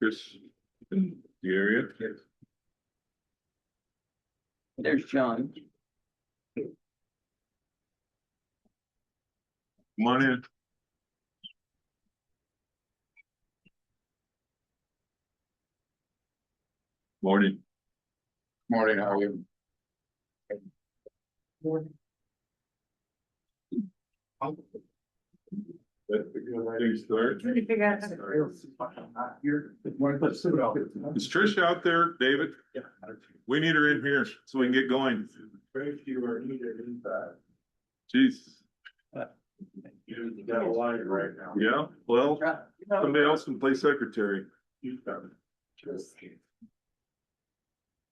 Chris, in the area. There's John. Come on in. Morning. Morning, how are you? Is Trish out there, David? Yeah. We need her in here so we can get going. You are needed inside. Jeez. You got a line right now. Yeah, well, somebody else can play secretary.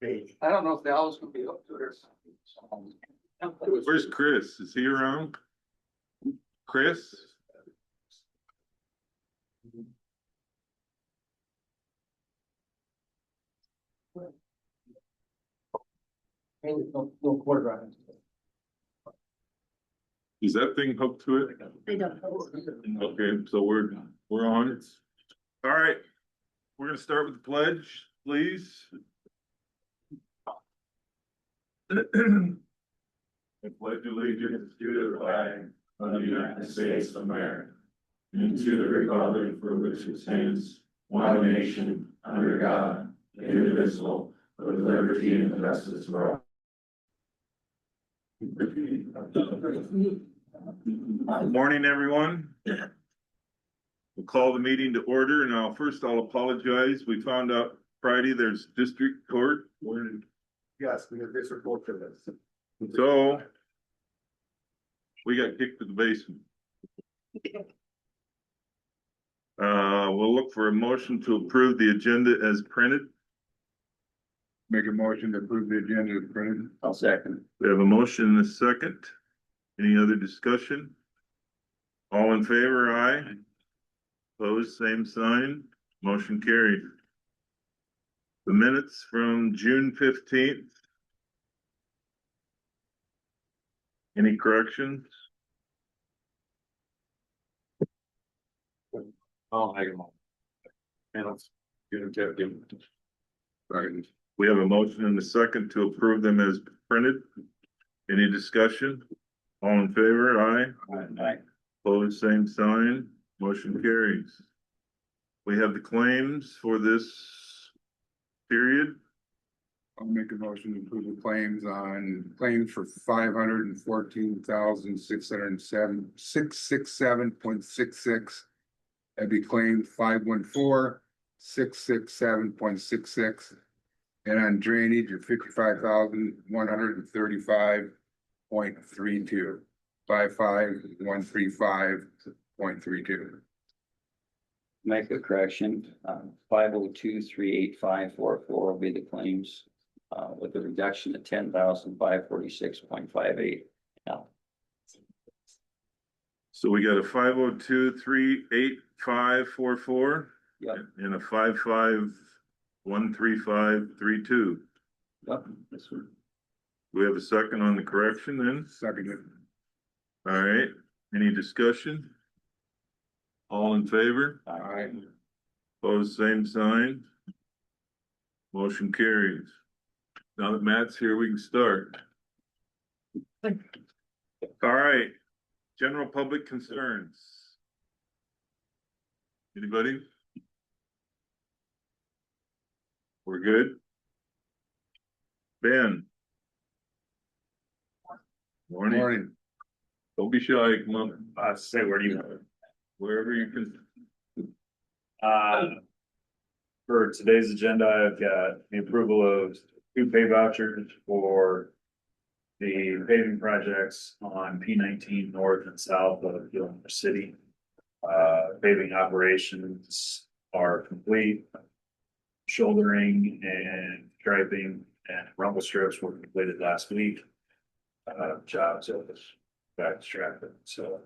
I don't know if the owl's gonna be up to it or something. Where's Chris? Is he around? Chris? No quarter on it. Is that thing hooked to it? They don't. Okay, so we're on. All right, we're gonna start with the pledge, please. I pledge allegiance to the flag of the United States of America and to the republic for which it stands, one nation, under God, indivisible, with liberty and justice for all. Good morning, everyone. We'll call the meeting to order, and I'll apologize. We found out Friday there's district court. Yes, we have this report for this. So we got kicked to the basement. We'll look for a motion to approve the agenda as printed. Make a motion to approve the agenda as printed. I'll second. We have a motion and a second. Any other discussion? All in favor, aye. Opposed, same sign. Motion carried. The minutes from June 15th. Any corrections? Oh, hang on. And let's get him. Sorry. We have a motion and a second to approve them as printed. Any discussion? All in favor, aye. Aye. Opposed, same sign. Motion carries. We have the claims for this period. I'll make a motion to approve the claims for $514,667.66. That'd be claim 514,667.66. And on drainage of 55,135.32. 55135.32. Make a correction, 502,385,44 will be the claims, with a reduction of 10,546.58. Now, So we got a 502-38544 yep, and a 5513532. yep, this one. We have a second on the correction then? Seconded. All right, any discussion? All in favor? Aye. Opposed, same sign. Motion carries. Now that Matt's here, we can start. All right, general public concerns. Anybody? We're good? Ben? Morning. Morning. Don't be shy, come on, Say where do you, wherever you can. for today's agenda, I've got the approval of 2 pay vouchers for the paving projects on P19 north and south of Gilmore City. Paving operations are complete. Shouldering and striping and rumble strips were completed last week. Jobs of backtracking, so.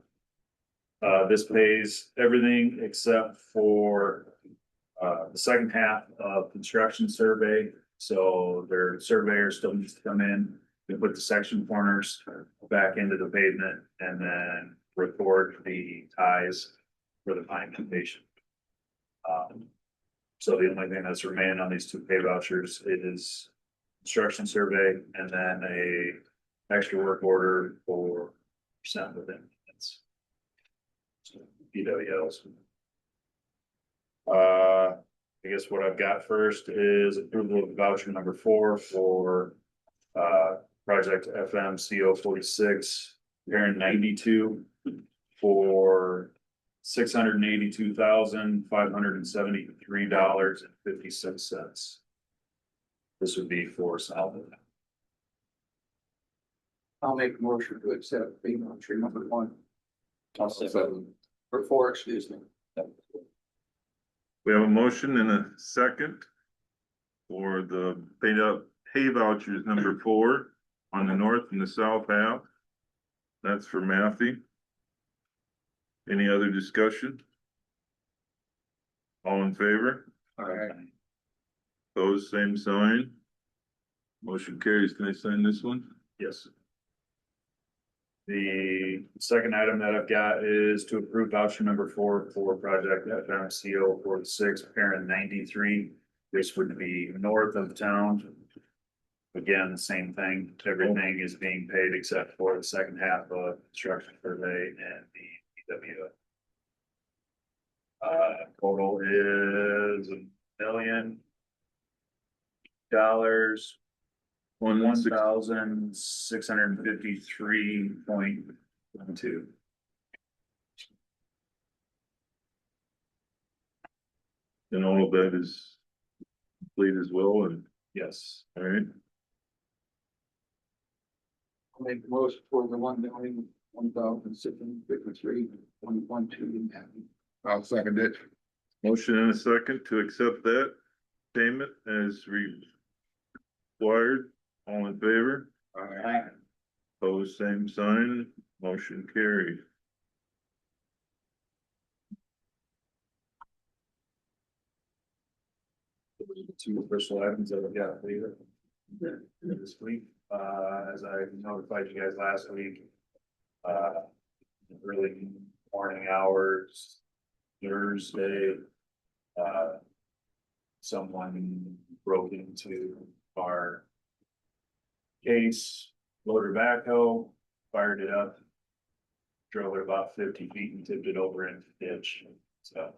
This pays everything except for the second half of construction survey. So their surveyor still needs to come in and put the section corners back into the pavement and then record the ties for the pine foundation. So the only thing that's remaining on these two pay vouchers is construction survey and then a extra work order for percent within. PWLs. I guess what I've got first is approval of voucher number 4 for project FMCO 46, parent 92 for $682,573.56. This would be for Southwood. I'll make a motion to accept pay voucher number 1. I'll second. Or 4, excuse me. We have a motion and a second for the pay vouchers number 4 on the north and the south half. That's for Matthew. Any other discussion? All in favor? All right. Opposed, same sign. Motion carries. Can I sign this one? Yes. The second item that I've got is to approve voucher number 4 for project FMCO 46, parent 93. This would be north of town. Again, the same thing. Everything is being paid except for the second half of construction survey and the PW. Total is $1,000,000. $1,653.12. And all of that is complete as well, and, Yes. all right, I'll make a motion for the $1,1,653.12. I'll second it. motion and a second to accept that payment as required. All in favor? Aye. Opposed, same sign, motion carried. Two official items that I've got for you this week. As I notified you guys last week, early morning hours, Thursday, someone broke into our case, loader backhoe, fired it up, drove it about 50 feet and tipped it over into the ditch. So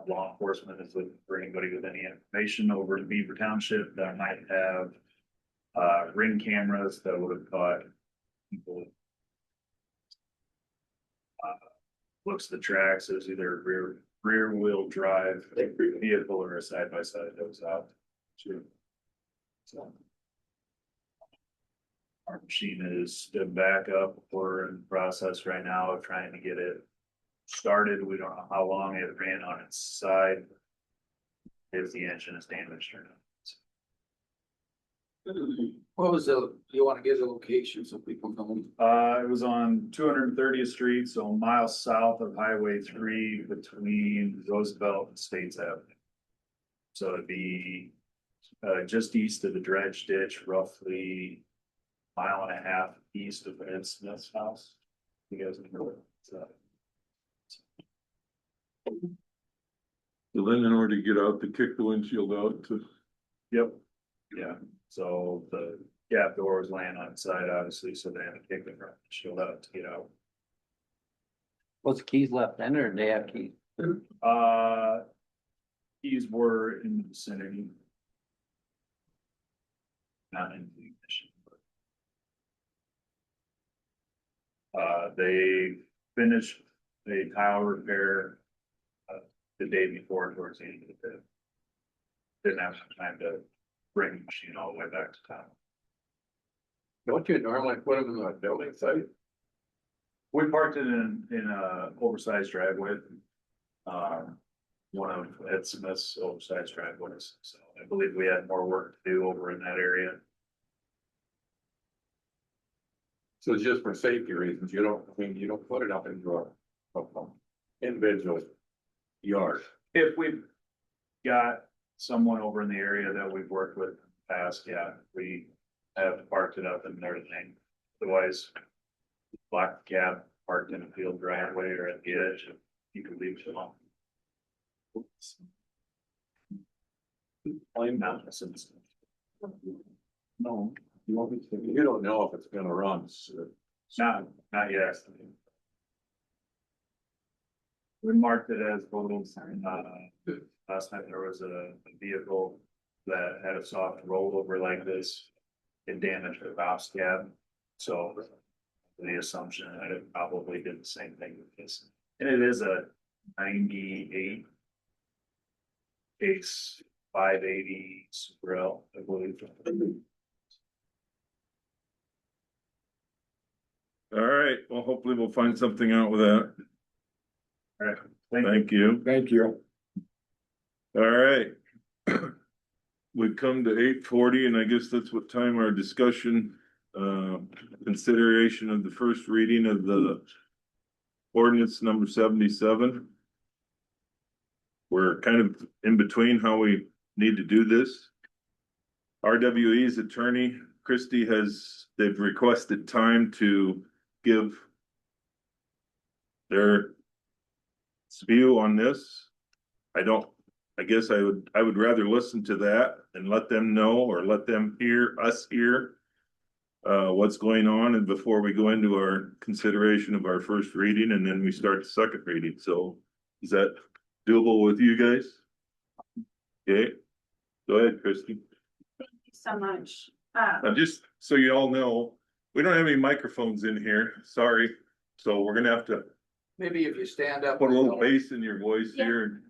law enforcement is looking for anybody with any information over in Beaver Township that might have ring cameras that would have caught people. Looks at the tracks, there's either a rear wheel drive vehicle or a side by side that was out. So our machine is stood back up. We're in the process right now of trying to get it started. We don't know how long it ran on its side, if the engine is damaged or not. What was do you want to give the location so people know? It was on 230th Street, so miles south of Highway 3 between Roosevelt and States Avenue. So it'd be just east of the dredge ditch, roughly a mile and a half east of Ed Smith's house. You guys know it. So then in order to get out, to kick the windshield out to. Yep, yeah, so the gap door was laying on its side, obviously, so they had to kick the front shield out to get out. Was the keys left in or did they have keys? Keys were in the vicinity. Not in the ignition, but. They finished a tile repair the day before towards the end of the day. Didn't have some time to bring the machine all the way back to town. Don't you normally put them in a building site? We parked it in a oversized driveway. One of Ed Smith's oversized driveways, so I believe we had more work to do over in that area. So it's just for safety reasons, you don't put it up into a Individual yard. If we've got someone over in the area that we've worked with in the past, yeah, we have parked it up and everything. Otherwise, black cab parked in a field driveway or at the edge, you could leave it alone. Claim mountains. No, you want me to? You don't know if it's gonna run. So Not yet. We marked it as total, last time there was a vehicle that had a soft rollover like this. It damaged the box cab, so the assumption that it probably did the same thing with this. And it is a 98 case 580 Super L, I believe. All right, well, hopefully we'll find something out with that. All right, Thank you. Thank you. All right. We've come to 8:40, and I guess that's what time our discussion, consideration of the first reading of the ordinance number 77. We're kind of in between how we need to do this. RWE's attorney, Christie, they've requested time to give their view on this. I guess I would rather listen to that and let them know, or let them hear what's going on, and before we go into our consideration of our first reading, and then we start the second reading. So is that doable with you guys? Okay, go ahead, Christie. Thank you so much. Just so you all know, we don't have any microphones in here, sorry, so we're gonna have to Maybe if you stand up. put a little bass in your voice here.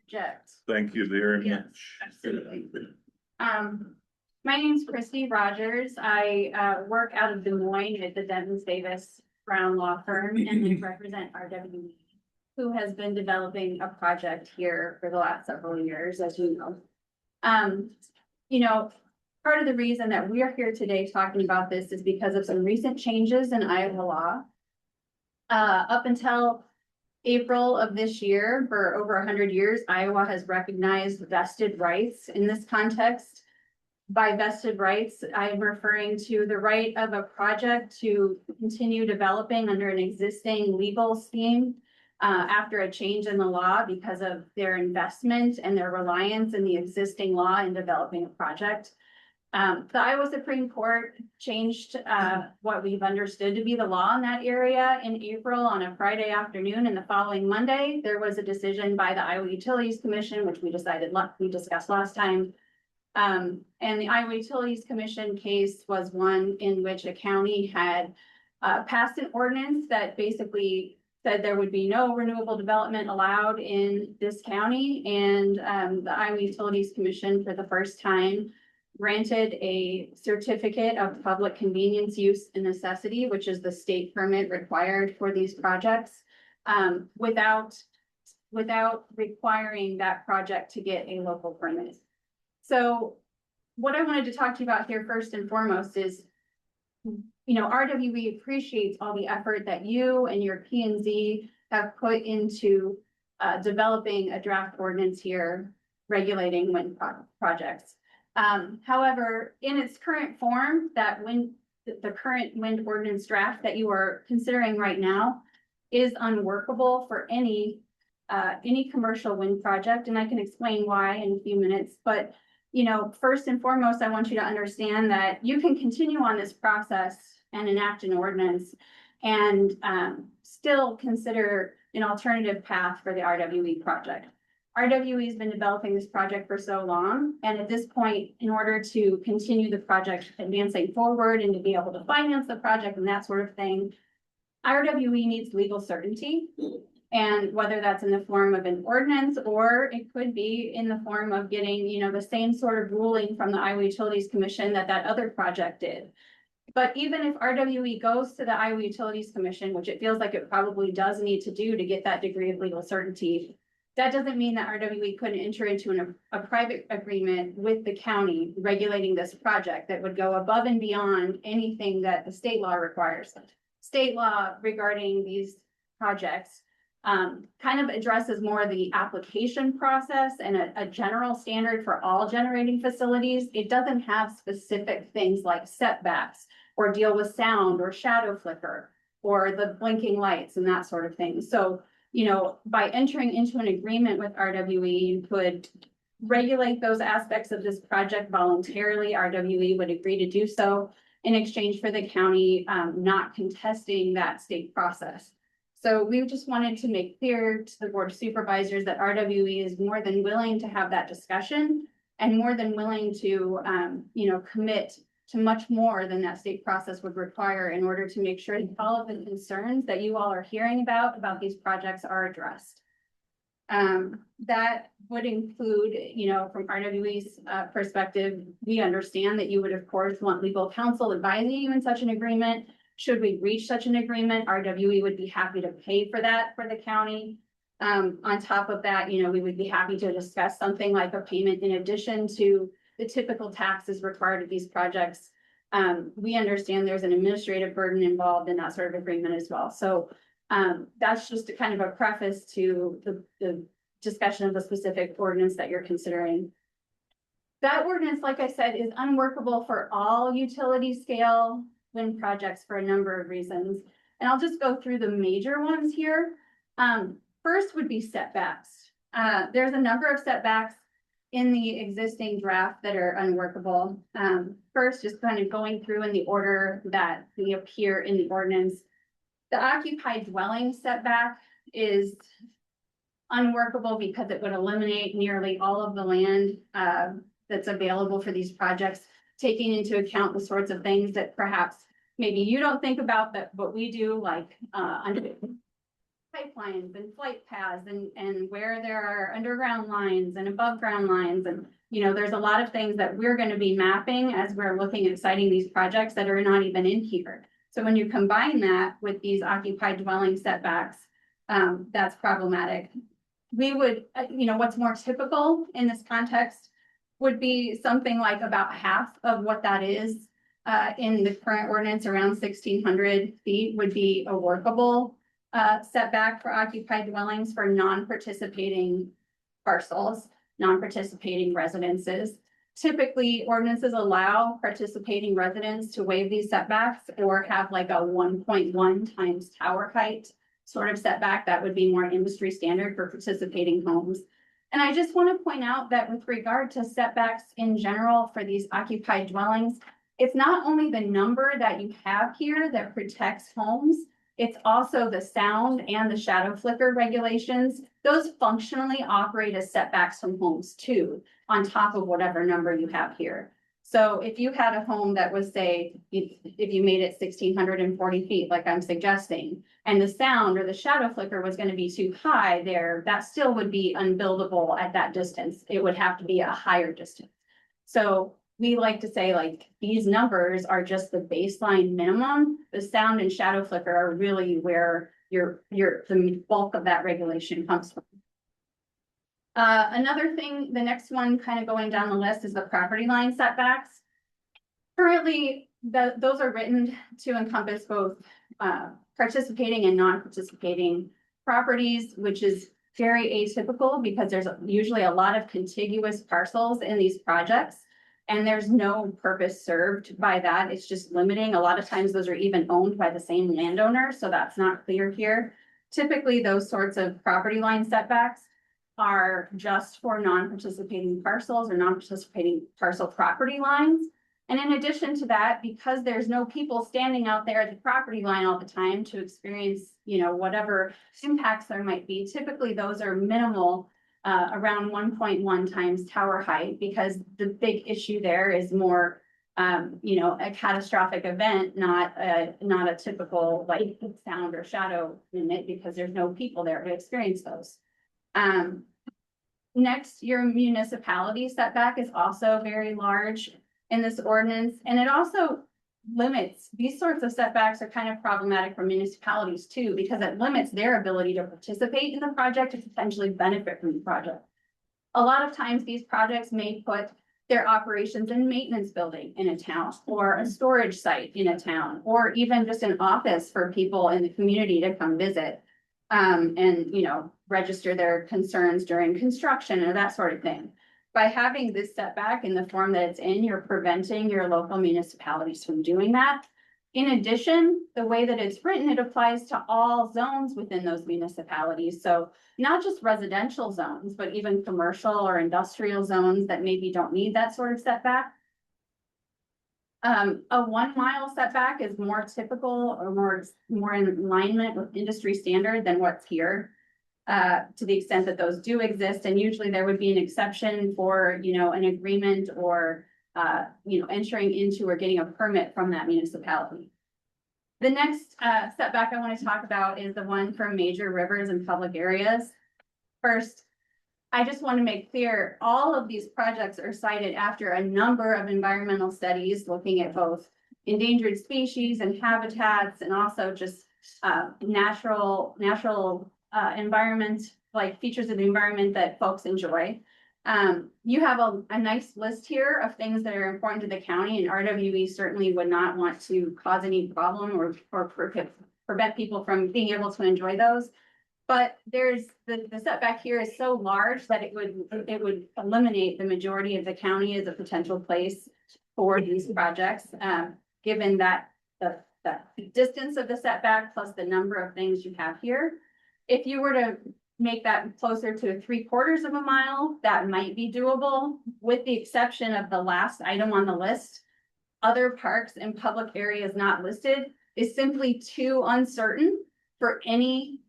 Jet. Thank you very Yes, much. absolutely. My name's Christy Rogers. I work out of Des Moines at the Denton Davis Brown Law Firm, and I represent RWE, who has been developing a project here for the last several years, as you know. Part of the reason that we are here today talking about this is because of some recent changes in Iowa law. Up until April of this year, for over 100 years, Iowa has recognized vested rights in this context. By vested rights, I am referring to the right of a project to continue developing under an existing legal scheme after a change in the law because of their investment and their reliance in the existing law in developing a project. The Iowa Supreme Court changed what we've understood to be the law in that area in April on a Friday afternoon, and the following Monday, there was a decision by the Iowa Utilities Commission, which we discussed last time. And the Iowa Utilities Commission case was one in which a county had passed an ordinance that basically said there would be no renewable development allowed in this county, and the Iowa Utilities Commission for the first time granted a certificate of public convenience, use, and necessity, which is the state permit required for these projects, without requiring that project to get a local permit. So what I wanted to talk to you about here first and foremost is, RWE appreciates all the effort that you and your P&Z have put into developing a draft ordinance here regulating wind projects. However, in its current form, the current wind ordinance draft that you are considering right now is unworkable for any commercial wind project, and I can explain why in a few minutes. But first and foremost, I want you to understand that you can continue on this process and enact an ordinance and still consider an alternative path for the RWE project. RWE has been developing this project for so long, and at this point, in order to continue the project advancing forward and to be able to finance the project and that sort of thing, RWE needs legal certainty. And whether that's in the form of an ordinance, or it could be in the form of getting, the same sort of ruling from the Iowa Utilities Commission that other project did. But even if RWE goes to the Iowa Utilities Commission, which it feels like it probably does need to do to get that degree of legal certainty, that doesn't mean that RWE couldn't enter into a private agreement with the county regulating this project that would go above and beyond anything that the state law requires. State law regarding these projects kind of addresses more the application process and a general standard for all generating facilities. It doesn't have specific things like setbacks or deal with sound or shadow flicker or the blinking lights and that sort of thing. So, you know, by entering into an agreement with RWE, you could regulate those aspects of this project voluntarily. RWE would agree to do so in exchange for the county not contesting that state process. So we just wanted to make clear to the Board of Supervisors that RWE is more than willing to have that discussion and more than willing to, you know, commit to much more than that state process would require in order to make sure that all of the concerns that you all are hearing about these projects are addressed. That would include, you know, from RWE's perspective, we understand that you would of course want legal counsel advising you in such an agreement. Should we reach such an agreement, RWE would be happy to pay for that for the county. On top of that, you know, we would be happy to discuss something like a payment in addition to the typical taxes required of these projects. We understand there's an administrative burden involved in that sort of agreement as well. So that's just a kind of a preface to the discussion of the specific ordinance that you're considering. That ordinance, like I said, is unworkable for all utility scale wind projects for a number of reasons. And I'll just go through the major ones here. First would be setbacks. There's a number of setbacks in the existing draft that are unworkable. First, just kind of going through in the order that they appear in the ordinance. The occupied dwelling setback is unworkable because it would eliminate nearly all of the land that's available for these projects, taking into account the sorts of things that perhaps maybe you don't think about, but we do, like under pipelines and flight paths and where there are underground lines and above ground lines. And, you know, there's a lot of things that we're going to be mapping as we're looking at citing these projects that are not even in here. So when you combine that with these occupied dwelling setbacks, that's problematic. We would, you know, what's more typical in this context would be something like about half of what that is in the current ordinance, around 1,600 feet would be a workable setback for occupied dwellings for non-participating parcels, non-participating residences. Typically, ordinances allow participating residents to waive these setbacks or have like a 1.1 times tower height sort of setback. That would be more industry standard for participating homes. And I just want to point out that with regard to setbacks in general for these occupied dwellings, it's not only the number that you have here that protects homes, it's also the sound and the shadow flicker regulations. Those functionally operate as setbacks from homes too, on top of whatever number you have here. So if you had a home that was, say, if you made it 1,640 feet, like I'm suggesting, and the sound or the shadow flicker was going to be too high there, that still would be unbuildable at that distance. It would have to be a higher distance. So we like to say, like, these numbers are just the baseline minimum. The sound and shadow flicker are really where the bulk of that regulation comes from. Another thing, the next one kind of going down the list is the property line setbacks. Currently, those are written to encompass both participating and non-participating properties, which is very atypical because there's usually a lot of contiguous parcels in these projects. And there's no purpose served by that. It's just limiting. A lot of times those are even owned by the same landowner. So that's not clear here. Typically, those sorts of property line setbacks are just for non-participating parcels or non-participating parcel property lines. And in addition to that, because there's no people standing out there at the property line all the time to experience, you know, whatever impacts there might be, typically those are minimal. Around 1.1 times tower height, because the big issue there is more, you know, a catastrophic event, not a typical light, sound, or shadow in it, because there's no people there to experience those. Next, your municipality setback is also very large in this ordinance, and it also limits, these sorts of setbacks are kind of problematic for municipalities too, because it limits their ability to participate in the project and potentially benefit from the project. A lot of times these projects may put their operations and maintenance building in a town, or a storage site in a town, or even just an office for people in the community to come visit. And, you know, register their concerns during construction or that sort of thing. By having this setback in the form that it's in, you're preventing your local municipalities from doing that. In addition, the way that it's written, it applies to all zones within those municipalities. So not just residential zones, but even commercial or industrial zones that maybe don't need that sort of setback. A 1 mile setback is more typical or more in alignment with industry standard than what's here. To the extent that those do exist, and usually there would be an exception for, you know, an agreement or, you know, entering into or getting a permit from that municipality. The next, setback I want to talk about is the one for major rivers and public areas. First, I just want to make clear, all of these projects are cited after a number of environmental studies looking at both endangered species and habitats, and also just natural environment, like features of the environment that folks enjoy. You have a nice list here of things that are important to the county, and RWE certainly would not want to cause any problem or prevent people from being able to enjoy those. But there's the setback here is so large that it would eliminate the majority of the county as a potential place for these projects, given that the distance of the setback plus the number of things you have here. If you were to make that closer to 3/4 of a mile, that might be doable, with the exception of the last item on the list. Other parks and public areas not listed is simply too uncertain for any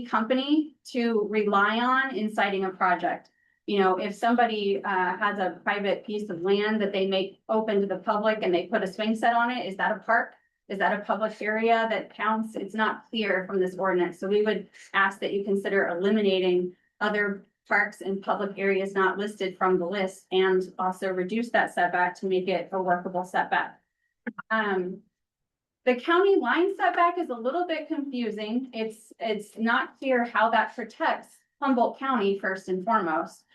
company to rely on in citing a project. You know, if somebody has a private piece of land that they make open to the public and they put a swing set on it, is that a park? Is that a public area that counts? It's not clear from this ordinance. So we would ask that you consider eliminating other parks and public areas not listed from the list, and also reduce that setback to make it a workable setback. The county line setback is a little bit confusing. It's not clear how that protects Humboldt County first and foremost.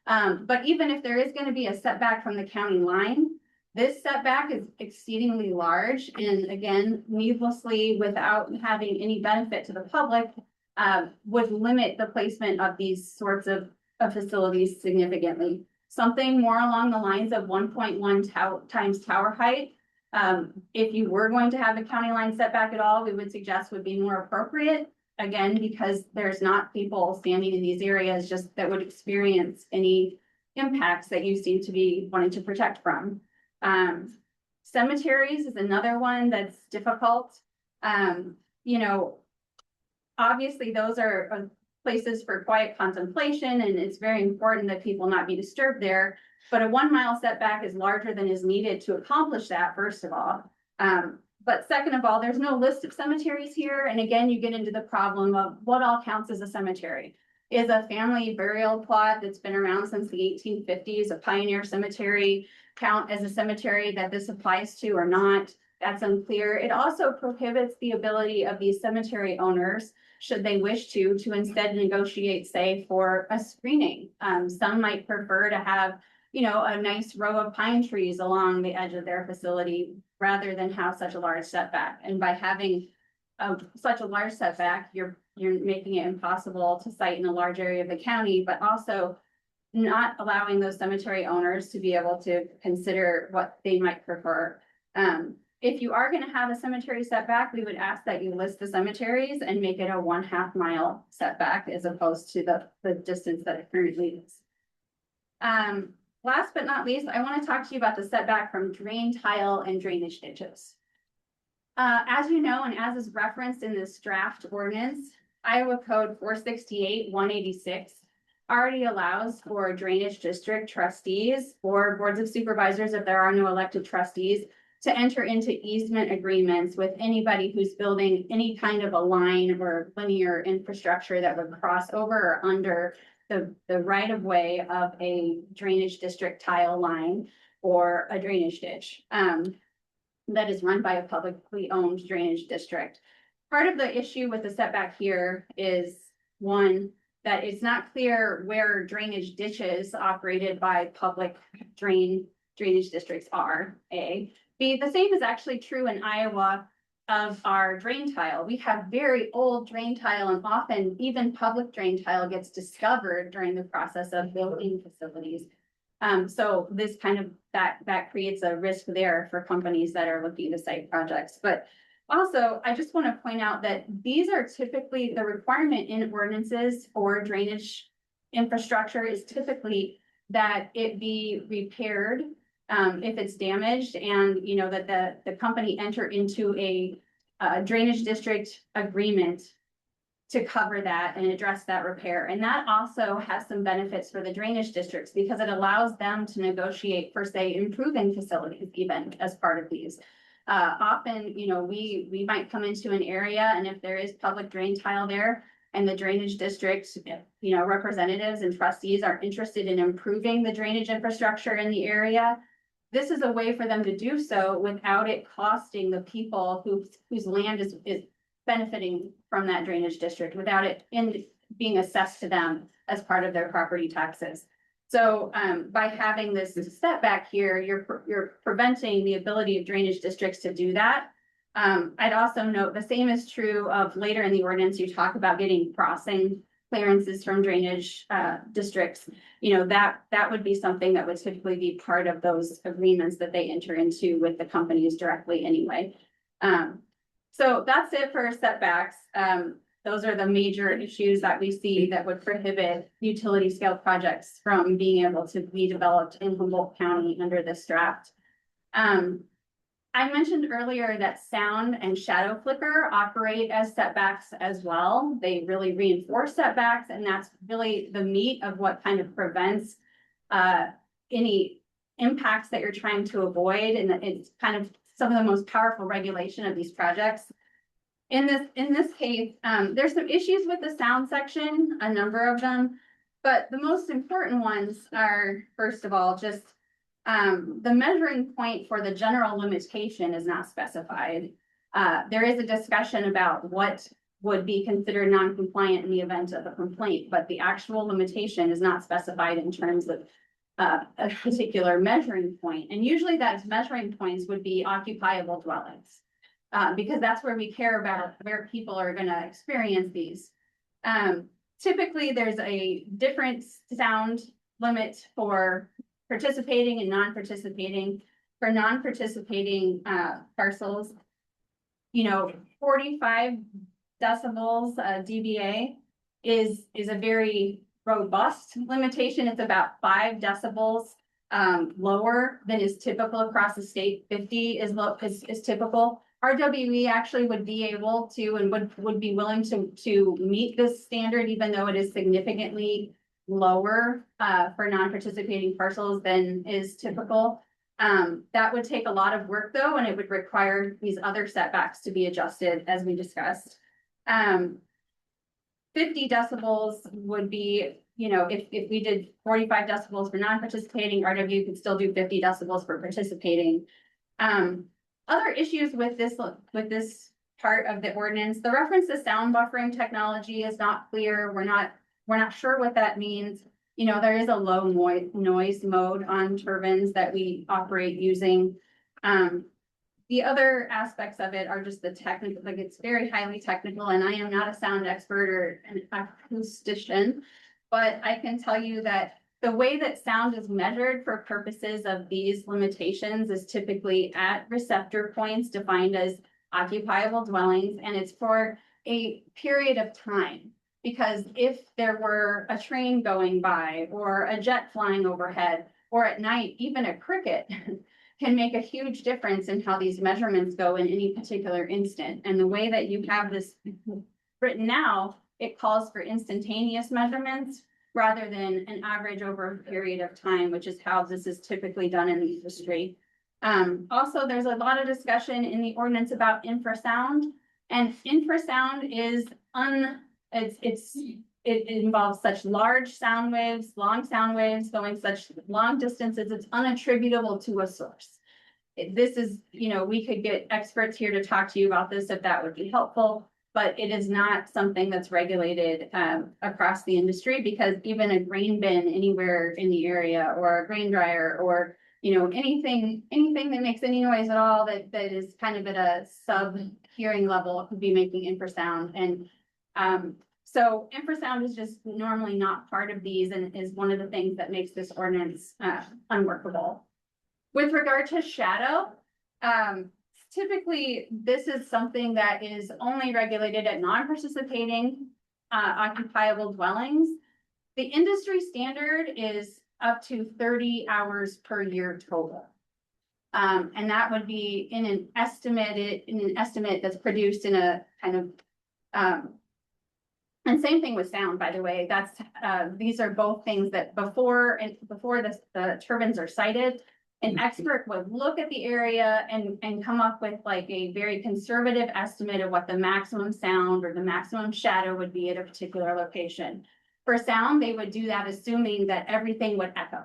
But even if there is going to be a setback from the county line, this setback is exceedingly large, and again, needlessly, without having any benefit to the public, would limit the placement of these sorts of facilities significantly. Something more along the lines of 1.1 times tower height. If you were going to have a county line setback at all, we would suggest would be more appropriate. Again, because there's not people standing in these areas just that would experience any impacts that you seem to be wanting to protect from. Cemeteries is another one that's difficult. You know, obviously those are places for quiet contemplation, and it's very important that people not be disturbed there. But a 1 mile setback is larger than is needed to accomplish that, first of all. But second of all, there's no list of cemeteries here. And again, you get into the problem of what all counts as a cemetery. Is a family burial plot that's been around since the 1850s, a pioneer cemetery, count as a cemetery that this applies to or not? That's unclear. It also prohibits the ability of these cemetery owners, should they wish to instead negotiate, say, for a screening. Some might prefer to have, you know, a nice row of pine trees along the edge of their facility rather than have such a large setback. And by having such a large setback, you're making it impossible to site in a large area of the county, but also not allowing those cemetery owners to be able to consider what they might prefer. If you are going to have a cemetery setback, we would ask that you list the cemeteries and make it a 1/2 mile setback as opposed to the distance that it currently is. Last but not least, I want to talk to you about the setback from drain tile and drainage ditches. As you know, and as is referenced in this draft ordinance, Iowa Code 468-186 already allows for drainage district trustees or boards of supervisors, if there are no elected trustees, to enter into easement agreements with anybody who's building any kind of a line or linear infrastructure that would cross over or under the right of way of a drainage district tile line or a drainage ditch that is run by a publicly owned drainage district. Part of the issue with the setback here is, one, that it's not clear where drainage ditches operated by public drainage districts are, A. B, the same is actually true in Iowa of our drain tile. We have very old drain tile, and often even public drain tile gets discovered during the process of building facilities. So this kind of, that creates a risk there for companies that are looking to site projects. But also, I just want to point out that these are typically the requirement in ordinances for drainage infrastructure is typically that it be repaired if it's damaged, and you know that the company enter into a drainage district agreement to cover that and address that repair. And that also has some benefits for the drainage districts because it allows them to negotiate for, say, improving facilities even as part of these. Often, you know, we might come into an area, and if there is public drain tile there and the drainage district, you know, representatives and trustees are interested in improving the drainage infrastructure in the area, this is a way for them to do so without it costing the people whose land is benefiting from that drainage district, without it being assessed to them as part of their property taxes. So by having this setback here, you're preventing the ability of drainage districts to do that. I'd also note the same is true of later in the ordinance, you talk about getting crossing clearances from drainage districts. You know, that would be something that would typically be part of those agreements that they enter into with the companies directly anyway. So that's it for setbacks. Those are the major issues that we see that would prohibit utility scale projects from being able to be developed in Humboldt County under this draft. I mentioned earlier that sound and shadow flicker operate as setbacks as well. They really reinforce setbacks, and that's really the meat of what kind of prevents any impacts that you're trying to avoid. And it's kind of some of the most powerful regulation of these projects. In this case, there's some issues with the sound section, a number of them, but the most important ones are, first of all, just the measuring point for the general limitation is not specified. There is a discussion about what would be considered non-compliant in the event of a complaint, but the actual limitation is not specified in terms of a particular measuring point. And usually that measuring points would be occupiable dwellings. Because that's where we care about where people are going to experience these. Typically, there's a different sound limit for participating and non-participating. For non-participating parcels, you know, 45 decibels dBA is a very robust limitation. It's about 5 decibels lower than is typical across the state. 50 is typical. RWE actually would be able to and would be willing to meet this standard, even though it is significantly lower for non-participating parcels than is typical. That would take a lot of work though, and it would require these other setbacks to be adjusted as we discussed. 50 decibels would be, you know, if we did 45 decibels for non-participating, RWE could still do 50 decibels for participating. Other issues with this part of the ordinance, the reference to sound buffering technology is not clear. We're not sure what that means. You know, there is a low noise mode on turbines that we operate using. The other aspects of it are just the technical, like it's very highly technical, and I am not a sound expert or an acoustician, but I can tell you that the way that sound is measured for purposes of these limitations is typically at receptor points defined as occupiable dwellings, and it's for a period of time. Because if there were a train going by or a jet flying overhead or at night, even a cricket can make a huge difference in how these measurements go in any particular instant. And the way that you have this written now, it calls for instantaneous measurements rather than an average over a period of time, which is how this is typically done in the industry. Also, there's a lot of discussion in the ordinance about infrasound, and infrasound is it involves such large sound waves, long sound waves going such long distances, it's unattributable to a source. This is, you know, we could get experts here to talk to you about this if that would be helpful, but it is not something that's regulated across the industry, because even a grain bin anywhere in the area or a grain dryer or anything that makes any noise at all that is kind of at a sub hearing level could be making infrasound. And so infrasound is just normally not part of these and is one of the things that makes this ordinance unworkable. With regard to shadow, typically this is something that is only regulated at non-participating occupiable dwellings. The industry standard is up to 30 hours per year total. And that would be in an estimate that's produced in a kind of, and same thing with sound, by the way. That's these are both things that before the turbines are sited, an expert would look at the area and come up with like a very conservative estimate of what the maximum sound or the maximum shadow would be at a particular location. For sound, they would do that assuming that everything would echo.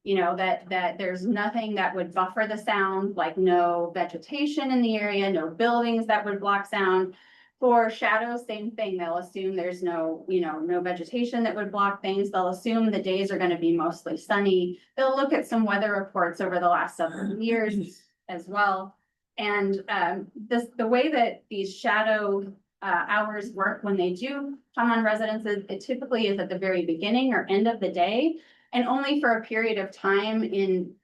That there's nothing that would buffer the sound, like no vegetation in the area, no buildings that would block sound. For shadows, same thing. They'll assume there's no vegetation that would block things. They'll assume the days are going to be mostly sunny. They'll look at some weather reports over the last several years as well. And the way that these shadow hours work when they do come on residences, it typically is at the very beginning or end of the day, and only for a period of time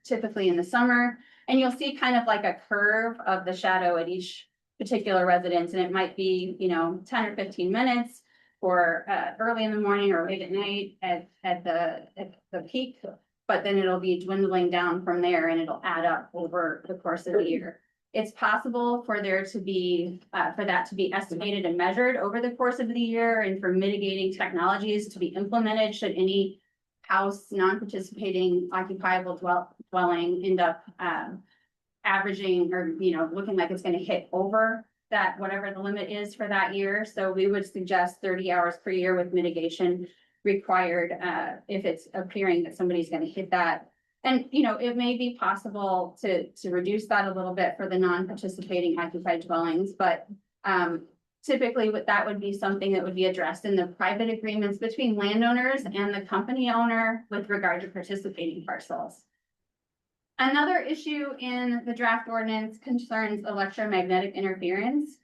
typically in the summer. And you'll see kind of like a curve of the shadow at each particular residence, and it might be 10 or 15 minutes for early in the morning or late at night at the peak, but then it'll be dwindling down from there, and it'll add up over the course of the year. It's possible for there to be for that to be estimated and measured over the course of the year, and for mitigating technologies to be implemented should any house non-participating occupiable dwelling end up averaging or looking like it's going to hit over that whatever the limit is for that year. So we would suggest 30 hours per year with mitigation required if it's appearing that somebody's going to hit that. And it may be possible to reduce that a little bit for the non-participating occupied dwellings, but typically that would be something that would be addressed in the private agreements between landowners and the company owner with regard to participating parcels. Another issue in the draft ordinance concerns electromagnetic interference.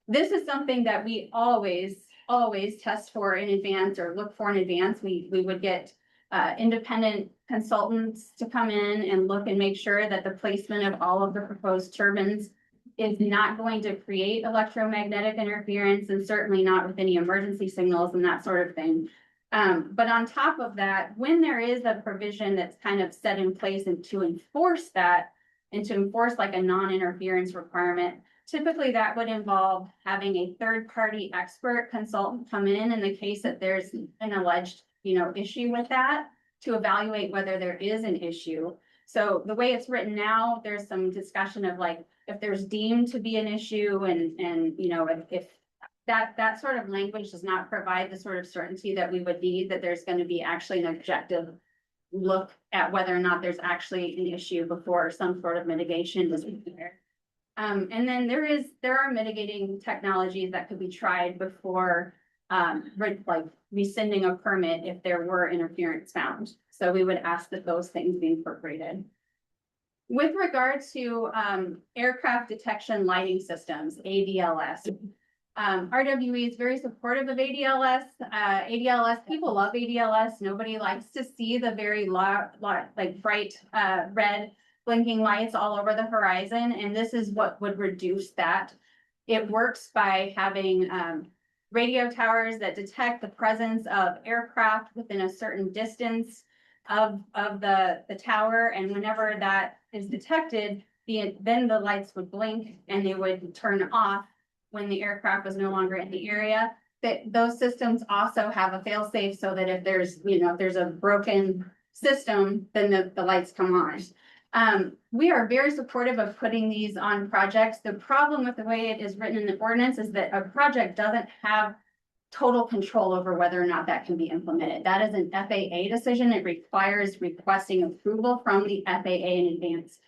This is something that we always test for in advance or look for in advance. We would get independent consultants to come in and look and make sure that the placement of all of the proposed turbines is not going to create electromagnetic interference, and certainly not with any emergency signals and that sort of thing. But on top of that, when there is a provision that's kind of set in place and to enforce that, and to enforce like a non-interference requirement, typically that would involve having a third-party expert consultant come in the case that there's an alleged, issue with that, to evaluate whether there is an issue. So the way it's written now, there's some discussion of like, if there's deemed to be an issue and if that sort of language does not provide the sort of certainty that we would need, that there's going to be actually an objective look at whether or not there's actually an issue before some sort of mitigation is required. And then there are mitigating technologies that could be tried before like rescinding a permit if there were interference found. So we would ask that those things be incorporated. With regard to aircraft detection lighting systems, ADLS, RWE is very supportive of ADLS. ADLS, people love ADLS. Nobody likes to see the very like bright red blinking lights all over the horizon, and this is what would reduce that. It works by having radio towers that detect the presence of aircraft within a certain distance of the tower, and whenever that is detected, then the lights would blink and they would turn off when the aircraft was no longer in the area. That those systems also have a fail-safe so that if there's a broken system, then the lights come on. We are very supportive of putting these on projects. The problem with the way it is written in the ordinance is that a project doesn't have total control over whether or not that can be implemented. That is an FAA decision. It requires requesting approval from the FAA in advance.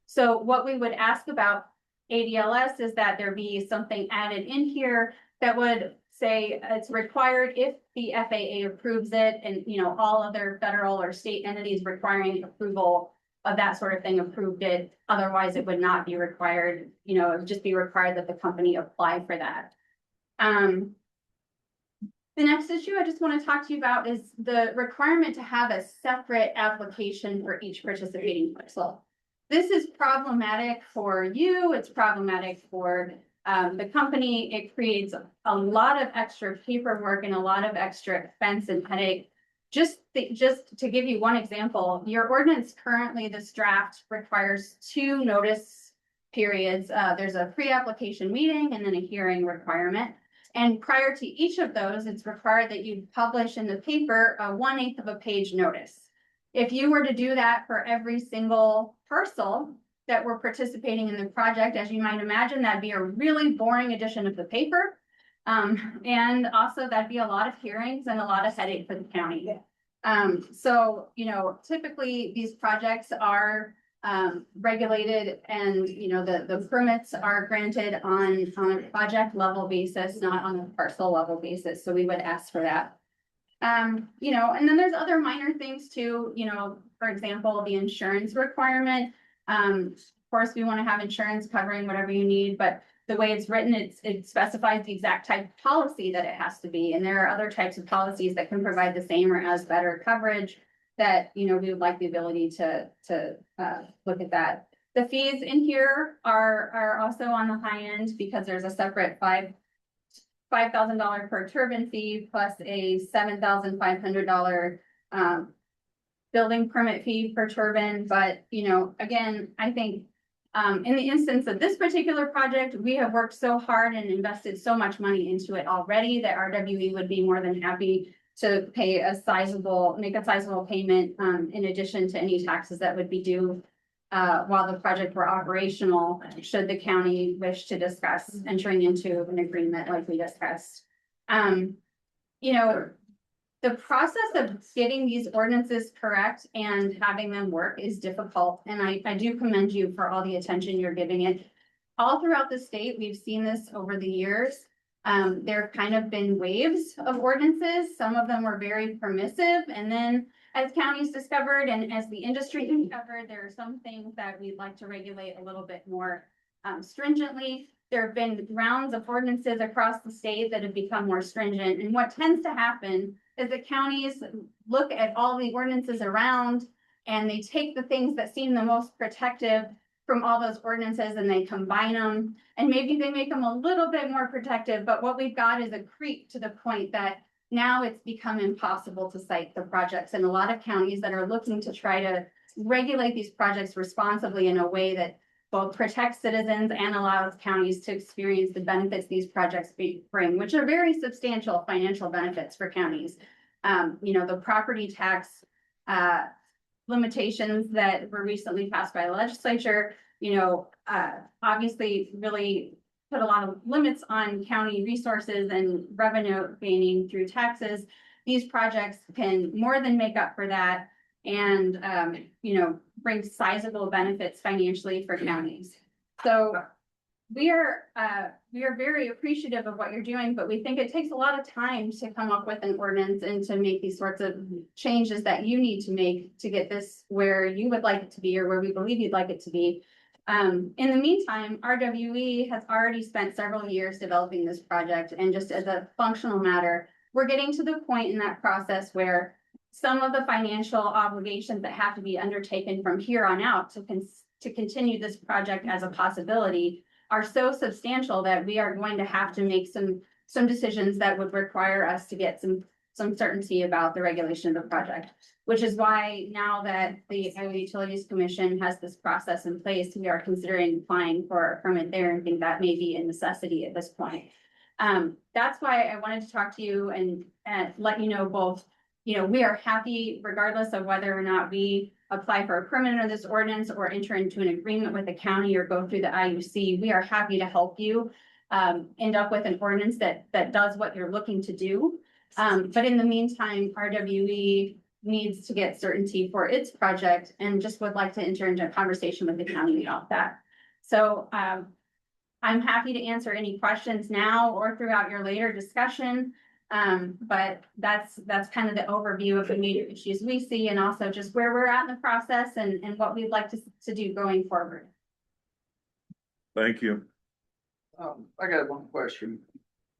So what we would ask about ADLS is that there be something added in here that would say it's required if the FAA approves it, and all other federal or state entities requiring approval of that sort of thing approved it. Otherwise, it would not be required, you know, it would just be required that the company apply for that. The next issue I just want to talk to you about is the requirement to have a separate application for each participating parcel. This is problematic for you, it's problematic for the company. It creates a lot of extra paperwork and a lot of extra expense and headache. Just to give you one example, your ordinance currently, this draft requires 2 notice periods. There's a pre-application meeting and then a hearing requirement. And prior to each of those, it's required that you publish in the paper a 1/8 of a page notice. If you were to do that for every single parcel that were participating in the project, as you might imagine, that'd be a really boring edition of the paper. And also that'd be a lot of hearings and a lot of headache for the county. So, you know, typically these projects are regulated and, you know, the permits are granted on a project level basis, not on a parcel level basis. So we would ask for that. You know, and then there's other minor things too, you know, for example, the insurance requirement. Of course, we want to have insurance covering whatever you need, but the way it's written, it specifies the exact type of policy that it has to be. And there are other types of policies that can provide the same or as better coverage that, you know, we would like the ability to look at that. The fees in here are also on the high end because there's a separate $5,000 per turbine fee plus a $7,500 building permit fee per turbine. But, you know, again, I think in the instance of this particular project, we have worked so hard and invested so much money into it already that RWE would be more than happy to pay make a sizable payment in addition to any taxes that would be due while the project were operational, should the county wish to discuss entering into an agreement like we discussed. You know, the process of getting these ordinances correct and having them work is difficult. And I do commend you for all the attention you're giving it. All throughout the state, we've seen this over the years. There have kind of been waves of ordinances. Some of them were very permissive. And then as counties discovered and as the industry discovered, there are some things that we'd like to regulate a little bit more stringently. There have been rounds of ordinances across the state that have become more stringent. And what tends to happen is that counties look at all the ordinances around and they take the things that seem the most protective from all those ordinances and they combine them, and maybe they make them a little bit more protective, but what we've got is a creep to the point that now it's become impossible to site the projects. And a lot of counties that are looking to try to regulate these projects responsibly in a way that both protects citizens and allows counties to experience the benefits these projects bring, which are very substantial financial benefits for counties. You know, the property tax limitations that were recently passed by the legislature, you know, obviously really put a lot of limits on county resources and revenue gaining through taxes. These projects can more than make up for that and, you know, bring sizable benefits financially for counties. So we are very appreciative of what you're doing, but we think it takes a lot of time to come up with an ordinance and to make these sorts of changes that you need to make to get this where you would like it to be or where we believe you'd like it to be. In the meantime, RWE has already spent several years developing this project, and just as a functional matter, we're getting to the point in that process where some of the financial obligations that have to be undertaken from here on out to continue this project as a possibility are so substantial that we are going to have to make some decisions that would require us to get some certainty about the regulation of the project, which is why now that the Iowa Utilities Commission has this process in place, we are considering applying for a permit there and think that may be a necessity at this point. That's why I wanted to talk to you and let you know both, you know, we are happy regardless of whether or not we apply for a permit under this ordinance or enter into an agreement with the county or go through the IUC. We are happy to help you end up with an ordinance that does what you're looking to do. But in the meantime, RWE needs to get certainty for its project and just would like to enter into a conversation with the county about that. So I'm happy to answer any questions now or throughout your later discussion. But that's kind of the overview of the major issues we see and also just where we're at in the process and what we'd like to do going forward. Thank you. I got one question.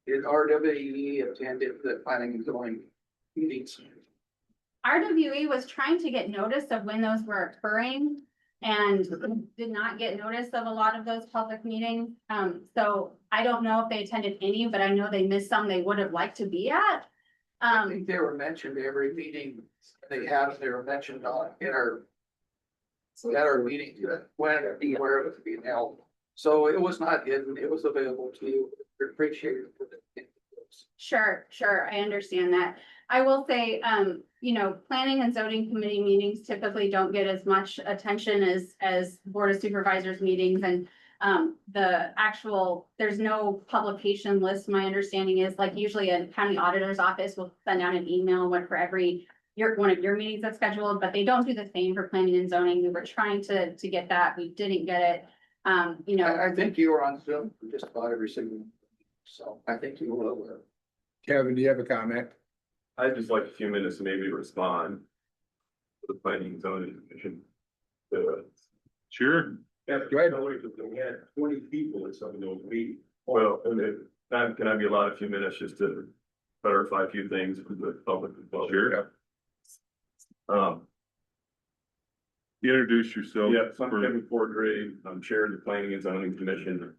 Did RWE attend the planning and zoning meetings? RWE was trying to get notice of when those were occurring and did not get notice of a lot of those public meetings. So I don't know if they attended any, but I know they missed some they would have liked to be at. I think they were mentioned every meeting they had, they were mentioned at our meeting, when and where it was being held. So it was not hidden, it was available to you. Appreciate it. Sure, I understand that. I will say, planning and zoning committee meetings typically don't get as much attention as board of supervisors meetings and there's no publication list. My understanding is like usually a county auditor's office will send out an email for every one of your meetings that's scheduled, but they don't do the same for planning and zoning. We were trying to get that. We didn't get it. I think you were on Zoom for just about every single one. So I think you were aware. Kevin, do you have a comment? I'd just like a few minutes to maybe respond to the planning and zoning commission. Sure. Go ahead. We had 20 people in some of those meetings. Well, that can I be allowed a few minutes just to clarify a few things for the public as well? Sure. Introduce yourself. Yeah, so I'm Kevin Cordray. I'm chair of the planning and zoning commission.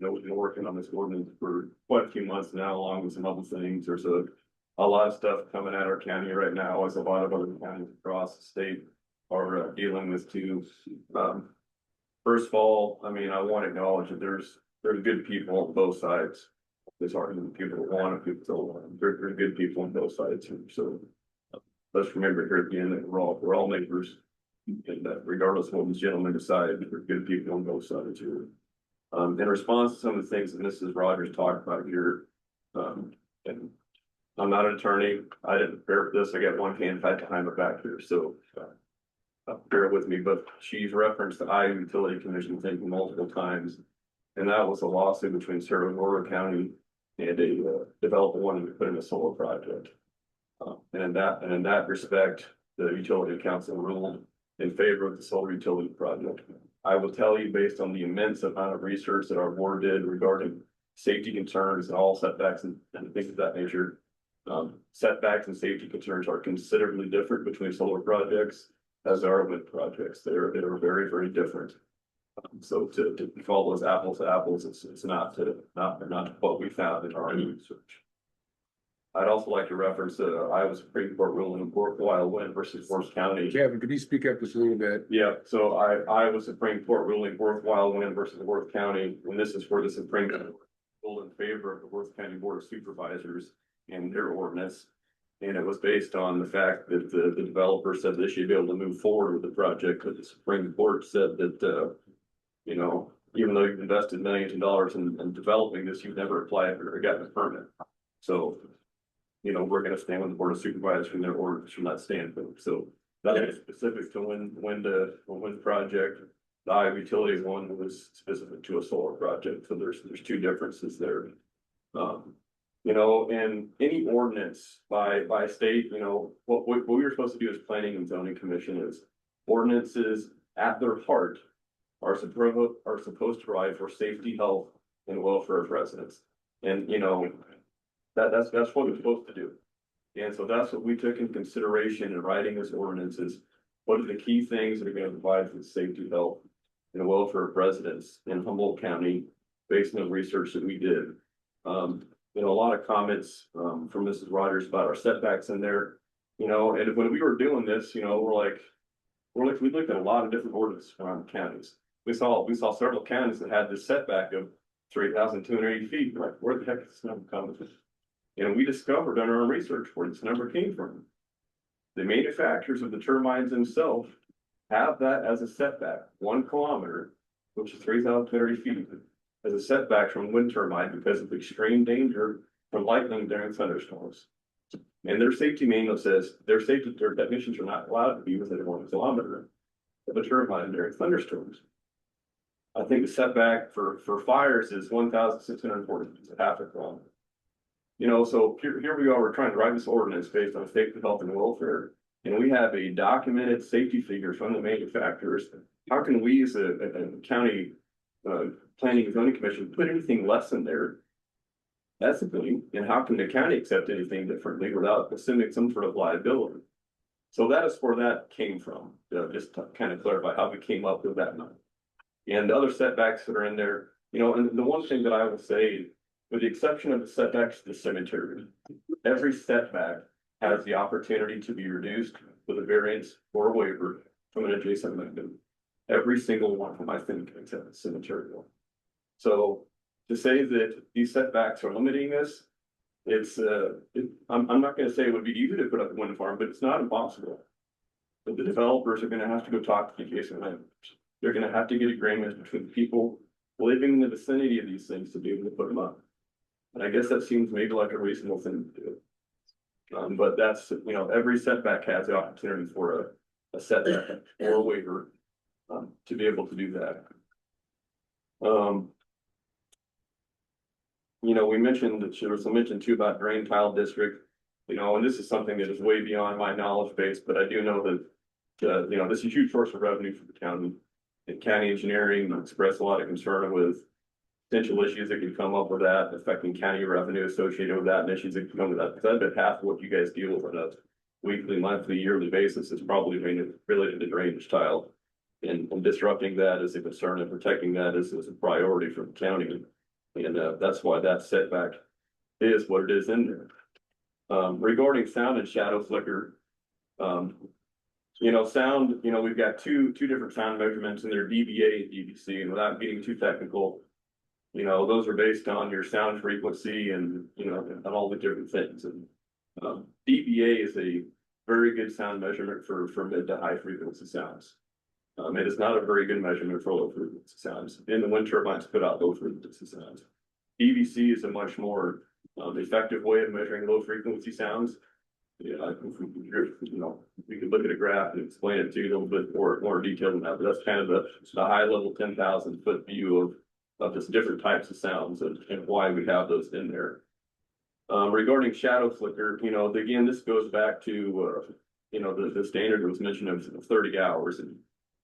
We've been working on this ordinance for quite a few months now, along with some other things. There's a lot of stuff coming at our county right now, as a lot of other counties across the state are dealing with too. First of all, I mean, I want to acknowledge that there's good people on both sides. There's argument people that want it, people don't want it. There's good people on both sides here. So let's remember here at the end that we're all neighbors. And that regardless of what the gentleman decided, there's good people on both sides here. In response to some of the things that Mrs. Rogers talked about here, and I'm not an attorney. I didn't prepare for this. I got one hand tied behind my back here, so bear with me. But she's referenced the Iowa Utility Commission thing multiple times, and that was a lawsuit between Cerro County and a developer wanting to put in a solar project. And in that respect, the utility council ruled in favor of the solar utility project. I will tell you, based on the immense amount of research that our board did regarding safety concerns and all setbacks and things of that nature, setbacks and safety concerns are considerably different between solar projects as they are wind projects. They're very, very different. So to call those apples to apples, it's not what we found in our research. I'd also like to reference Iowa Supreme Court ruling in Wild Wind versus Forest County. Kevin, could you speak up just a little bit? Yeah, so Iowa Supreme Court ruling Wild Wind versus Worth County, and this is where the Supreme Court ruled in favor of the Worth County Board of Supervisors and their ordinance. And it was based on the fact that the developer said they should be able to move forward with the project, but the Supreme Court said that, even though you've invested millions of dollars in developing this, you've never applied or gotten a permit. So, we're going to stand with the Board of Supervisors from their orders from that standpoint. So that's specific to wind project. The Iowa utility one was specific to a solar project. So there's two differences there. And any ordinance by state, what we were supposed to do as planning and zoning commission is ordinances at their heart are supposed to provide for safety, health, and welfare of residents. And that's what we're supposed to do. And so that's what we took in consideration in writing this ordinances. What are the key things that are going to provide for the safety, health, and welfare of residents in Humboldt County based on the research that we did? A lot of comments from Mrs. Rogers about our setbacks in there. And when we were doing this, we looked at a lot of different ordinances around the counties. We saw several counties that had this setback of 3,280 feet. Like, where the heck is this number coming from? And we discovered in our research where this number came from. The manufacturers of the turbines themselves have that as a setback, 1 kilometer, which is 3,230 feet, as a setback from wind turbine because of extreme danger from lightning during thunderstorms. And their safety manual says their technicians are not allowed to be within 1 kilometer of a turbine during thunderstorms. I think the setback for fires is 1,640 feet, half a kilometer. You know, so here we are, we're trying to write this ordinance based on safety, health and welfare. And we have a documented safety figure from the manufacturers. How can we as a county, planning and zoning commission put anything less in there? Ethically, and how can the county accept anything differently without assuming some sort of liability? So that is where that came from, just to kind of clarify how we came up with that number. And the other setbacks that are in there, you know, and the one thing that I will say, with the exception of the setbacks to the cemetery, every setback has the opportunity to be reduced with a variance or a waiver from an adjacent amendment. Every single one of my things except the cemetery one. So to say that these setbacks are limiting us, it's, I'm not gonna say it would be easy to put up a wind farm, but it's not impossible. But the developers are gonna have to go talk to the adjacent landowners. They're gonna have to get agreements between people living in the vicinity of these things to be able to put them up. And I guess that seems maybe like a reasonable thing to do. But that's, you know, every setback has the opportunity for a setback or a waiver, to be able to do that. You know, we mentioned that there was some mention too about drain tile district, you know, and this is something that is way beyond my knowledge base, but I do know that, you know, this is a huge source of revenue for the county. And county engineering expressed a lot of concern with potential issues that could come up with that, affecting county revenue associated with that, and issues that can come with that. Because I bet half of what you guys deal with on a weekly, monthly, yearly basis is probably related to drainage tile. And disrupting that is a concern, and protecting that is a priority for the county. And that's why that setback is what it is in there. Regarding sound and shadow flicker, you know, sound, you know, we've got two different sound measurements in there, dBA and dBc, and without getting too technical, you know, those are based on your sound frequency and, you know, and all the different things. And dBA is a very good sound measurement for mid to high frequency sounds. It is not a very good measurement for low frequency sounds. And the wind turbines put out low frequency sounds. DVC is a much more effective way of measuring low frequency sounds. Yeah, you know, we could look at a graph and explain it to you a little bit more detailed than that, but that's kind of the high level 10,000 foot view of just different types of sounds and why we have those in there. Regarding shadow flicker, you know, again, this goes back to you know, the standard that was mentioned of 30 hours. And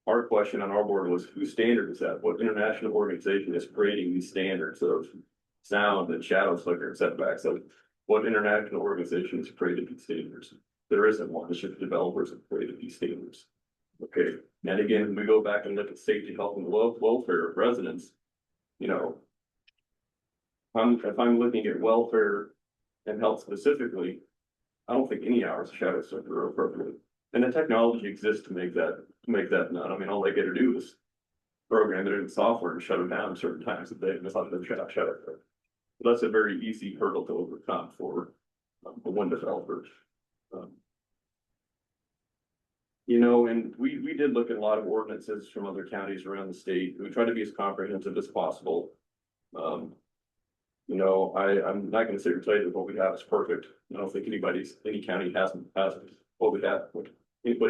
our question on our board was, whose standard is that? What international organization is creating these standards of sound and shadow flicker and setbacks? So what international organization has created these standards? There isn't one. It's just developers have created these standards. Okay. And again, when we go back and look at safety, health, and welfare of residents, you know, if I'm looking at welfare and health specifically, I don't think any hours of shadow flicker are appropriate. And the technology exists to make that not. I mean, all they get to do is program it in software and shut them down certain times of the day and let them shut it. But that's a very easy hurdle to overcome for wind developers. You know, and we did look at a lot of ordinances from other counties around the state. We try to be as comprehensive as possible. You know, I'm not going to say or tell you that what we have is perfect. I don't think any county has what we have. But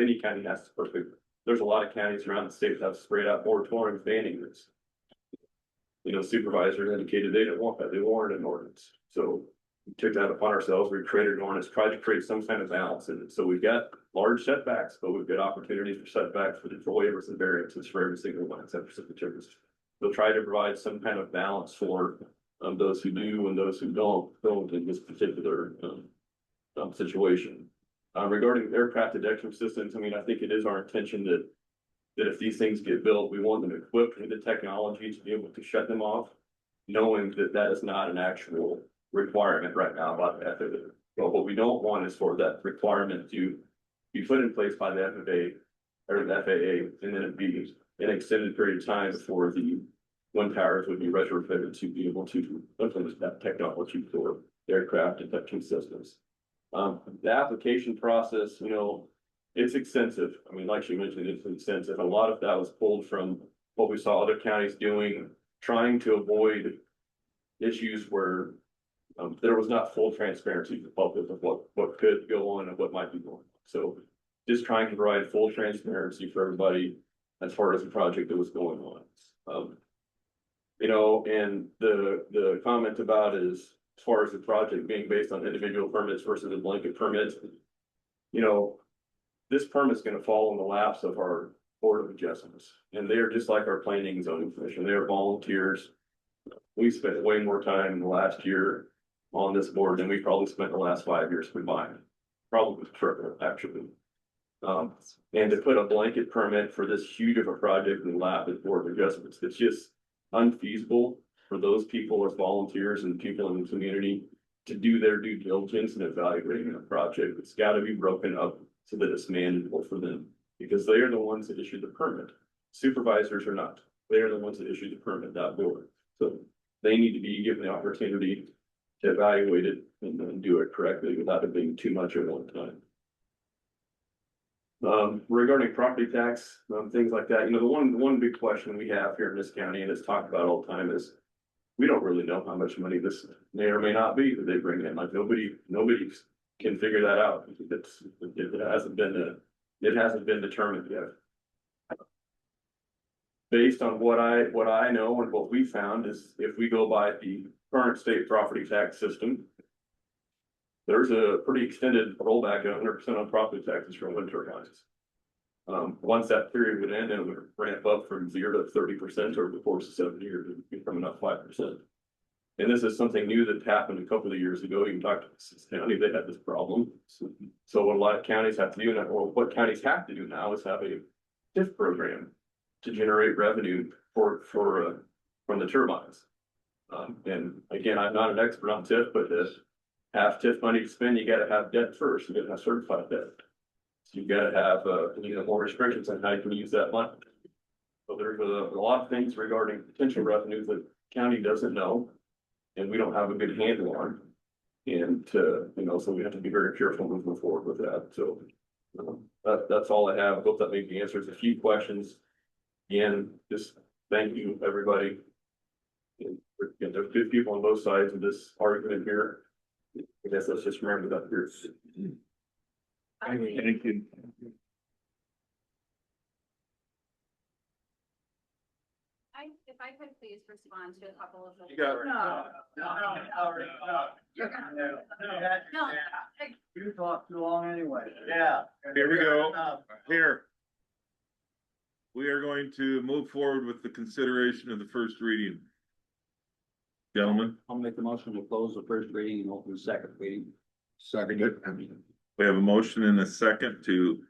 any county has is perfect. There's a lot of counties around the state that have sprayed out moratoriums banning this. You know, supervisors indicated they didn't want that. They wanted an ordinance. So we took that upon ourselves. We created an ordinance, tried to create some kind of balance in it. So we've got large setbacks, but we've got opportunities for setbacks for waivers and variances for every single one except for cemeteries. We'll try to provide some kind of balance for those who do and those who don't in this particular situation. Regarding aircraft detection systems, I mean, I think it is our intention that if these things get built, we want them equipped with the technology to be able to shut them off, knowing that that is not an actual requirement right now by the FAA. But what we don't want is for that requirement to be put in place by the FAA or the FAA, and then it be an extended period of time before the wind towers would be retrofitted to be able to implement that technology for aircraft detection systems. The application process, you know, it's extensive. I mean, like she mentioned, it's extensive. A lot of that was pulled from what we saw other counties doing, trying to avoid issues where there was not full transparency to the public of what could go on and what might be going on. So just trying to provide full transparency for everybody as far as the project that was going on. You know, and the comment about is as far as the project being based on individual permits versus a blanket permit. You know, this permit's gonna fall in the laps of our Board of Adjustments, and they are just like our planning and zoning commission, they are volunteers. We spent way more time in the last year on this board than we probably spent the last 5 years combined. Probably triple, actually. And to put a blanket permit for this huge of a project in the lap of Board of Adjustments, it's just unfeasible for those people as volunteers and people in the community to do their due diligence in evaluating a project. It's gotta be broken up so that it's manageable for them, because they are the ones that issue the permit. Supervisors are not. They are the ones that issue the permit, that board. So they need to be given the opportunity to evaluate it and then do it correctly without it being too much at one time. Regarding property tax, things like that, you know, the one big question we have here in this county, and it's talked about all the time, is we don't really know how much money this may or may not be that they bring in. Like nobody can figure that out. It hasn't been determined yet. Based on what I know and what we found is, if we go by the current state property tax system, there's a pretty extended rollback of 100% on property taxes from wind turbines. Once that period would end, it would ramp up from 0 to 30% over the course of 7 years, it'd be coming up 5%. And this is something new that happened a couple of years ago. You can talk to this county, they had this problem. So what a lot of counties have to do now, or what counties have to do now, is have a TIF program to generate revenue from the turbines. And again, I'm not an expert on TIF, but to have TIF money to spend, you gotta have debt first, you gotta have certified debt. So you gotta have, more restrictions on how you can use that money. So there's a lot of things regarding potential revenues that county doesn't know, and we don't have a good handle on. And, so we have to be very careful moving forward with that, so. That's all I have. I hope that maybe answers a few questions. Again, just thank you, everybody. And there's good people on both sides of this argument here. I guess let's just remember that here. Thank you. If I could please respond to a couple of the. You got it. No. You talked too long anyway. Yeah. Here we go. Here. We are going to move forward with the consideration of the first reading. Gentlemen, I'll make the motion to close the first reading and open the second reading. Seconded. we have a motion and a second to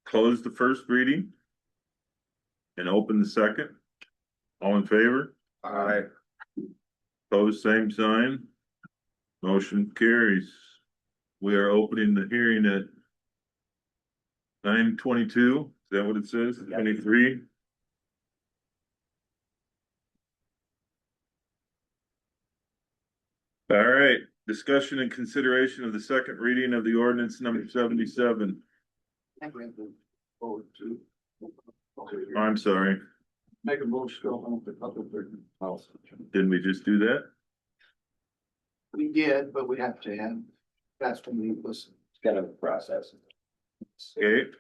close the first reading and open the second. All in favor? Aye. Pose same sign. Motion carries. We are opening the hearing at 9:22. Is that what it says? 23. All right, discussion and consideration of the second reading of the ordinance number 77. I'm sorry, Make a motion to go home for public hearing. didn't we just do that? We did, but we have to have, that's when we listen. It's got a process. Okay.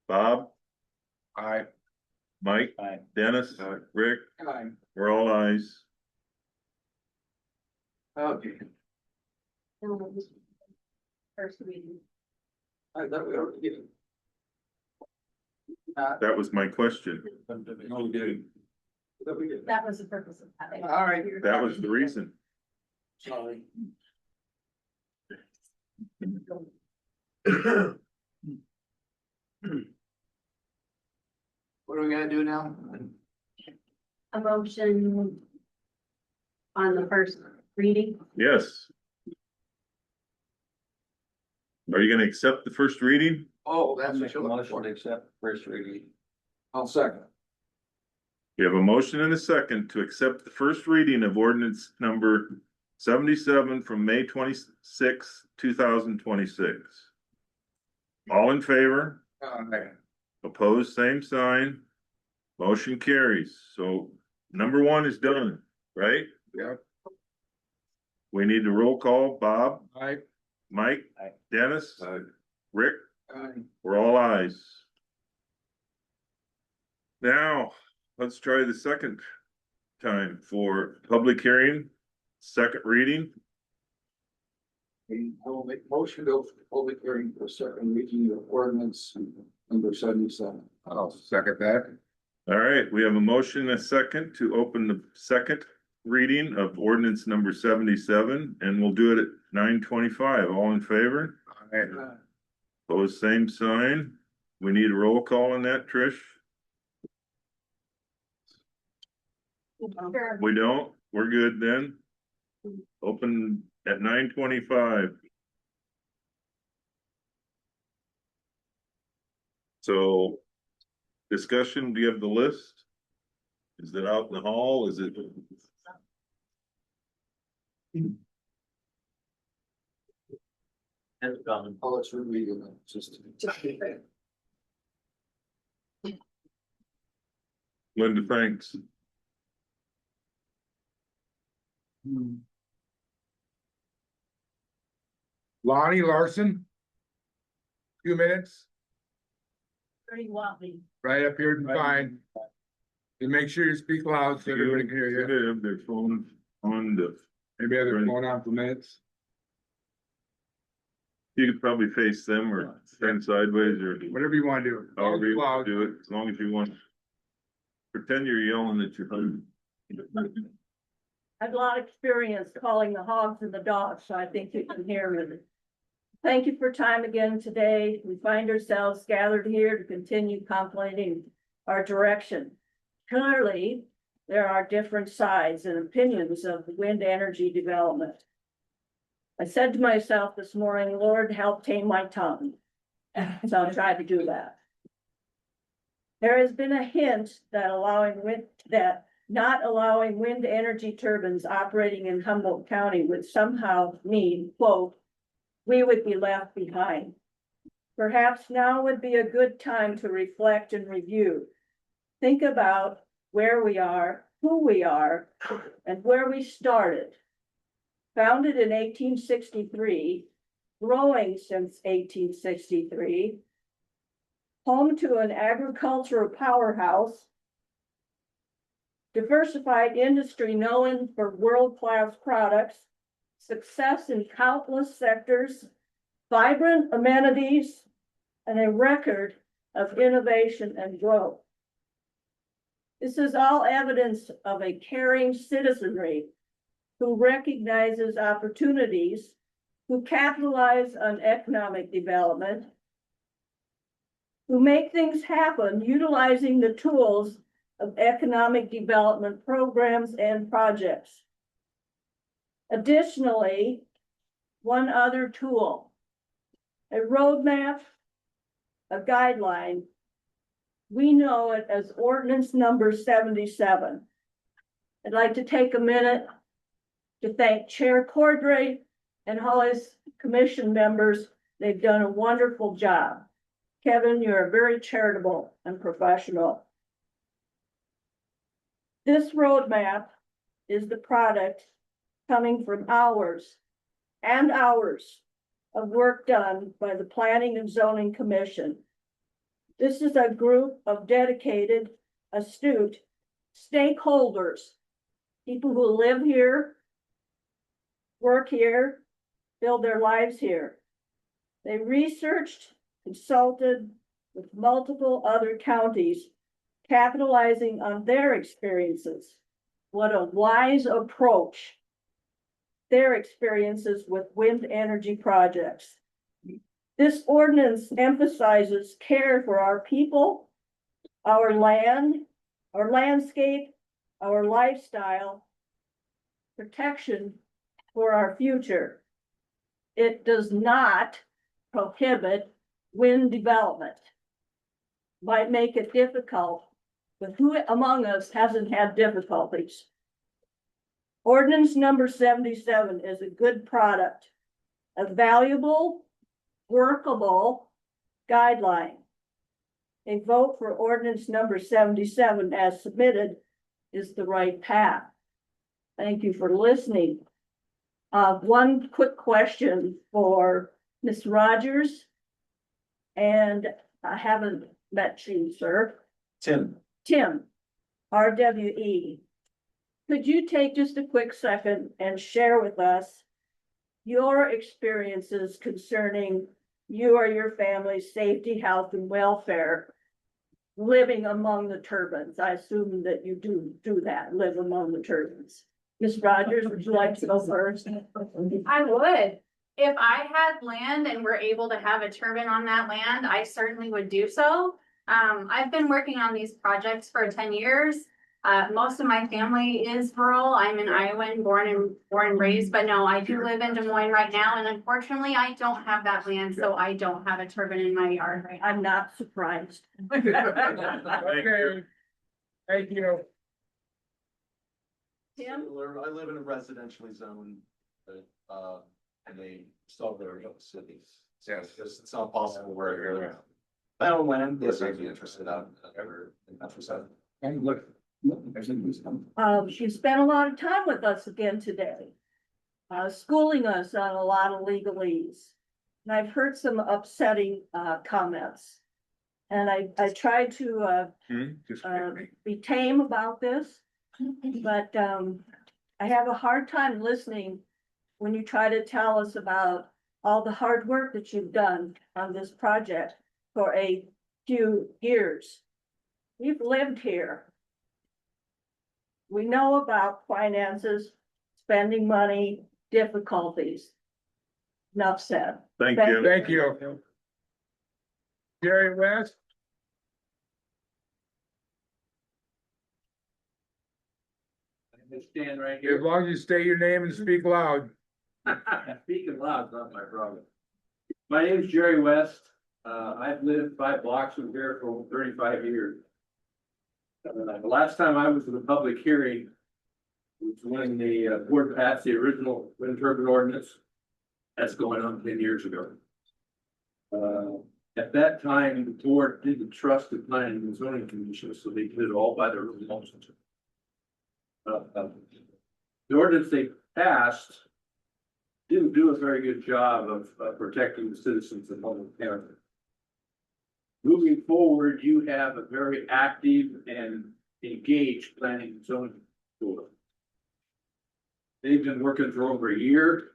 Bob, Aye. Mike, Aye. Dennis, Aye. Rick, Aye. we're all ayes. Okay, First reading. I thought we already did. That was my question. No, we didn't. That we did. That was the purpose of having. All right. That was the reason. Sorry. What are we gonna do now? A motion on the first reading. Yes. Are you gonna accept the first reading? Oh, I'll that's what make a you're looking motion to for. accept first reading. I'll second. We have a motion and a second to accept the first reading of ordinance number 77 from May 26, 2026. All in favor? Aye. Opposed, same sign. Motion carries. So number one is done, right? Yeah. We need to roll call. Bob, Aye. Mike, Aye. Dennis, Aye. Rick, Aye. we're all ayes. Now, let's try the second time for public hearing, second reading We will make motion to open the public hearing for second reading of ordinance number 77. I'll second that. All right, we have a motion and a second to open the second reading of ordinance number 77, and we'll do it at 9:25. All in favor? Aye. Pose same sign. We need a roll call on that, Trish? We don't? We're good then? Open at 9:25. So, discussion, do you have the list? Is it out in the hall? Is it? Has gone. Oh, let's reread it. Just. Linda, thanks. Lonnie Larson. 2 minutes, Where do you want me? right up here and fine. And make sure you speak loud so everybody can hear you. They have their phone on the, Maybe have their phone on for minutes. you could probably face them or stand sideways or Whatever you wanna do. however you want Loud. to do it, as long as you want. Pretend you're yelling at your phone. I've a lot of experience calling the hogs and the dogs, so I think you can hear me. Thank you for time again today. We find ourselves gathered here to continue contemplating our direction. Clearly, there are different sides and opinions of the wind energy development. I said to myself this morning, Lord, help tame my tongue. So I'll try to do that. There has been a hint that not allowing wind energy turbines operating in Humboldt County would somehow mean, quote, we would be left behind. Perhaps now would be a good time to reflect and review. Think about where we are, who we are, and where we started. Founded in 1863, growing since 1863, home to an agricultural powerhouse, diversified industry known for world-class products, success in countless sectors, vibrant amenities, and a record of innovation and growth. This is all evidence of a caring citizenry who recognizes opportunities, who capitalize on economic development, who make things happen utilizing the tools of economic development programs and projects. Additionally, one other tool, a roadmap, a guideline. We know it as ordinance number 77. I'd like to take a minute to thank Chair Cordray and all his commission members. They've done a wonderful job. Kevin, you're very charitable and professional. This roadmap is the product coming from hours and hours of work done by the Planning and Zoning Commission. This is a group of dedicated, astute stakeholders, people who live here, work here, build their lives here. They researched, consulted with multiple other counties, capitalizing on their experiences. What a wise approach. Their experiences with wind energy projects. This ordinance emphasizes care for our people, our land, our landscape, our lifestyle, protection for our future. It does not prohibit wind development. Might make it difficult, but who among us hasn't had difficulties? Ordinance number 77 is a good product, a valuable, workable guideline. A vote for ordinance number 77 as submitted is the right path. Thank you for listening. One quick question for Ms. Rogers. And I haven't met you, sir. Tim. Tim, RWE. Could you take just a quick second and share with us your experiences concerning you or your family's safety, health, and welfare living among the turbines. I assume that you do that, live among the turbines. Ms. Rogers, would you like to go first? I would. If I had land and were able to have a turbine on that land, I certainly would do so. I've been working on these projects for 10 years. Most of my family is rural. I'm an Iowan, born and raised, but no, I do live in Des Moines right now. And unfortunately, I don't have that land, so I don't have a turbine in my yard right now. I'm not surprised. Okay. Thank you. Tim? I live in a residentially zoned, and they still very up cities. Yes, it's not possible where you're. I don't land, yes, I'd be interested out ever in countryside. And look. You spent a lot of time with us again today. Schooling us on a lot of legalese. And I've heard some upsetting, comments. And I tried to, be tame about this. But, I have a hard time listening when you try to tell us about all the hard work that you've done on this project for a few years. We've lived here. We know about finances, spending money, difficulties. Enough said. Thank Thank you. Thank you. Jerry West? Stand right As here. long as you state your name and speak loud. Speaking loud, not my problem. My name is Jerry West. I've lived 5 blocks from here for over 35 years. The last time I was in a public hearing was when the board passed the original wind turbine ordinance. That's going on 10 years ago. At that time, the board didn't trust the planning and zoning commission, so they did it all by their own motions. The ordinance they passed didn't do a very good job of protecting the citizens of Humboldt County. Moving forward, you have a very active and engaged planning and zoning board. They've been working for over a year.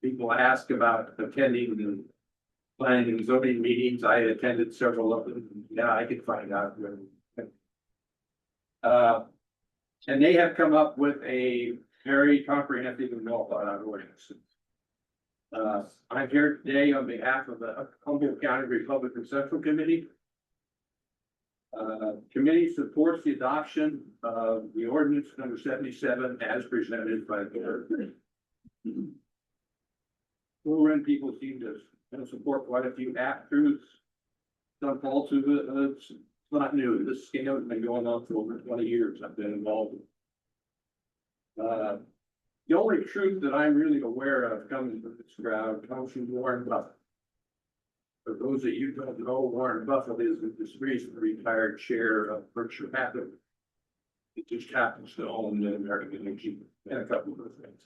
People ask about attending the planning and zoning meetings. I attended several of them. Yeah, I could find out. And they have come up with a very comprehensive and well thought out ordinance. I'm here today on behalf of the Humboldt County Republican Central Committee. Committee supports the adoption of the ordinance number 77 as presented by the board. Run people seem to support quite a few half truths. Some faults of it. It's not new. This scam has been going on for over 20 years. I've been involved. The only truth that I'm really aware of coming from this crowd comes from Warren Buffett. For those that you don't know, Warren Buffett is the recently retired chair of Berkshire Hathaway. It just happens to own the American Energy and a couple of other things.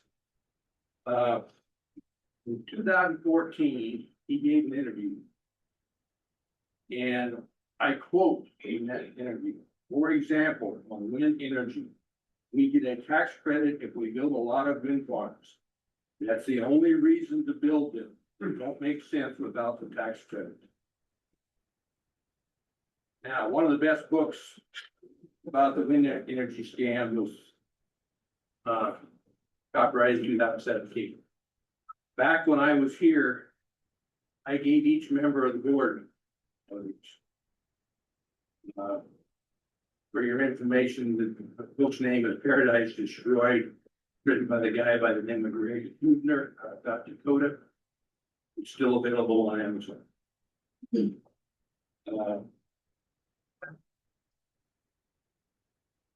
In 2014, he gave an interview. And I quote in that interview, for example, on wind energy, we get a tax credit if we build a lot of wind farms. That's the only reason to build them. It don't make sense without the tax credit. Now, one of the best books about the wind energy scam was copyrighted in 2017. Back when I was here, I gave each member of the board for your information, the book's name is Paradise Destroyed, written by the guy by the name of Greg Hubner, South Dakota. It's still available on Amazon.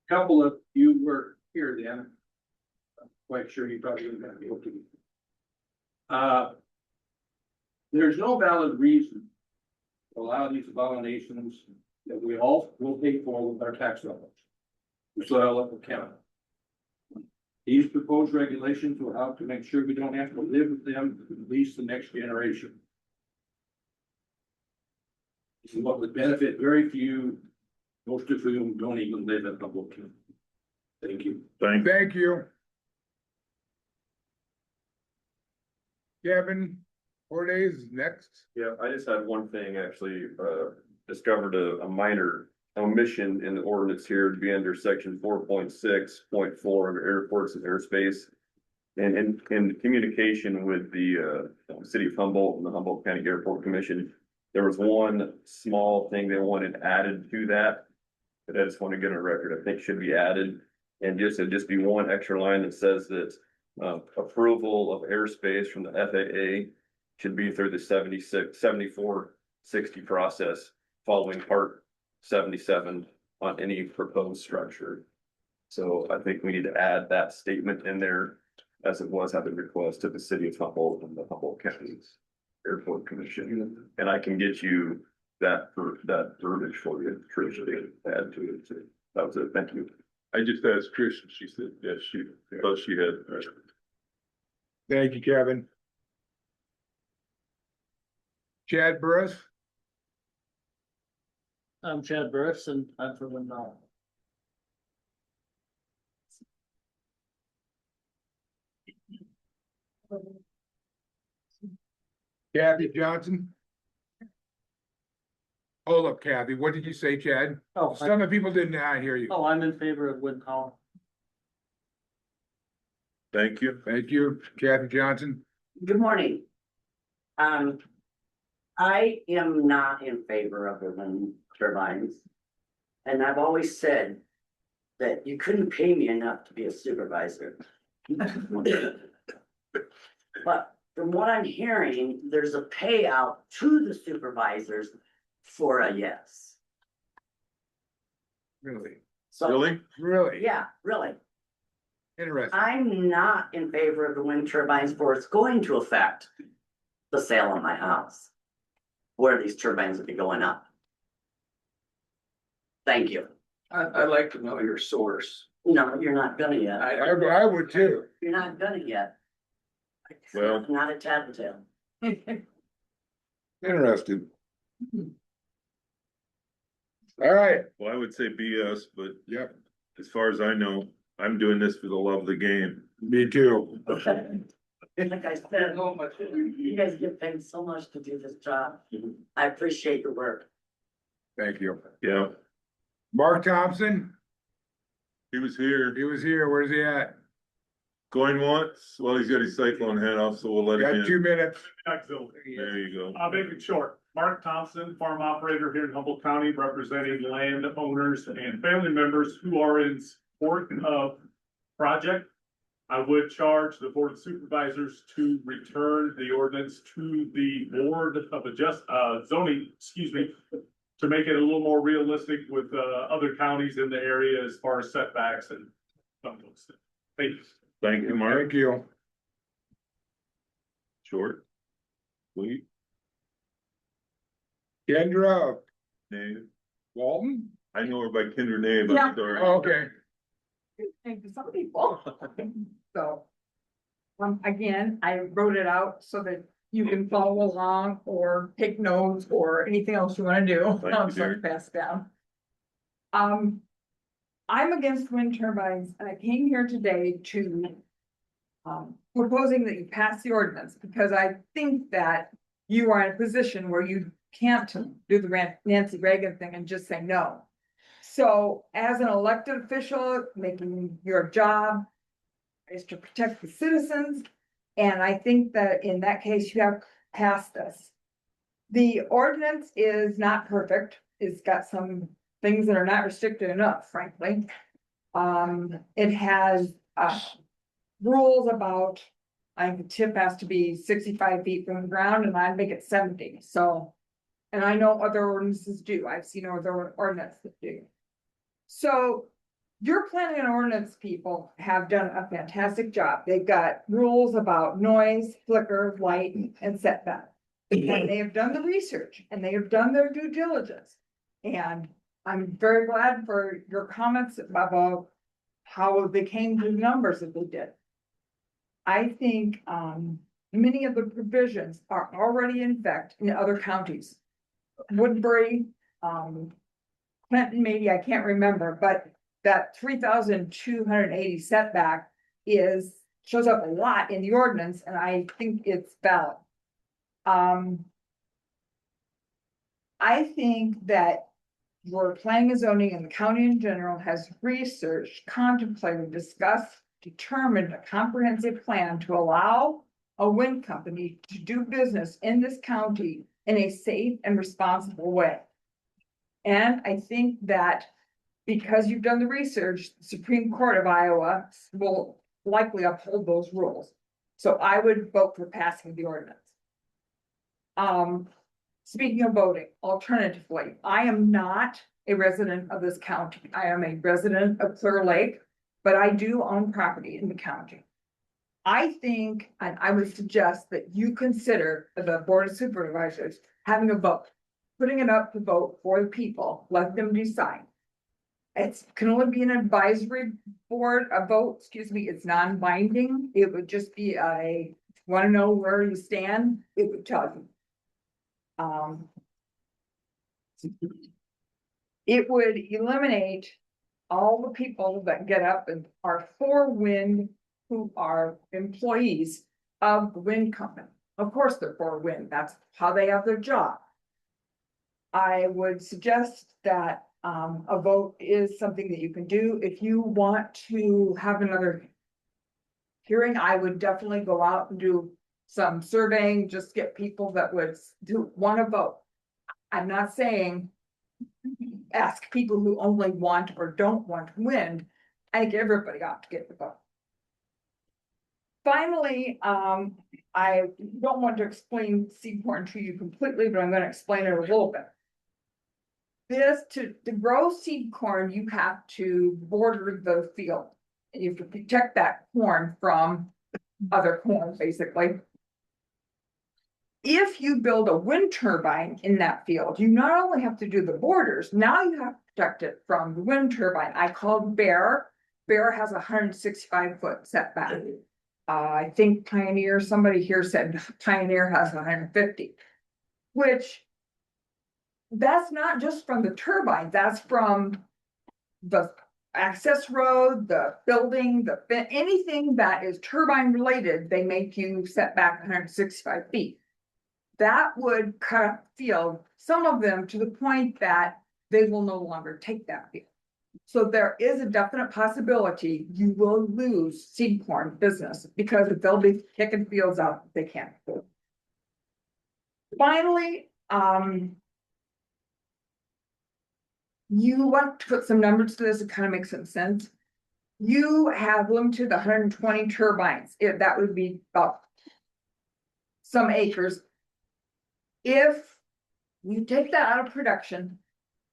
Couple of you were here then. I'm quite sure you probably wouldn't have been able to. There's no valid reason to allow these abominations that we all will pay for with our tax dollars. So I'll count. These proposed regulations will help to make sure we don't have to live with them at least the next generation. This is what would benefit very few, most of whom don't even live in Humboldt County. Thank you. Thank you. Thank you. Kevin, 4 days next. Yeah, I just had one thing, actually, discovered a minor omission in the ordinance here to be under section 4.6.4 under airports and airspace. And in communication with the city of Humboldt and the Humboldt County Airport Commission, there was one small thing they wanted added to that. But I just want to get on record, I think should be added. And it'd just be one extra line that says that approval of airspace from the FAA should be through the 7460 process following part 77 on any proposed structure. So I think we need to add that statement in there as it was at the request of the city of Humboldt and the Humboldt County Airport Commission. And I can get you that verbiage for you, Trish, to add to it. That was it. Thank you. I just asked Trish and she said, yes, she thought she had. Thank you, Kevin. Chad Burris, I'm Chad Burris and I'm from Windmill. Kathy Johnson. Hold up, Kathy, what did you say, Chad? Oh, Some of the people did not hear you. I'm in favor of Windmill. Thank you. Thank you, Kathy Johnson. Good morning. I am not in favor of the wind turbines. And I've always said that you couldn't pay me enough to be a supervisor. But from what I'm hearing, there's a payout to the supervisors for a yes. Really? So, Really? yeah, really. Interesting. I'm not in favor of the wind turbines for it's going to affect the sale of my house. Where these turbines will be going up. Thank you. I'd like to know your source. No, you're not gonna yet. I would too. You're not gonna yet. Well- Not a tattletale. Interesting. All right, Well, I would say BS, but yep, as far as I know, I'm doing this for the love of the game. me too. Like I said, you guys get paid so much to do this job. I appreciate your work. Thank you. Yeah, Mark Thompson, he was here he was here, where's he at? going once. Well, he's got his cyclone hat off, so we'll let him Got 2 in. minutes. There you go. I'll make it short. Mark Thompson, farm operator here in Humboldt County, representing landowners and family members who are in support of project. I would charge the board of supervisors to return the ordinance to the board of zoning, to make it a little more realistic with other counties in the area as far as setbacks and some of those things. Thank you. Thank you, Mark. Thank you. Short. Sweet. Kendra Name. Walton? I know her by Kinder name, but Yeah. sorry. Oh, okay. Thank you, some people. So. Again, I wrote it out so that you can follow along or take notes or anything else you wanna do. Thank you, So I dear. pass it down. I'm against wind turbines and I came here today to. Proposing that you pass the ordinance because I think that you are in a position where you can't do the Nancy Reagan thing and just say no. So as an elected official, making your job is to protect the citizens. And I think that in that case, you have passed this. The ordinance is not perfect. It's got some things that are not restricted enough, frankly. It has, rules about, I think the tip has to be 65 feet from the ground and I make it 70, so. And I know other ordinances do, I've seen other ordinances that do. So your planning and ordinance people have done a fantastic job. They've got rules about noise, flicker, light, and setback. And they have done the research and they have done their due diligence. And I'm very glad for your comments about how they came to the numbers that they did. I think, many of the provisions are already in effect in other counties. Woodbury, Clinton, maybe, I can't remember, but that 3,280 setback is shows up a lot in the ordinance, and I think it's valid. I think that your planning and zoning and the county in general has researched, contemplated, discussed, determined a comprehensive plan to allow a wind company to do business in this county in a safe and responsible way. And I think that because you've done the research, the Supreme Court of Iowa will likely uphold those rules. So I would vote for passing the ordinance. Speaking of voting, alternatively, I am not a resident of this county. I am a resident of Clear Lake, but I do own property in the county. I think, and I would suggest that you consider the Board of Supervisors having a vote, putting it up to vote for the people, let them decide. It can only be an advisory board, a vote, excuse me, it's non-binding. It would just be want to know where you stand, it would tell you. It would eliminate all the people that get up and are for wind who are employees of the wind company. Of course, they're for wind, that's how they have their job. I would suggest that a vote is something that you can do. If you want to have another hearing, I would definitely go out and do some surveying, just get people that would want to vote. I'm not saying ask people who only want or don't want wind. I think everybody ought to get the vote. Finally, I don't want to explain seed corn to you completely, but I'm going to explain it a little bit. To grow seed corn, you have to border the field. And you have to protect that corn from other corn, basically. If you build a wind turbine in that field, you not only have to do the borders, now you have to protect it from the wind turbine. I called Bear. Bear has a 165-foot setback. I think Pioneer, somebody here said Pioneer has 150, which that's not just from the turbine, that's from the access road, the building, anything that is turbine related, they make you set back 165 feet. That would cut field, some of them to the point that they will no longer take that field. So there is a definite possibility you will lose seed corn business because they'll be kicking fields out they can't do. Finally, you want to put some numbers to this, it kind of makes some sense. You have limited 120 turbines. If that would be about some acres. If you take that out of production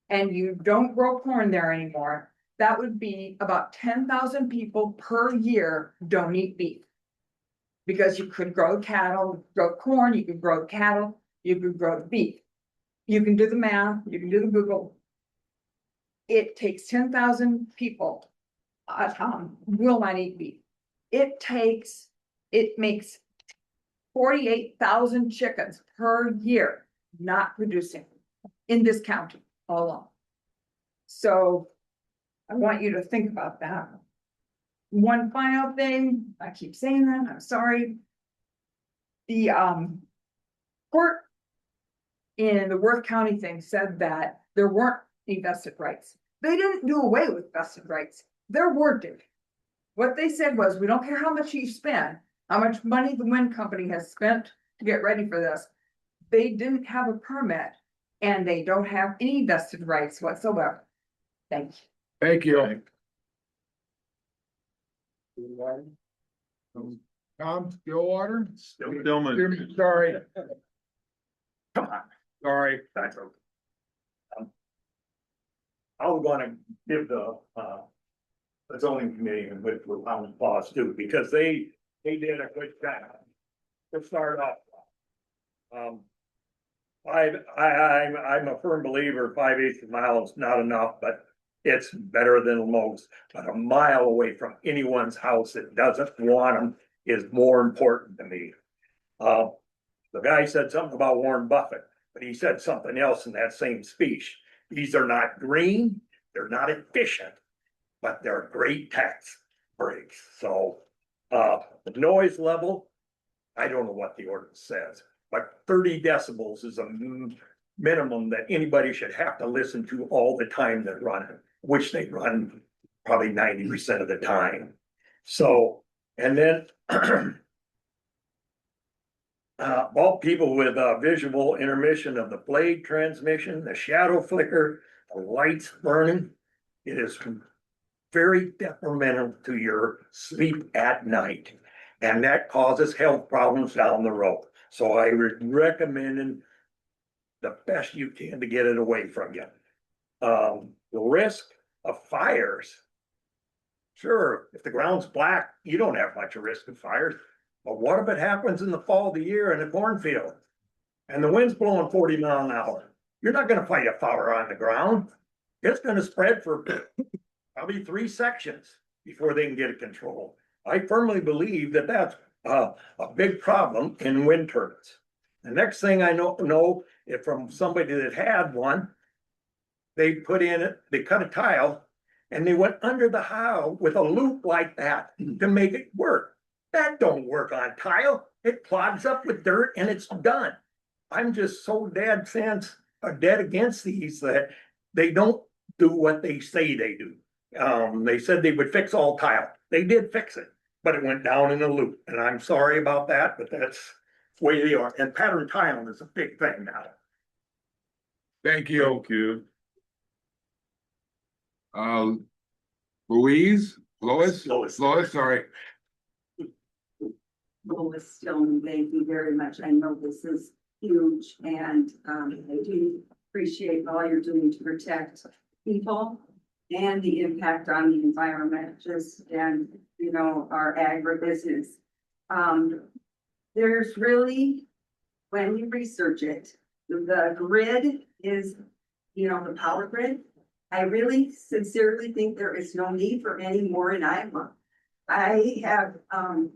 and you don't grow corn there anymore, that would be about 10,000 people per year don't eat beef. Because you could grow cattle, grow corn, you could grow cattle, you could grow beef. You can do the math, you can do the Google. It takes 10,000 people will not eat beef. It makes 48,000 chickens per year not producing in this county all along. So I want you to think about that. One final thing, I keep saying that, I'm sorry. The court in the Worth County thing said that there weren't any vested rights. They didn't do away with vested rights. There weren't any. What they said was, we don't care how much you spend, how much money the wind company has spent to get ready for this. They didn't have a permit and they don't have any vested rights whatsoever. Thank you. Thank you. Tom, Stillwater? Stillman. Sorry, Come on, sorry. that's okay. I was gonna give the zoning committee and with Humboldt applause too, because they did a good job to start off. I'm a firm believer 5/8 of a mile is not enough, but it's better than most. But a mile away from anyone's house that doesn't want them is more important to me. The guy said something about Warren Buffett, but he said something else in that same speech. These are not green, they're not efficient, but they're great tax breaks. So The noise level, I don't know what the ordinance says, but 30 decibels is a minimum that anybody should have to listen to all the time they're running, which they run probably 90% of the time. So, and then all people with visual intermission of the blade transmission, the shadow flicker, the lights burning, it is very detrimental to your sleep at night. And that causes health problems down the road. So I would recommend the best you can to get it away from you. The risk of fires. Sure, if the ground's black, you don't have much of risk of fires. But what if it happens in the fall of the year in a cornfield? And the wind's blowing 40 miles an hour? You're not gonna fight a fire on the ground. It's gonna spread for probably 3 sections before they can get it controlled. I firmly believe that that's a big problem in wind turbines. The next thing I know if from somebody that had one, they put in it, they cut a tile and they went under the house with a loop like that to make it work. That don't work on tile. It clogs up with dirt and it's done. I'm just so dead against these that they don't do what they say they do. They said they would fix all tile. They did fix it, but it went down in a loop. And I'm sorry about that, but that's the way they are. And pattern tiling is a big thing now. Thank you. Thank you. Lois, sorry. Lois Stone, thank you very much. I know this is huge and I do appreciate all you're doing to protect people and the impact on the environment, just and you know, our agribusiness. There's really, when you research it, the grid is, you know, the power grid. I really sincerely think there is no need for any more in Iowa. I have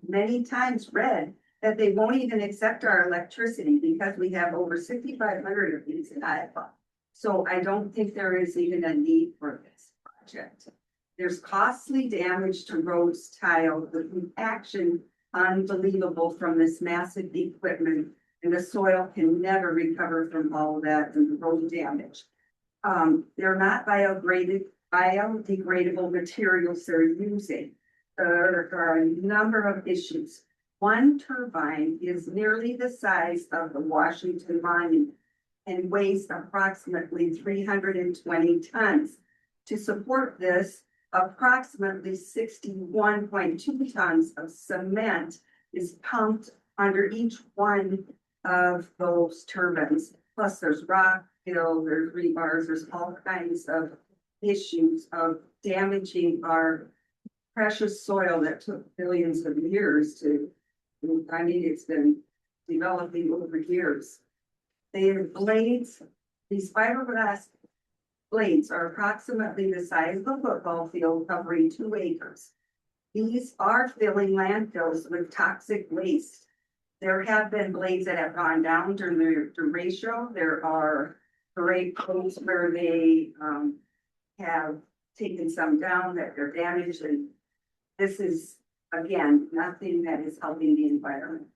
many times read that they won't even accept our electricity because we have over 6,500 of these in Iowa. So I don't think there is even a need for this project. There's costly damage to roads, tile, with action unbelievable from this massive equipment, and the soil can never recover from all of that and the road damage. They're not biodegradable materials they're using. There are a number of issues. One turbine is nearly the size of the Washington Monument and weighs approximately 320 tons. To support this, approximately 61.2 tons of cement is pumped under each one of those turbines. Plus there's rock, there's rebars, there's all kinds of issues of damaging our precious soil that took billions of years to, I mean, it's been developing over years. The blades, these fiberglass blades are approximately the size of a football field, covering 2 acres. These are filling landfills with toxic waste. There have been blades that have gone down during their ratio. There are great codes where they have taken some down that they're damaged, and this is, again, nothing that is helping the environment.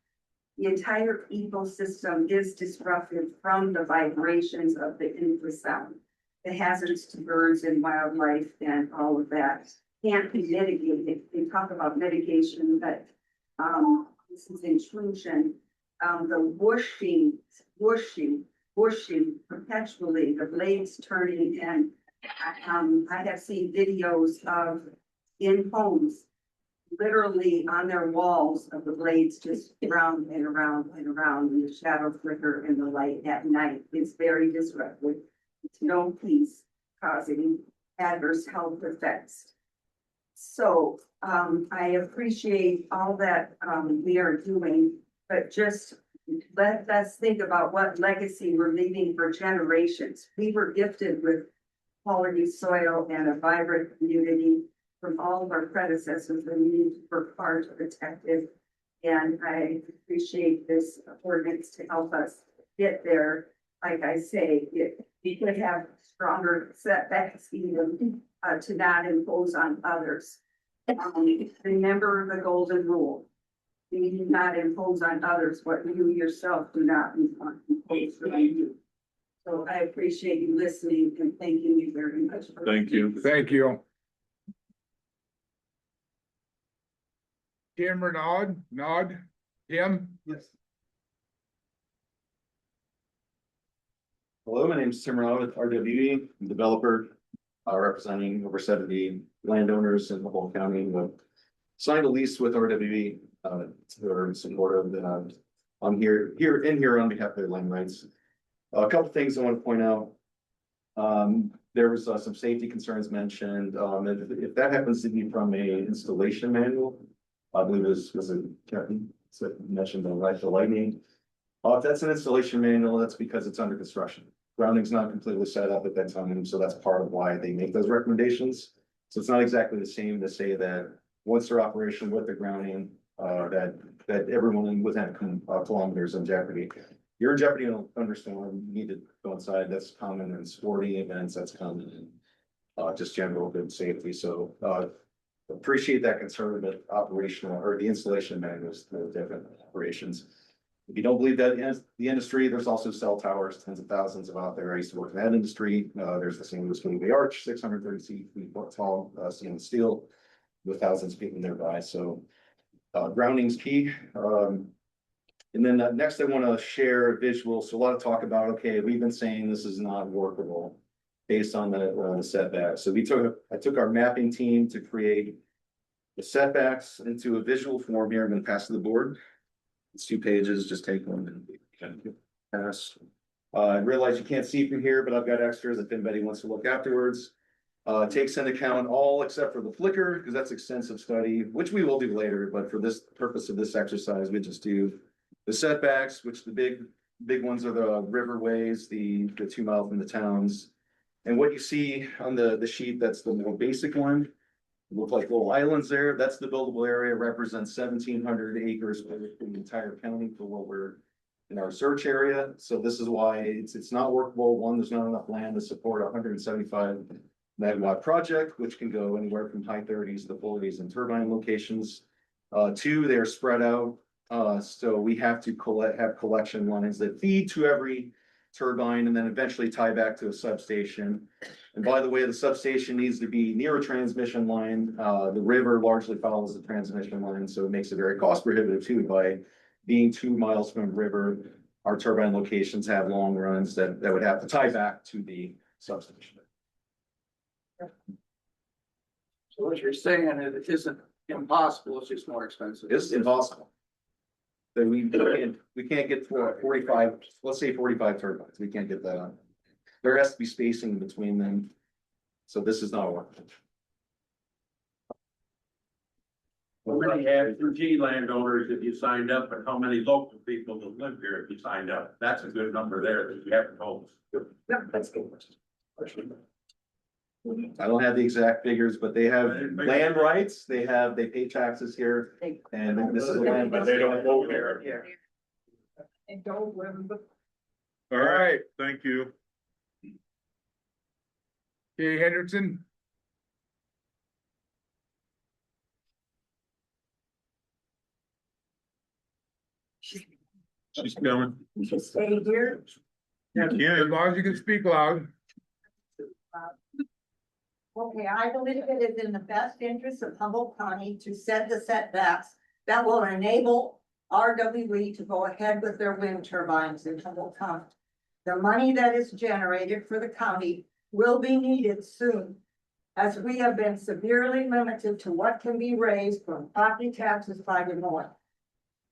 The entire ecosystem is disrupted from the vibrations of the infrasound. The hazards to birds and wildlife and all of that can't be mitigated. They talk about mitigation, but this is intrusion. The whooshing perpetually, the blades turning, and I have seen videos of in homes, literally on their walls of the blades just round and around and around, and the shadow flicker in the light at night. It's very disruptive. It's no peace, causing adverse health effects. So I appreciate all that we are doing, but just let us think about what legacy we're leaving for generations. We were gifted with quality soil and a vibrant community from all of our predecessors, and we need to work hard to protect it. And I appreciate this ordinance to help us get there. Like I say, we could have stronger setbacks even to not impose on others. Remember the golden rule. You do not impose on others what you yourself do not impose on you. So I appreciate you listening and thanking you very much. Thank you. Thank you. Tim or Nod, Tim? Yes. Hello, my name is Tim Rao with RWE, I'm a developer, representing over 70 landowners in Humboldt County who have signed a lease with RWE, who are supportive, and I'm here on behalf of their land rights. A couple things I want to point out. There was some safety concerns mentioned. If that happens to be from a installation manual, I believe was a Captain mentioned the lightning. If that's an installation manual, that's because it's under construction. Grounding's not completely set up at that time, so that's part of why they make those recommendations. So it's not exactly the same to say that once they're operational with the grounding, that everyone within kilometers in jeopardy. You're in jeopardy in a thunderstorm, you need to go inside. That's common in sporting events, that's common in just general good safety. So appreciate that conservative operational or the installation manuals, the different operations. If you don't believe that in the industry, there's also cell towers, tens of thousands of out there. I used to work in that industry. There's the St. Louis Gateway Arch, 630 feet tall, stainless steel, with thousands of people nearby. So grounding's key. And then next I want to share a visual. So a lot of talk about, okay, we've been saying this is not workable based on the setbacks. So I took our mapping team to create the setbacks into a visual form here. I'm going to pass to the board. It's 2 pages, just take one and pass. I realize you can't see from here, but I've got extras if anybody wants to look afterwards. Takes into account all except for the flicker, because that's extensive study, which we will do later, but for this purpose of this exercise, we just do the setbacks, which the big ones are the riverways, the 2 miles from the towns. And what you see on the sheet, that's the more basic one. Look like little islands there. That's the buildable area, represents 1,700 acres for the entire county for what we're in our search area. So this is why it's not workable. One, there's not enough land to support a 175 megawatt project, which can go anywhere from high 30s to 40s in turbine locations. 2, they're spread out. So we have to have collection lines that feed to every turbine and then eventually tie back to a substation. And by the way, the substation needs to be near a transmission line. The river largely follows the transmission line, so it makes it very cost prohibitive too. By being 2 miles from the river, our turbine locations have long runs that would have to tie back to the substation. So what you're saying, it isn't impossible, it's just more expensive. It's impossible. So we can't get 45, let's say 45 turbines. We can't get that on. There has to be spacing between them. So this is not working. How many absentee landowners have you signed up, and how many local people that live here have you signed up? That's a good number there that you haven't told us. Yeah, that's good. I don't have the exact figures, but they have land rights. They pay taxes here, and this is the land, but they don't vote here. And don't live. All right, thank you. Okay, Hendrickson? She's coming. Stay here. As long as you can speak loud. Okay, I believe it is in the best interest of Humboldt County to set the setbacks that will enable RWE to go ahead with their wind turbines in Humboldt County. The money that is generated for the county will be needed soon, as we have been severely limited to what can be raised from property taxes by the north.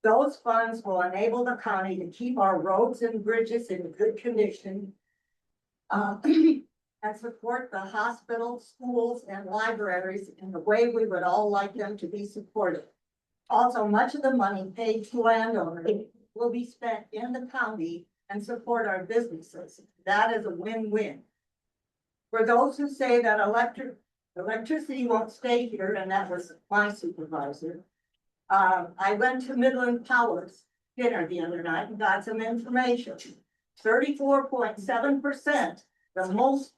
Those funds will enable the county to keep our roads and bridges in good condition, and support the hospitals, schools, and libraries in the way we would all like them to be supported. Also, much of the money paid to landowners will be spent in the county and support our businesses. That is a win-win. For those who say that electricity won't stay here, and that was my supervisor, I went to Midland Power's dinner the other night and got some information. 34.7%, the most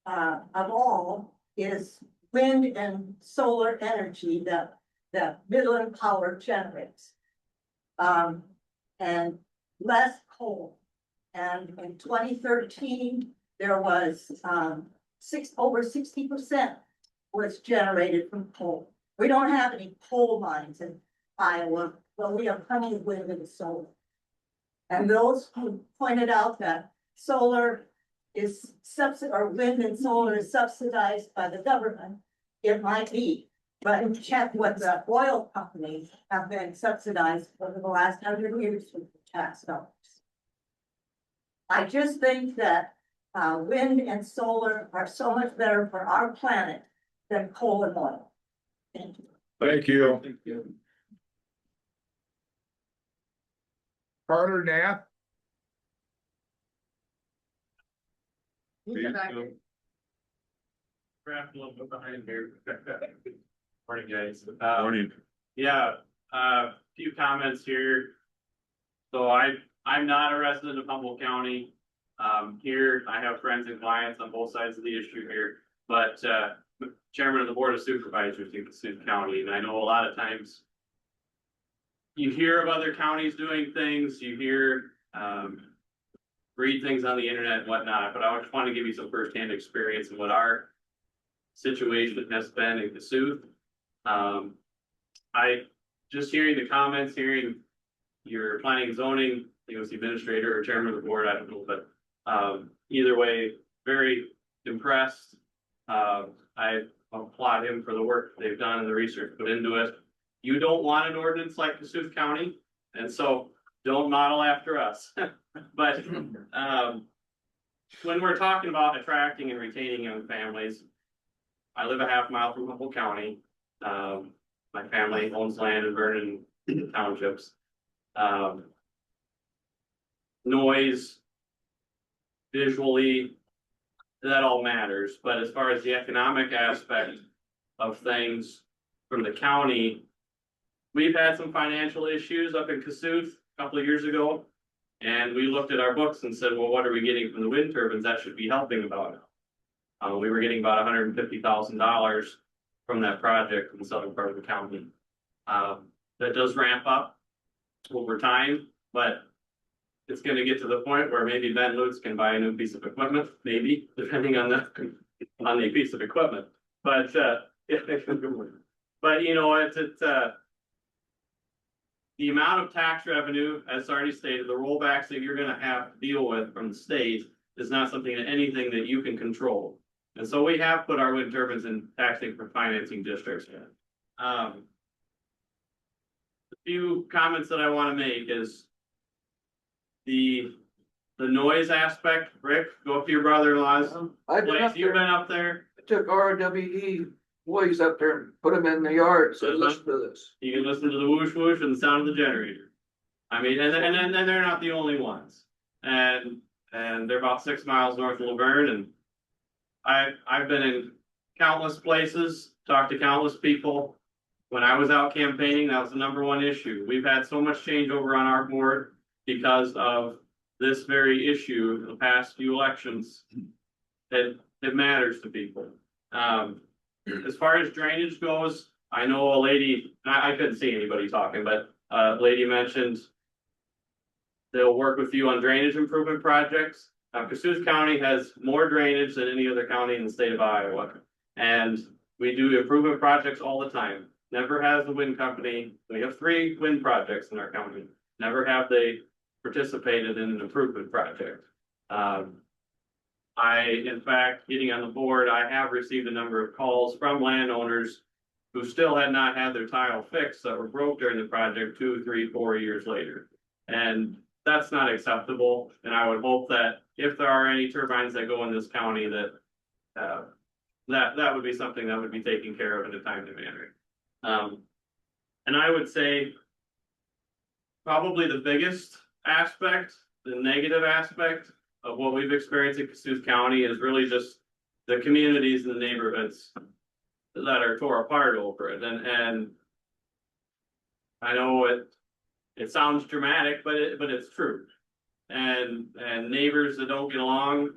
of all, is wind and solar energy that Midland Power generates. And less coal. And in 2013, there was over 60% was generated from coal. We don't have any coal mines in Iowa, but we have plenty of wind and solar. And those who pointed out that solar is or wind and solar is subsidized by the government, it might be. But check what the oil companies have been subsidized over the last 100 years with tax dollars. I just think that wind and solar are so much better for our planet than coal and oil. Thank you. Thank you. Thank you. Carter Knapp. Perhaps a little bit behind here. Morning, guys. Morning. Yeah, few comments here. So I'm not a resident of Humboldt County. Here I have friends and clients on both sides of the issue here, but chairman of the board of supervisors in Cassuth County, and I know a lot of times you hear of other counties doing things, you hear read things on the internet and whatnot, but I just want to give you some firsthand experience of what our situation has been in Cassuth. I just hearing the comments, hearing your planning and zoning, I think it was the administrator or chairman of the board, I don't know, but either way, very impressed. I applaud him for the work they've done and the research put into it. You don't want an ordinance like Cassuth County, and so don't model after us. But when we're talking about attracting and retaining young families, I live a half mile from Humboldt County. My family owns land in Vernon townships. Noise, visually, that all matters. But as far as the economic aspect of things from the county, we've had some financial issues up in Cassuth a couple of years ago. And we looked at our books and said, well, what are we getting from the wind turbines? That should be helping about it. We were getting about $150,000 from that project in the southern part of the county. That does ramp up over time, but it's going to get to the point where maybe Ben Lutz can buy a new piece of equipment, maybe, depending on the piece of equipment. But but you know, it's the amount of tax revenue, as already stated, the rollbacks that you're going to have to deal with from the state is not something that anything that you can control. And so we have put our wind turbines in taxing for financing districts. The few comments that I want to make is the noise aspect. Rick, go up to your brother-in-law's I've been place. up You've there. been up there. I took RWE boys up there and put them in the yard, so listen to this. You can listen to the whoosh whoosh and the sound of the generator. I mean, and they're not the only ones. And they're about 6 miles north of Laverne. And I've been in countless places, talked to countless people. When I was out campaigning, that was the #1 issue. We've had so much changeover on our board because of this very issue in the past few elections. It matters to people. As far as drainage goes, I know a lady, I couldn't see anybody talking, but a lady mentioned they'll work with you on drainage improvement projects. Cassuth County has more drainage than any other county in the state of Iowa. And we do improvement projects all the time. Never has the wind company, we have 3 wind projects in our county. Never have they participated in an improvement project. In fact, getting on the board, I have received a number of calls from landowners who still had not had their tile fixed that were broke during the project 2, 3, 4 years later. And that's not acceptable. And I would hope that if there are any turbines that go in this county, that would be something that would be taken care of in a timely manner. And I would say probably the biggest aspect, the negative aspect of what we've experienced in Cassuth County is really just the communities and the neighborhoods that are tore apart over it. And I know it sounds dramatic, but it's true. And neighbors that don't get along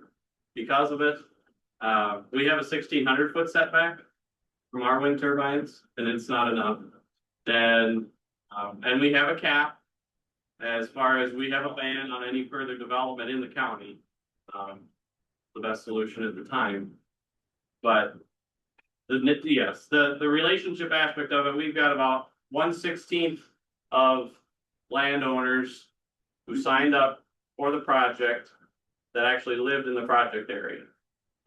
because of it. We have a 1,600 foot setback. from our wind turbines, and it's not enough. And we have a cap as far as we have a ban on any further development in the county. The best solution at the time. But the relationship aspect of it, we've got about 1/16 of landowners who signed up for the project that actually lived in the project area.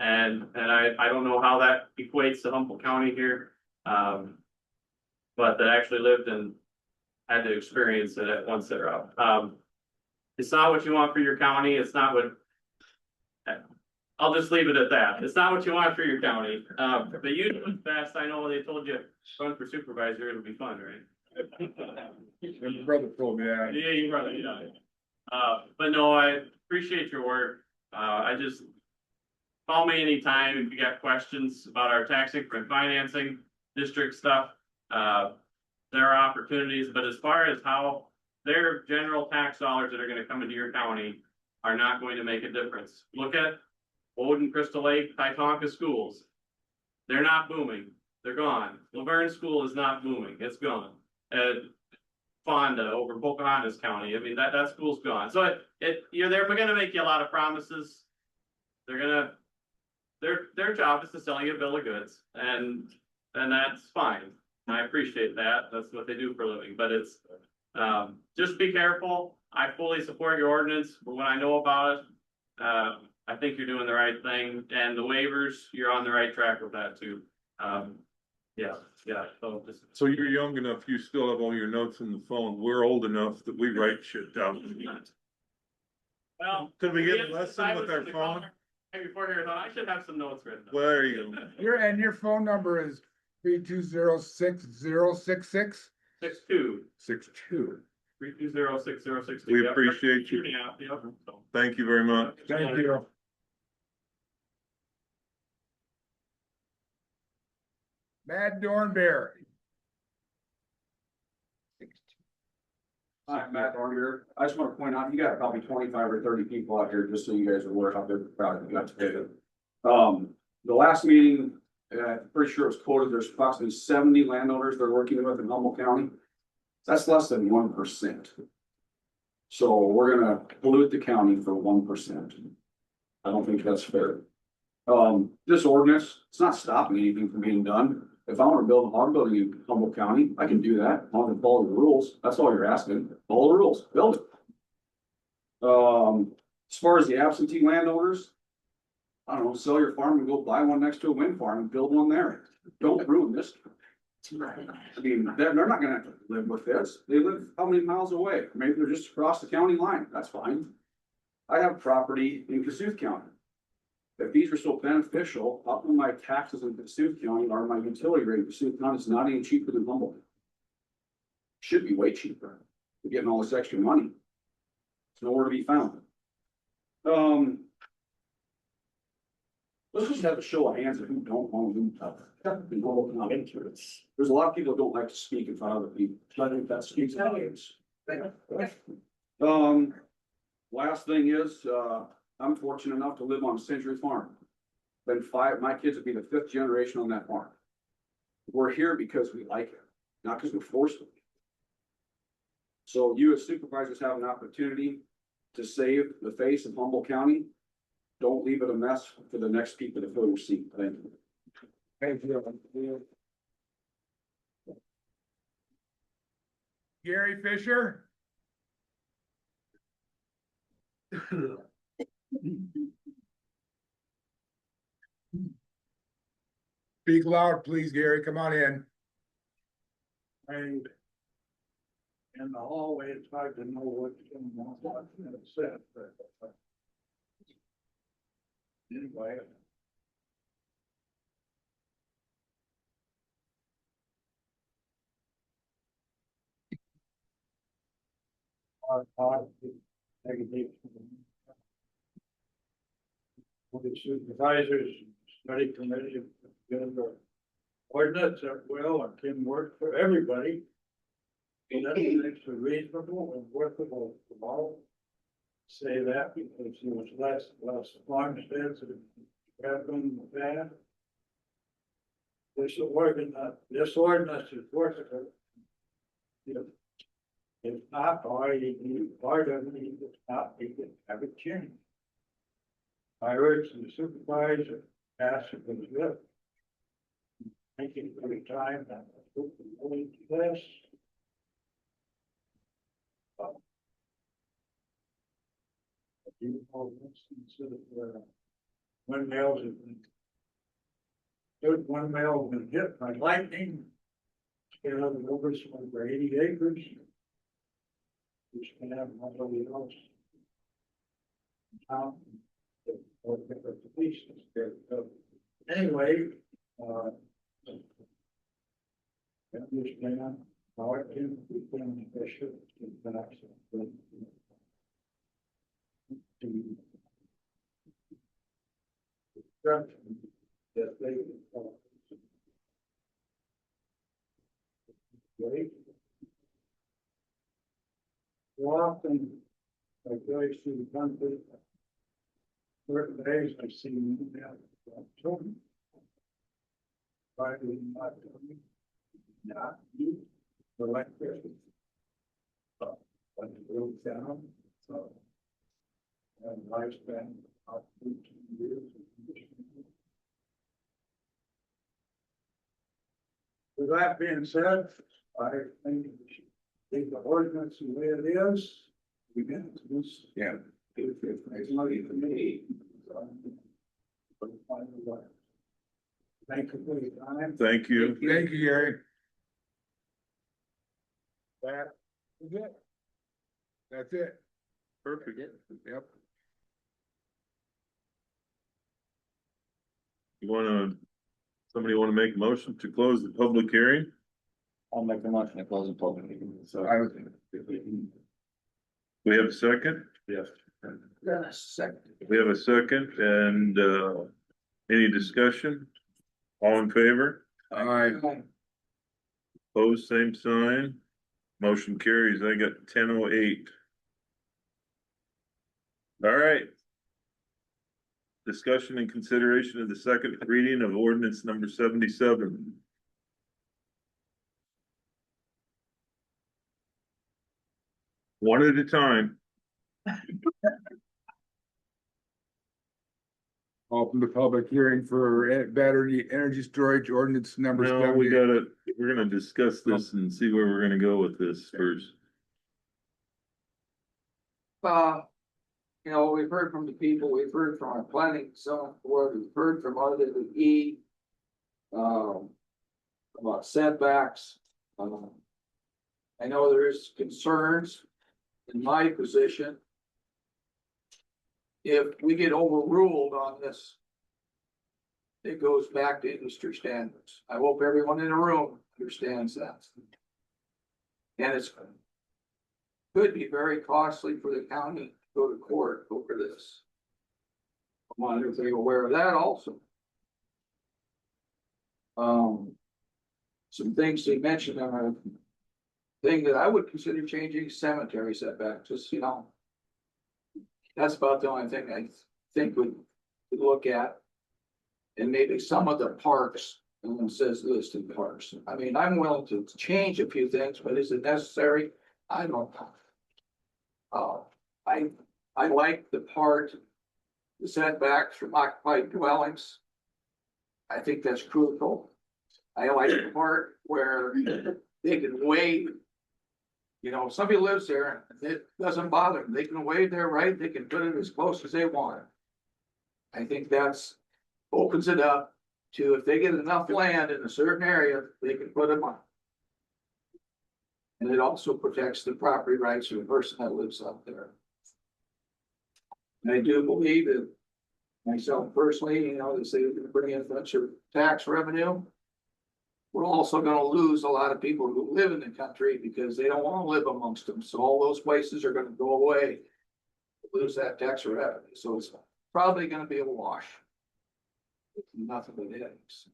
And I don't know how that equates to Humboldt County here. But that actually lived and had to experience it once they're out. It's not what you want for your county. It's not what, I'll just leave it at that. It's not what you want for your county. But you do it best. I know they told you run for supervisor, it'll be fun, right? Your brother told me that. Yeah, your brother, yeah. But no, I appreciate your work. I just call me anytime if you got questions about our tax increment financing district stuff. There are opportunities, but as far as how their general tax dollars that are gonna come into your county are not going to make a difference. Look at Bowden, Crystal Lake, Titonka schools. They're not booming. They're gone. Laverne School is not booming. It's gone. Fonda over Pocahontas County. I mean, that school's gone. So they're gonna make you a lot of promises. Their job is to sell you a bill of goods, and that's fine. I appreciate that. That's what they do for a living, but it's, just be careful. I fully support your ordinance, but when I know about it, I think you're doing the right thing, and the waivers, you're on the right track with that too. Yeah. So you're young enough, you still have all your notes in the phone. We're old enough that we write shit down. Well. Could we get a yes, lesson I with was our in the phone? car before here, I thought I should have some notes written. Well, there you go. Your phone number is 3206066? 62. 62. 3206062. We Yep. appreciate you. Yeah, yep. Thank you very much. Thank you. Mad Dornberry. Hi, Matt Armor. I just want to point out, you got probably 25 or 30 people out here, just so you guys are aware how big the project got today. The last meeting, I'm pretty sure it was quoted, there's approximately 70 landowners they're working with in Humboldt County. That's less than 1%. So we're gonna pollute the county for 1%. I don't think that's fair. This ordinance, it's not stopping anything from being done. If I want to build a hog building in Humboldt County, I can do that. I want to follow the rules. That's all you're asking. Follow the rules, build it. As far as the absentee landowners, I don't know, sell your farm and go buy one next to a wind farm and build one there. Don't ruin this. I mean, they're not gonna have to live with this. They live how many miles away? Maybe they're just across the county line. That's fine. I have property in Cassuth County. If these are so beneficial, how come my taxes in Cassuth County or my utility rate in Cassuth County is not any cheaper than Humboldt? Should be way cheaper. We're getting all this extra money. It's nowhere to be found. Let's just have a show of hands of who don't want to do stuff. There's a lot of people that don't like to speak in front of other people. So I think that speaks volumes. Last thing is, I'm fortunate enough to live on Century Farm. My kids would be the 5th generation on that farm. We're here because we like it, not because we're forced to. So you as supervisors have an opportunity to save the face of Humboldt County. Don't leave it a mess for the next people to fill your seat. Thank you. Thank you. Gary Fisher. Speak loud, please, Gary. Come on in. And in the hallway, it's hard to know what's going on, what's going to say. Anyway. The supervisors study committee, the ordinance that will and can work for everybody. That makes it reasonable and workable for all. Say that because there was less farmsteads that happened in the past. this ordinance is workable. If not, why doesn't he just not make it, have it changed? I urge the supervisor, ask if it's good. Thank you for your time, and I hope you're willing to this. You know, instances where windmills have been. Good windmill has been hit by lightning. Scale of over some over 80 acres. Which can have nobody else. Or the police is there. Anyway, understand how it can be beneficial to the construction that they right. Often, I go through the country. Certain days I see children. Probably not you, but like this. But it goes down, so. And lifespan of 15 years. With that being said, I think we should leave the ordinance the way it is. We get to this. Yeah. It's not even me. Thank you for your time. Thank you. Thank you, Gary. That is it. That's it. Perfect. Yep. Somebody wanna make a motion to close the public hearing? I'll make the motion to close the public meeting. So we have a second? Yes. Then a second. We have a second and, any discussion? All in favor? All right. Opposed, same sign. Motion carries. I got 10:08. All right. Discussion and consideration of the second reading of ordinance number 77. One at a time. Open the public hearing for battery energy storage ordinance number No, 70. we're gonna discuss this and see where we're gonna go with this first. You know, we've heard from the people, we've heard from our planning zone board, we've heard from RWE. About setbacks. I know there is concerns in my position. If we get overruled on this, it goes back to industry standards. I hope everyone in the room understands that. And it's could be very costly for the county to go to court over this. I want everybody aware of that also. Some things they mentioned are a thing that I would consider changing cemetery setback, just, you know. That's about the only thing I think we could look at. And maybe some of the parks, and it says listed parks. I mean, I'm willing to change a few things, but is it necessary? I don't know. I like the part, the setbacks from occupied dwellings. I think that's crucial. I like the part where they can waive. You know, if somebody lives there, it doesn't bother them. They can waive their right. They can put it as close as they want. I think that's opens it up to if they get enough land in a certain area, they can put them on. And it also protects the property rights of the person that lives up there. And I do believe that myself personally, you know, they say they're gonna bring in a bunch of tax revenue. We're also gonna lose a lot of people who live in the country because they don't wanna live amongst them. So all those places are gonna go away. Lose that tax revenue. So it's probably gonna be a wash. Nothing but headaches.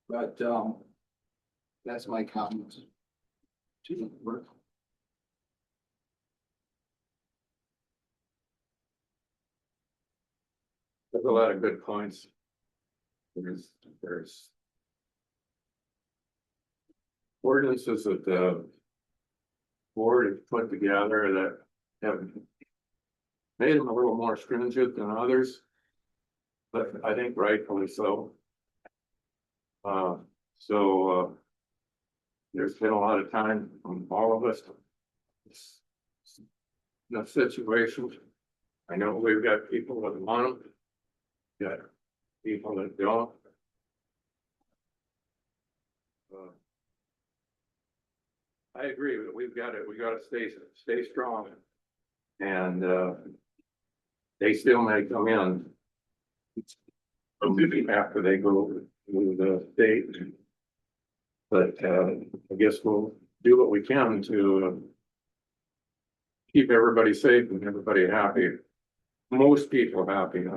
But, that's my comment. To the work. There's a lot of good points. There's ordinances that the board has put together that have made them a little more stringent than others, but I think rightfully so. There's been a lot of time from all of us. In a situation, I know we've got people that want them, got people that don't. I agree, but we gotta stay strong. And, they still may come in after they go to the state. But, I guess we'll do what we can to keep everybody safe and everybody happy. Most people happy.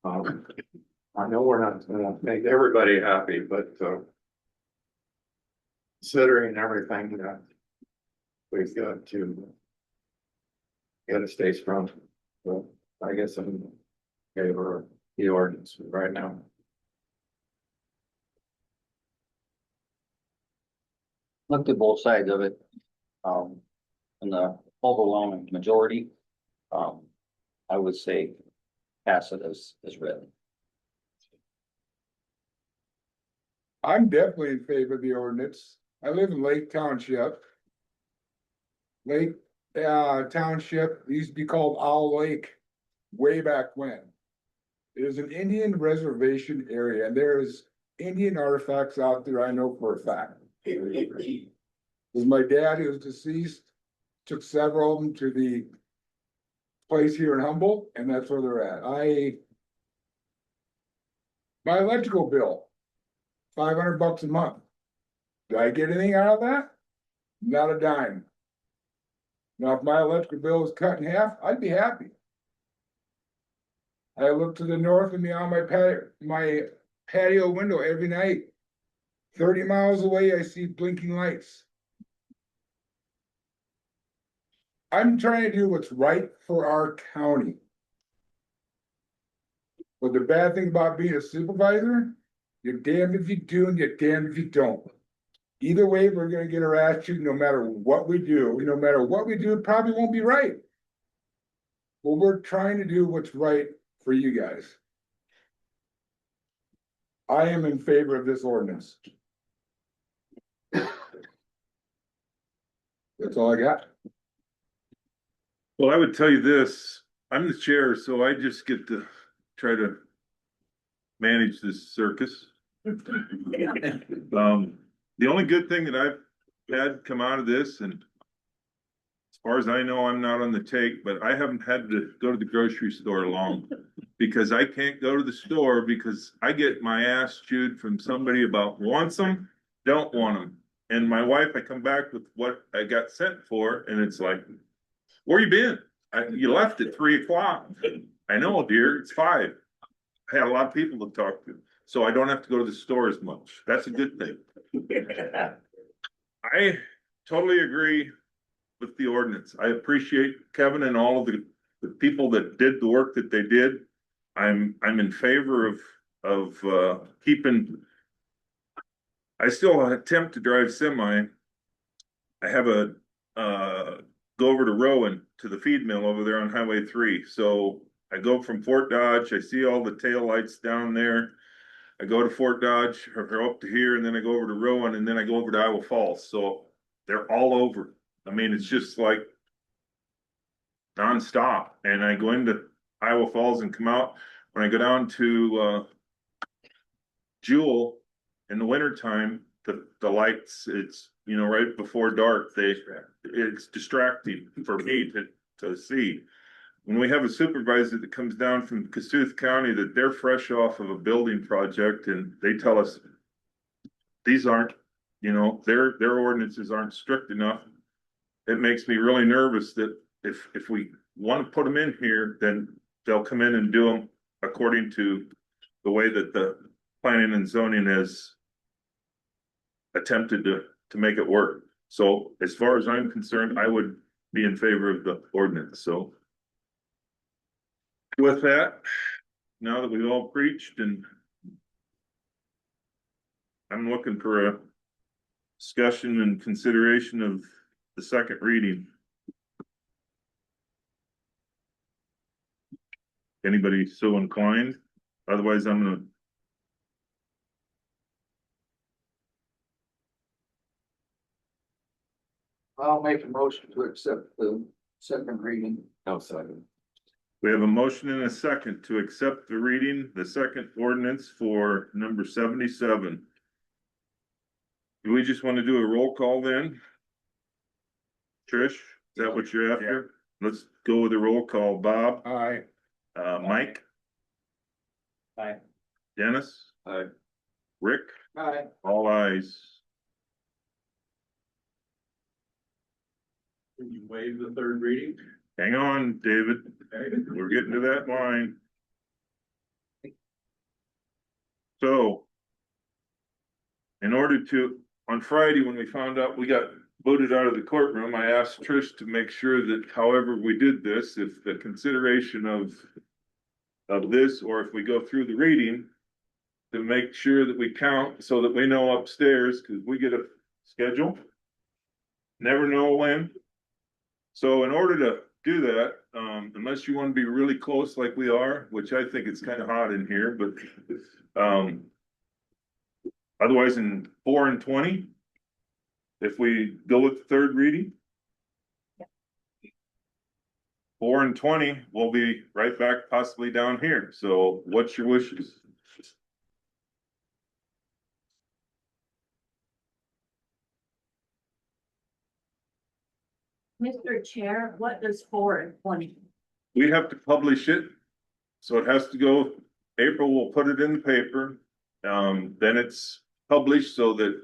I know we're not gonna make everybody happy, but, considering everything that we've got to gotta stay strong. So I guess I'm in favor of the ordinance right now. Looked at both sides of it. And the overwhelming majority, I would say pass it as written. I'm definitely in favor of the ordinance. I live in Lake Township. Lake, Township used to be called Owl Lake way back when. It is an Indian reservation area and there's Indian artifacts out there, I know for a fact. Because my dad, who was deceased, took several of them to the place here in Humboldt, and that's where they're at. My electrical bill, $500 a month. Do I get anything out of that? Not a dime. Now, if my electrical bill was cut in half, I'd be happy. I look to the north and beyond my patio window every night. 30 miles away, I see blinking lights. I'm trying to do what's right for our county. But the bad thing about being a supervisor, you're damned if you do and you're damned if you don't. Either way, we're gonna get our ass chewed no matter what we do. No matter what we do, it probably won't be right. But we're trying to do what's right for you guys. I am in favor of this ordinance. That's all I got. Well, I would tell you this, I'm the chair, so I just get to try to manage this circus. The only good thing that I've had come out of this, and as far as I know, I'm not on the take, but I haven't had to go to the grocery store long because I can't go to the store because I get my ass chewed from somebody about wants them, don't want them. And my wife, I come back with what I got sent for, and it's like, where you been? You left at 3 o'clock. I know, dear, it's 5. I had a lot of people to talk to, so I don't have to go to the store as much. That's a good thing. I totally agree with the ordinance. I appreciate Kevin and all of the people that did the work that they did. I'm in favor of keeping. I still attempt to drive semi. I have a go over to Rowan to the feed mill over there on Highway 3. So I go from Fort Dodge. I see all the tail lights down there. I go to Fort Dodge or up to here, and then I go over to Rowan, and then I go over to Iowa Falls. So they're all over. I mean, it's just like nonstop. And I go into Iowa Falls and come out. When I go down to Jewel in the wintertime, the lights, it's, you know, right before dark, it's distracting for me to see. When we have a supervisor that comes down from Kossuth County, that they're fresh off of a building project and they tell us these aren't, you know, their ordinances aren't strict enough. It makes me really nervous that if we want to put them in here, then they'll come in and do them according to the way that the planning and zoning has attempted to make it work. So as far as I'm concerned, I would be in favor of the ordinance. So with that, now that we've all preached, and I'm looking for discussion and consideration of the second reading. Anybody so inclined? Otherwise, I'm gonna, I'll make a motion to accept the second reading. No, second. we have a motion and a second to accept the reading, the second ordinance for number 77. Do we just want to do a roll call then? Trish, is that what you're after? Let's go with a roll call. Bob, Aye. Mike, Aye. Dennis, Aye. Rick, Aye. all ayes. Can you waive the third reading? Hang on, David. We're getting to that line. So, in order to, on Friday, when we found out we got voted out of the courtroom, I asked Trish to make sure that however we did this, if the consideration of this, or if we go through the reading, to make sure that we count so that we know upstairs, because we get a schedule. Never know when. So in order to do that, unless you want to be really close like we are, which I think it's kind of hot in here, but otherwise in 4 and 20, if we go with the third reading, 4 and 20, we'll be right back possibly down here. So what's your wishes? Mr. Chair, what does 4 and 20? We have to publish it. So it has to go, April will put it in the paper. Then it's published so that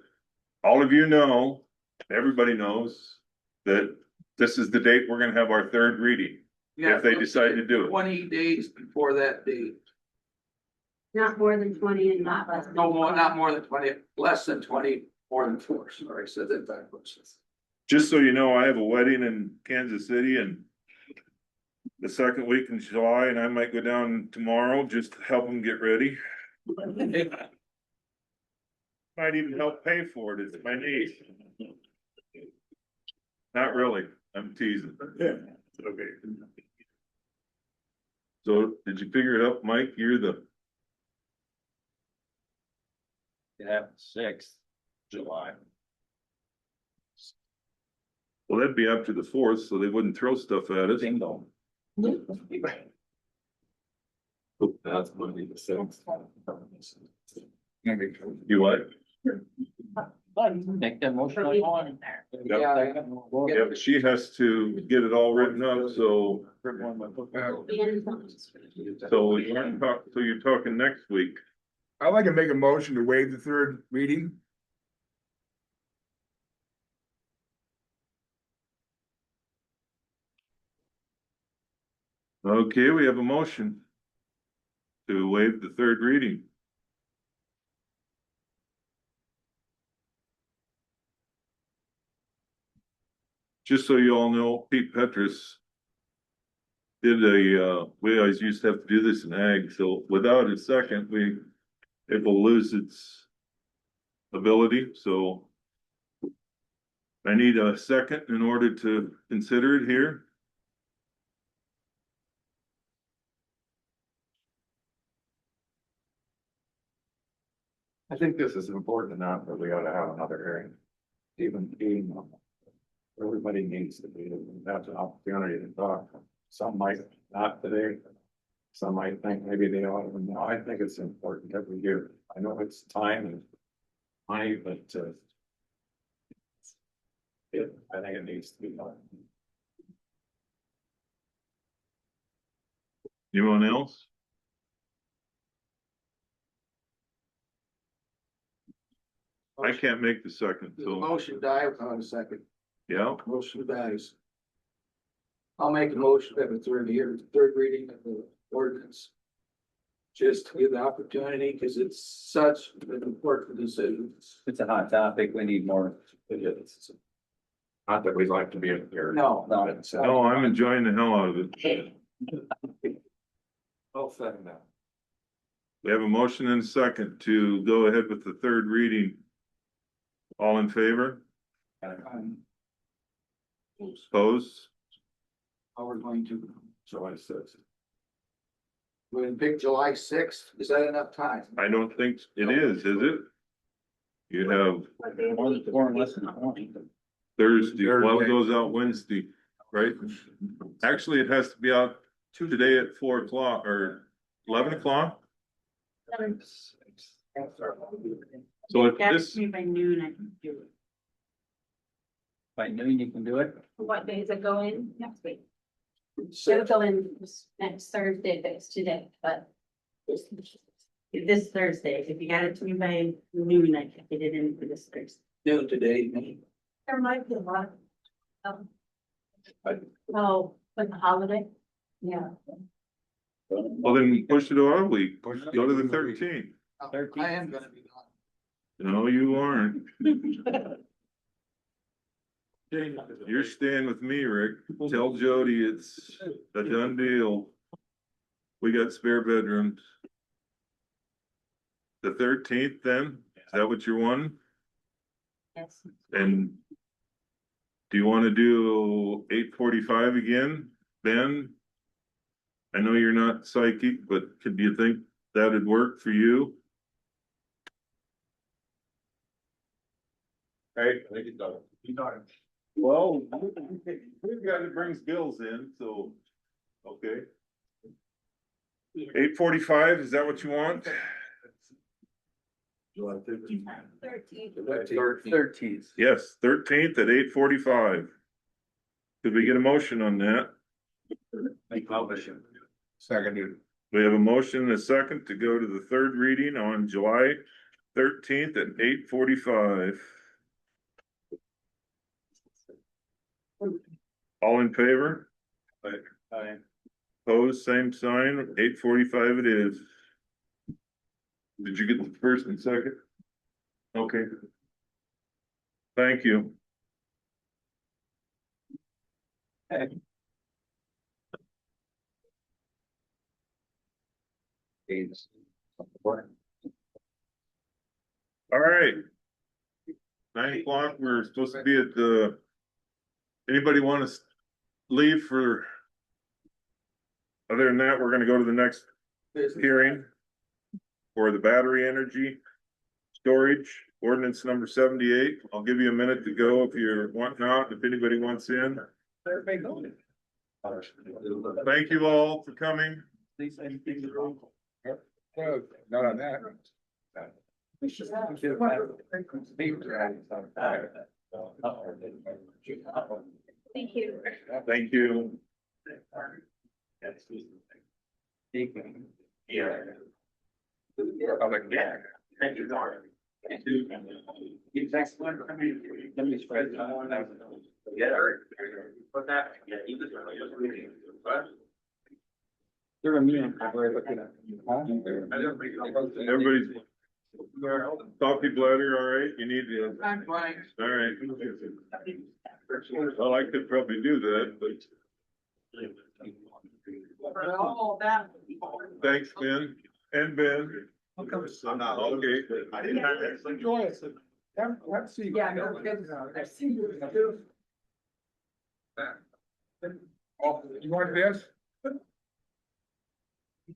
all of you know, everybody knows that this is the date we're gonna have our third reading. If they decide to do it. 20 days before that date. Not more than 20 and not less. No more, not more than 20, less than 20, more than 4. Sorry, I said that backwards. Just so you know, I have a wedding in Kansas City and the second week in July, and I might go down tomorrow just to help them get ready. Might even help pay for it. It's my niece. Not really. I'm teasing. Yeah. Okay. So did you figure it out, Mike? You're the, It happened 6th July. well, that'd be after the 4th, so they wouldn't throw stuff at us. Bingo. That's Monday the 6th. You what? Make that motion. I want. Yeah. Yeah, but she has to get it all written up, so. So you're talking next week. I'd like to make a motion to waive the third reading. Okay, we have a motion to waive the third reading. Just so you all know, Pete Petrus did we always used to have to do this in ag, so without a second, it will lose its ability, so I need a second in order to consider it here. I think this is important enough that we ought to have another hearing. Even everybody needs to be, have an opportunity to talk. Some might not today. Some might think maybe they ought to. No, I think it's important every year. I know it's time and money, but I think it needs to be done. Anyone else? I can't make the second, The so, motion died without a second. yeah, Motion dies. I'll make a motion that the third reading of the ordinance. Just to give the opportunity, because it's such an important decision. It's a hot topic. We need more. Not that we'd like to be in here. No. no, I'm enjoying the hell out of it. I'll second that. We have a motion and a second to go ahead with the third reading All in favor? Opposed? How we're going to, July sixth. we're gonna pick July sixth. Is that enough time? I don't think it is it? You have More or less than 20. Thursday, well, it goes out Wednesday, right? Actually, it has to be out today at 4 o'clock or 11 o'clock. So if this, By noon, I can do it. By noon, you can do it. What days it go in next week? So, It'll go in next Thursday, but it's today, but. This Thursday, if you got it to me by noon, I can get it in for this Thursday. noon today, There might be a lot. Oh, with the holiday? Yeah. well, then push it a week, go to the 13th. I am gonna be gone. No, you aren't. You're staying with me, Rick. Tell Jody it's a done deal. We got spare bedrooms. The 13th then, is that what you want? Yes. And do you want to do 8:45 again, Ben? I know you're not psychic, but could you think that'd work for you? Hey, I think it does. Well, we've got it brings bills in, so, okay. 8:45, is that what you want? July 15th. 13th. Yes, 13th at 8:45. Could we get a motion on that? Seconded. We have a motion and a second to go to the third reading on July 13th at 8:45. All in favor? Aye. Opposed, same sign, 8:45 it is. Did you get the first and second? Okay. Thank you. All right. 9 o'clock, we're supposed to be at the. Anybody want to leave for? Other than that, we're gonna go to the next hearing. For the battery energy storage ordinance number 78. I'll give you a minute to go if you're wanting out, if anybody wants in. Thank you all for coming. Not on that. Thank you. Thank you. Thank you, Mark. Next one, let me spread. Put that, yeah, you just. They're a meeting. Everybody's coffee bladder, all right? You need to. I'm fine. All right. Well, I could probably do that, but All that. thanks, Ben and Ben. I'm not. Okay. I didn't have that. Enjoy it. Let's see. Yeah, no kidding. I've seen you too. You want this?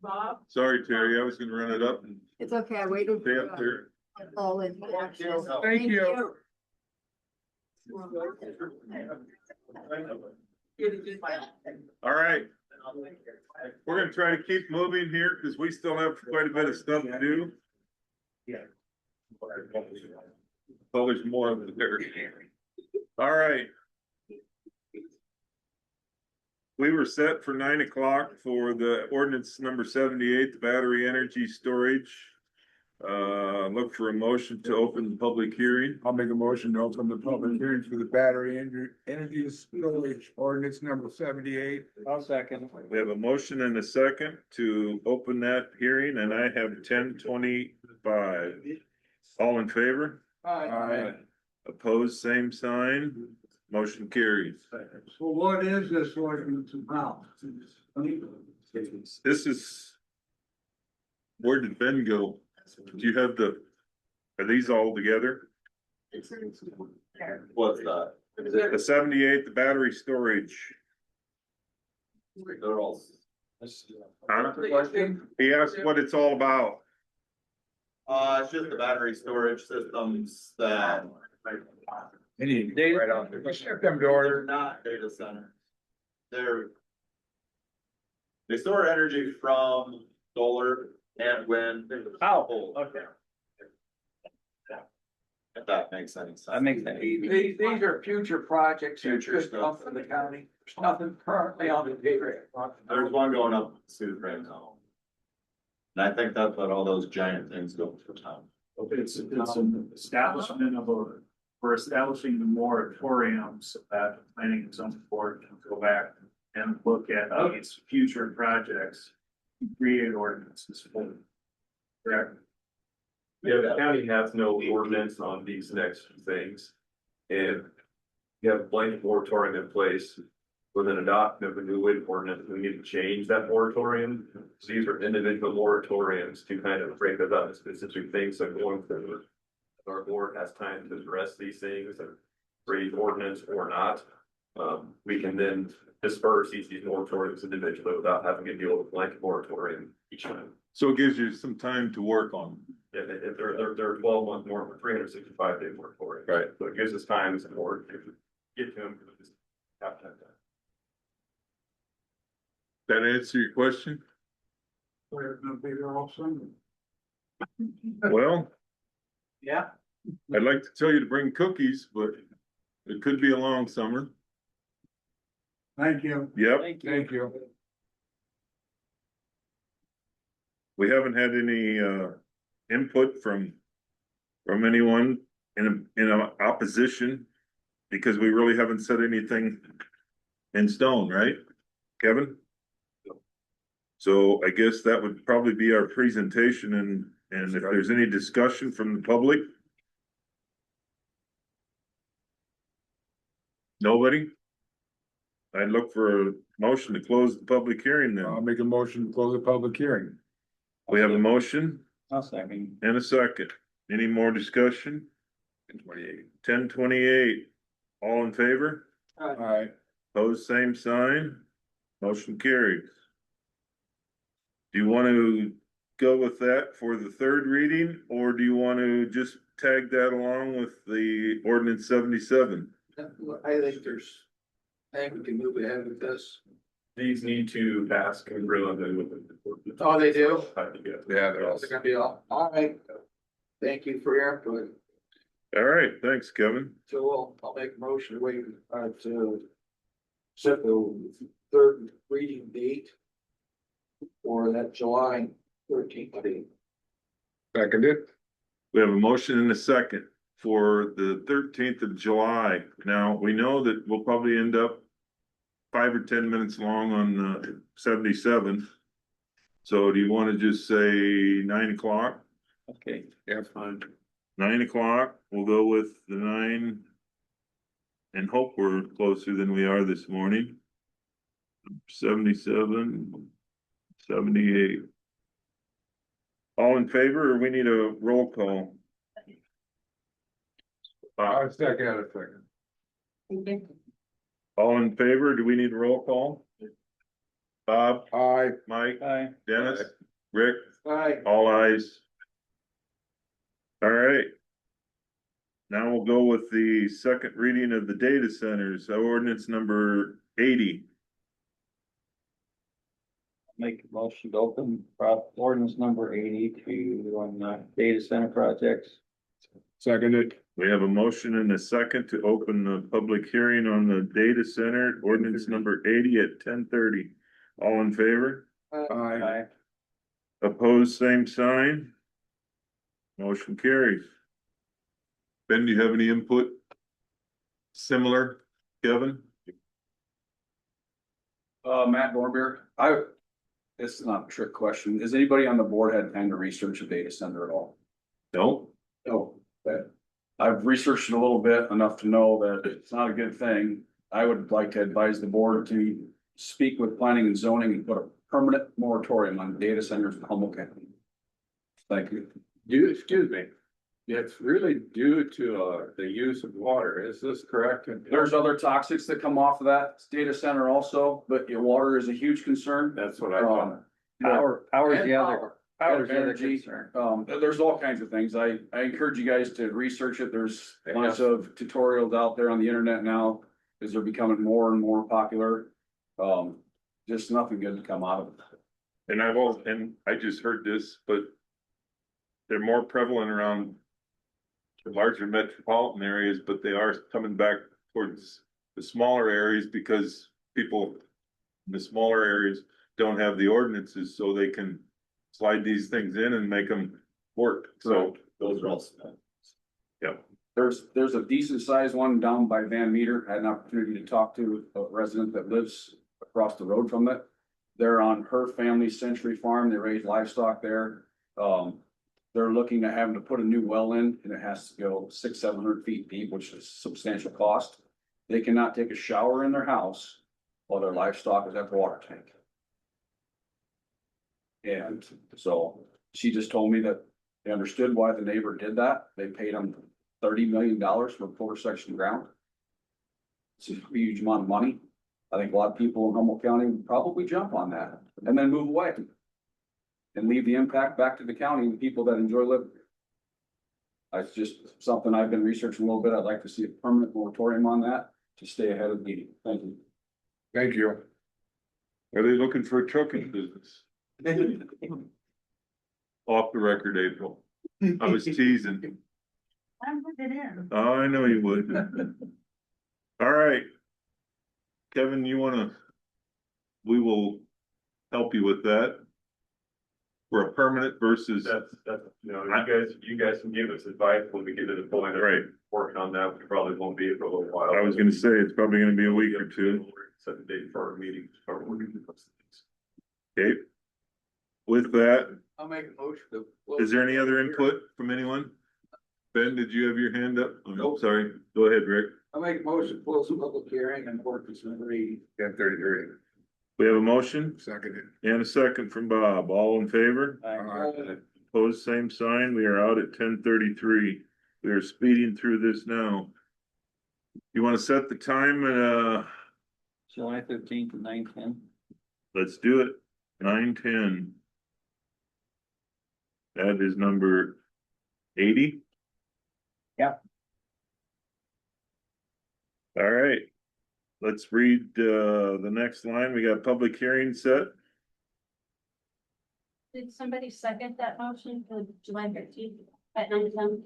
Bob? Sorry, Terry, I was gonna run it up and It's okay, I waited. stay up there. All in. Thank you. All right. We're gonna try to keep moving here because we still have quite a bit of stuff to do. Well, there's more of it there. All right. We were set for 9 o'clock for the ordinance number 78, the battery energy storage. Look for a motion to open the public hearing. I'll make a motion to open the public hearing for the battery energy storage ordinance number 78. I'll second. We have a motion and a second to open that hearing, and I have 10:25. All in favor? Aye. Opposed, same sign. Motion carries. So what is this ordinance about? This is. Where did Ben go? Do you have are these all together? What's that? The 78, the battery storage. They're all. Huh? He asked what it's all about. It's just the battery storage systems that. Right on. Ship them to They're order. not data centers. They store energy from solar and wind. Oh, okay. If that makes any sense. That makes sense. These are future projects that Future could come stuff. from the county. There's nothing currently on the table. There's one going up Sioux right now. And I think that's what all those giant things go for town. It's an establishment of we're establishing the moratorium so that the planning and zoning board can go back and look at these future projects. Create ordinances for them. Correct? Yeah, the county has no ordinance on these next things. And you have a blanket moratorium in place. With an adoption of a new wind ordinance, we need to change that moratorium. So these are individual moratoriums to kind of break us up into specific things. So going forward, our board has time to address these things and create ordinance or not. We can then disperse these moratoriums individually without having to deal with a blanket moratorium each time. So it gives you some time to work on. If they're 12-month more, 365-day moratorium. Right. So it gives us time as a board to get to them. Have to have that. That answer your question? We're gonna be there all summer. Well, Yeah. I'd like to tell you to bring cookies, but it could be a long summer. Thank you. Yep. Thank you. We haven't had any input from anyone in opposition because we really haven't said anything in stone, right, Kevin? So I guess that would probably be our presentation and if there's any discussion from the public. Nobody? I'd look for a motion to close the public hearing I'll then. make a motion to close the public hearing. We have a motion I'll second. and a second. Any more discussion? 10:28. All in favor? All right. Pose same sign. Motion carries. Do you want to go with that for the third reading, or do you want to just tag that along with the ordinance 77? I think we can move ahead with this. These need to pass congruently with the. Oh, they do? Yeah, they're all. It's gonna be all right. Thank you for your input. All right, thanks, Kevin. So I'll make a motion to set the third reading date for that July 13th date. Seconded. We have a motion and a second for the 13th of July. Now, we know that we'll probably end up 5 or 10 minutes long on 77. So do you want to just say 9 o'clock? Okay. Yeah, fine. 9 o'clock, we'll go with the 9. And hope we're closer than we are this morning. 77, 78. All in favor, or we need a roll call? I'll second it a second. All in favor, do we need a roll call? Bob, Aye. Mike, Aye. Dennis, Rick, Aye. all ayes. All right. Now we'll go with the second reading of the data centers, ordinance number 80. Make a motion to open ordinance number 82 on data center projects. Seconded. We have a motion and a second to open the public hearing on the data center ordinance number 80 at 10:30. All in favor? Aye. Opposed, same sign. Motion carries. Ben, do you have any input? Similar, Kevin? Matt Dorbeer, this is not a trick question. Has anybody on the board had time to research a data center at all? No? No, but I've researched it a little bit, enough to know that it's not a good thing. I would like to advise the board to speak with planning and zoning and put a permanent moratorium on data centers in Humboldt County. Thank you. Excuse me. It's really due to, the use of water, is this correct? There's other toxics that come off of that data center also, but your water is a huge concern. That's what I thought. Power's And the other. Power's the other Energy. concern. There's all kinds of things. I encourage you guys to research it. There's lots of tutorials out there on the internet now, because they're becoming more and more popular. Just nothing good to come out of it. And I just heard this, but they're more prevalent around the larger metropolitan areas, but they are coming back towards the smaller areas because people in the smaller areas don't have the ordinances, so they can slide these things in and make them work. So Those are all. yeah. There's a decent sized one down by Van Meter. I had an opportunity to talk to a resident that lives across the road from it. They're on her family Century Farm. They raise livestock there. They're looking at having to put a new well in, and it has to go 600-700 feet deep, which is substantial cost. They cannot take a shower in their house while their livestock is at the water tank. And so she just told me that they understood why the neighbor did that. They paid them $30 million for a quarter section ground. It's a huge amount of money. I think a lot of people in Humboldt County would probably jump on that and then move away. And leave the impact back to the county and the people that enjoy living here. That's just something I've been researching a little bit. I'd like to see a permanent moratorium on that to stay ahead of the meeting. Thank you. Thank you. Are they looking for a trucking business? Off the record, April. I was teasing. I'm with it in. Oh, I know you would. All right. Kevin, we will help you with that. For a permanent versus. That's, you guys can give us advice when we get to the point of working on that. We probably won't be here for a little while. I was gonna say, it's probably gonna be a week or two. Set the date for our meeting. Okay. With that, I'll make a motion to. is there any other input from anyone? Ben, did you have your hand up? Oh, sorry. Go ahead, Rick. I'll make a motion to close the public hearing and ordinance number 80. 10:33. We have a motion Seconded. and a second from Bob. All in favor? Aye. Opposed, same sign. We are out at 10:33. We are speeding through this now. You wanna set the time at, July 15th to 9:10. let's do it. 9:10. That is number 80. Yeah. All right. Let's read, the next line. We got public hearing set. Did somebody second that motion for July 13th at 9:10?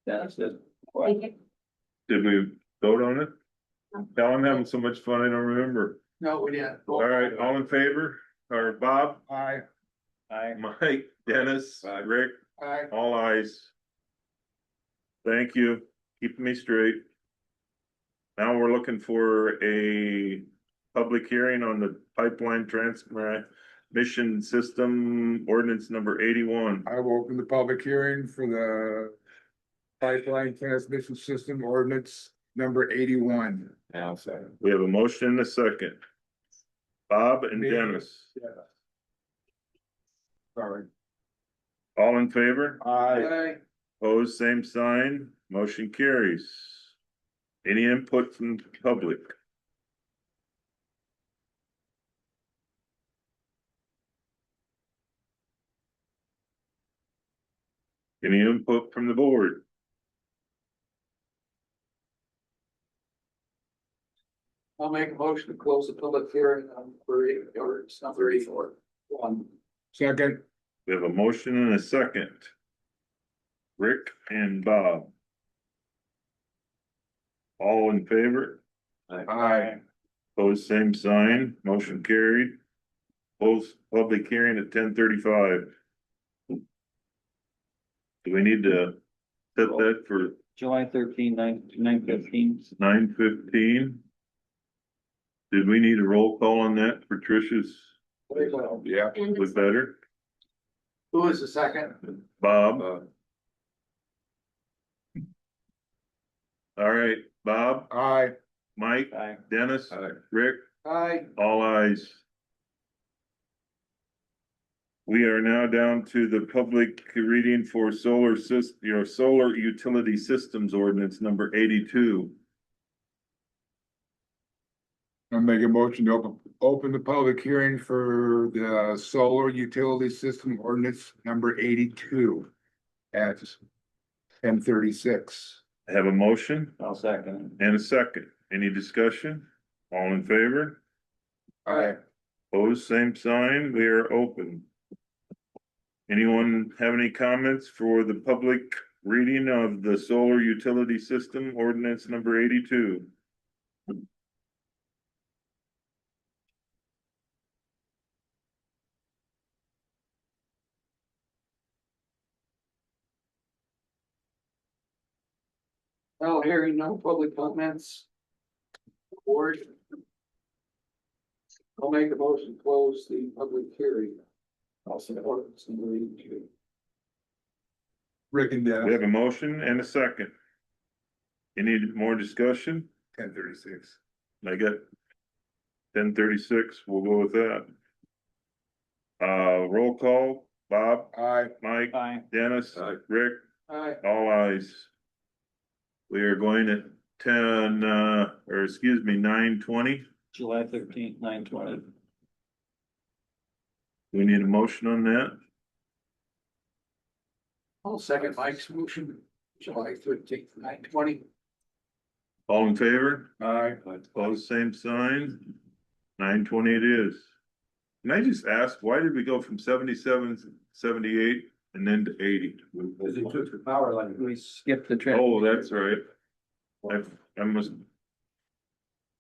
That's it. Thank you. Did we vote on it? Now I'm having so much fun, I don't remember. No, we didn't. All right, all in favor? Or Bob, Aye. Mike, Dennis, Rick, Aye. all ayes. Thank you. Keeping me straight. Now we're looking for a public hearing on the pipeline transmission system ordinance number 81. I will open the public hearing for the pipeline transmission system ordinance number 81. Now, second. We have a motion and a second. Bob and Me. Dennis, Sorry. all in favor? Aye. Opposed, same sign, motion carries. Any input from the public? Any input from the board? I'll make a motion to close the public hearing on ordinance number 84. Second. We have a motion and a second. Rick and Bob. All in favor? Aye. Opposed, same sign, motion carried. Close public hearing at 10:35. Do we need to set that for July 13th, 9:15. 9:15? Did we need a roll call on that for Tricia's? Yeah. Was better? Who is the second? Bob? All right, Bob, Aye. Mike, Aye. Dennis, Aye. Rick, Aye. all ayes. We are now down to the public reading for your solar utility systems ordinance number 82. I'll make a motion to open the public hearing for the solar utility system ordinance number 82 at 10:36. I have a motion I'll second. and a second. Any discussion? All in favor? Aye. Opposed, same sign. We are open. Anyone have any comments for the public reading of the solar utility system ordinance number 82? Well, hearing no public comments. Board. I'll make a motion to close the public hearing. I'll say ordinance number 82. Rick and We Dennis, have a motion and a second. Any more discussion? 10:36. I got 10:36. We'll go with that. Roll call, Bob, Aye. Mike, Aye. Dennis, Rick, Aye. all ayes. We are going at 9:20. July 13th, 9:20. We need a motion on that. I'll second Mike's motion, July 13th, 9:20. All in favor? Aye. Opposed, same sign. 9:20 it is. Can I just ask, why did we go from 77, 78 and then to 80? Because he took the power line. We skipped the trend. Oh, that's right. I must.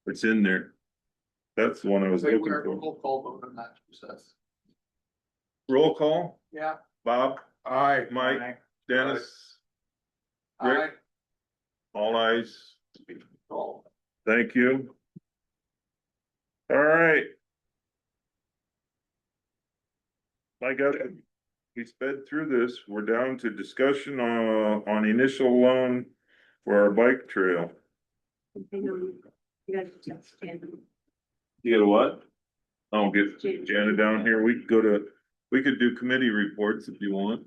It's in there. That's the one I was Wait, looking we're for. roll call vote on that process. Roll call, Yeah. Bob, Aye. Mike, Dennis, Rick? Aye. all ayes. Oh. Thank you. All right. I got it. We sped through this. We're down to discussion on initial loan for our bike trail. You get a what? I'll get Janet down here. We could do committee reports if you want.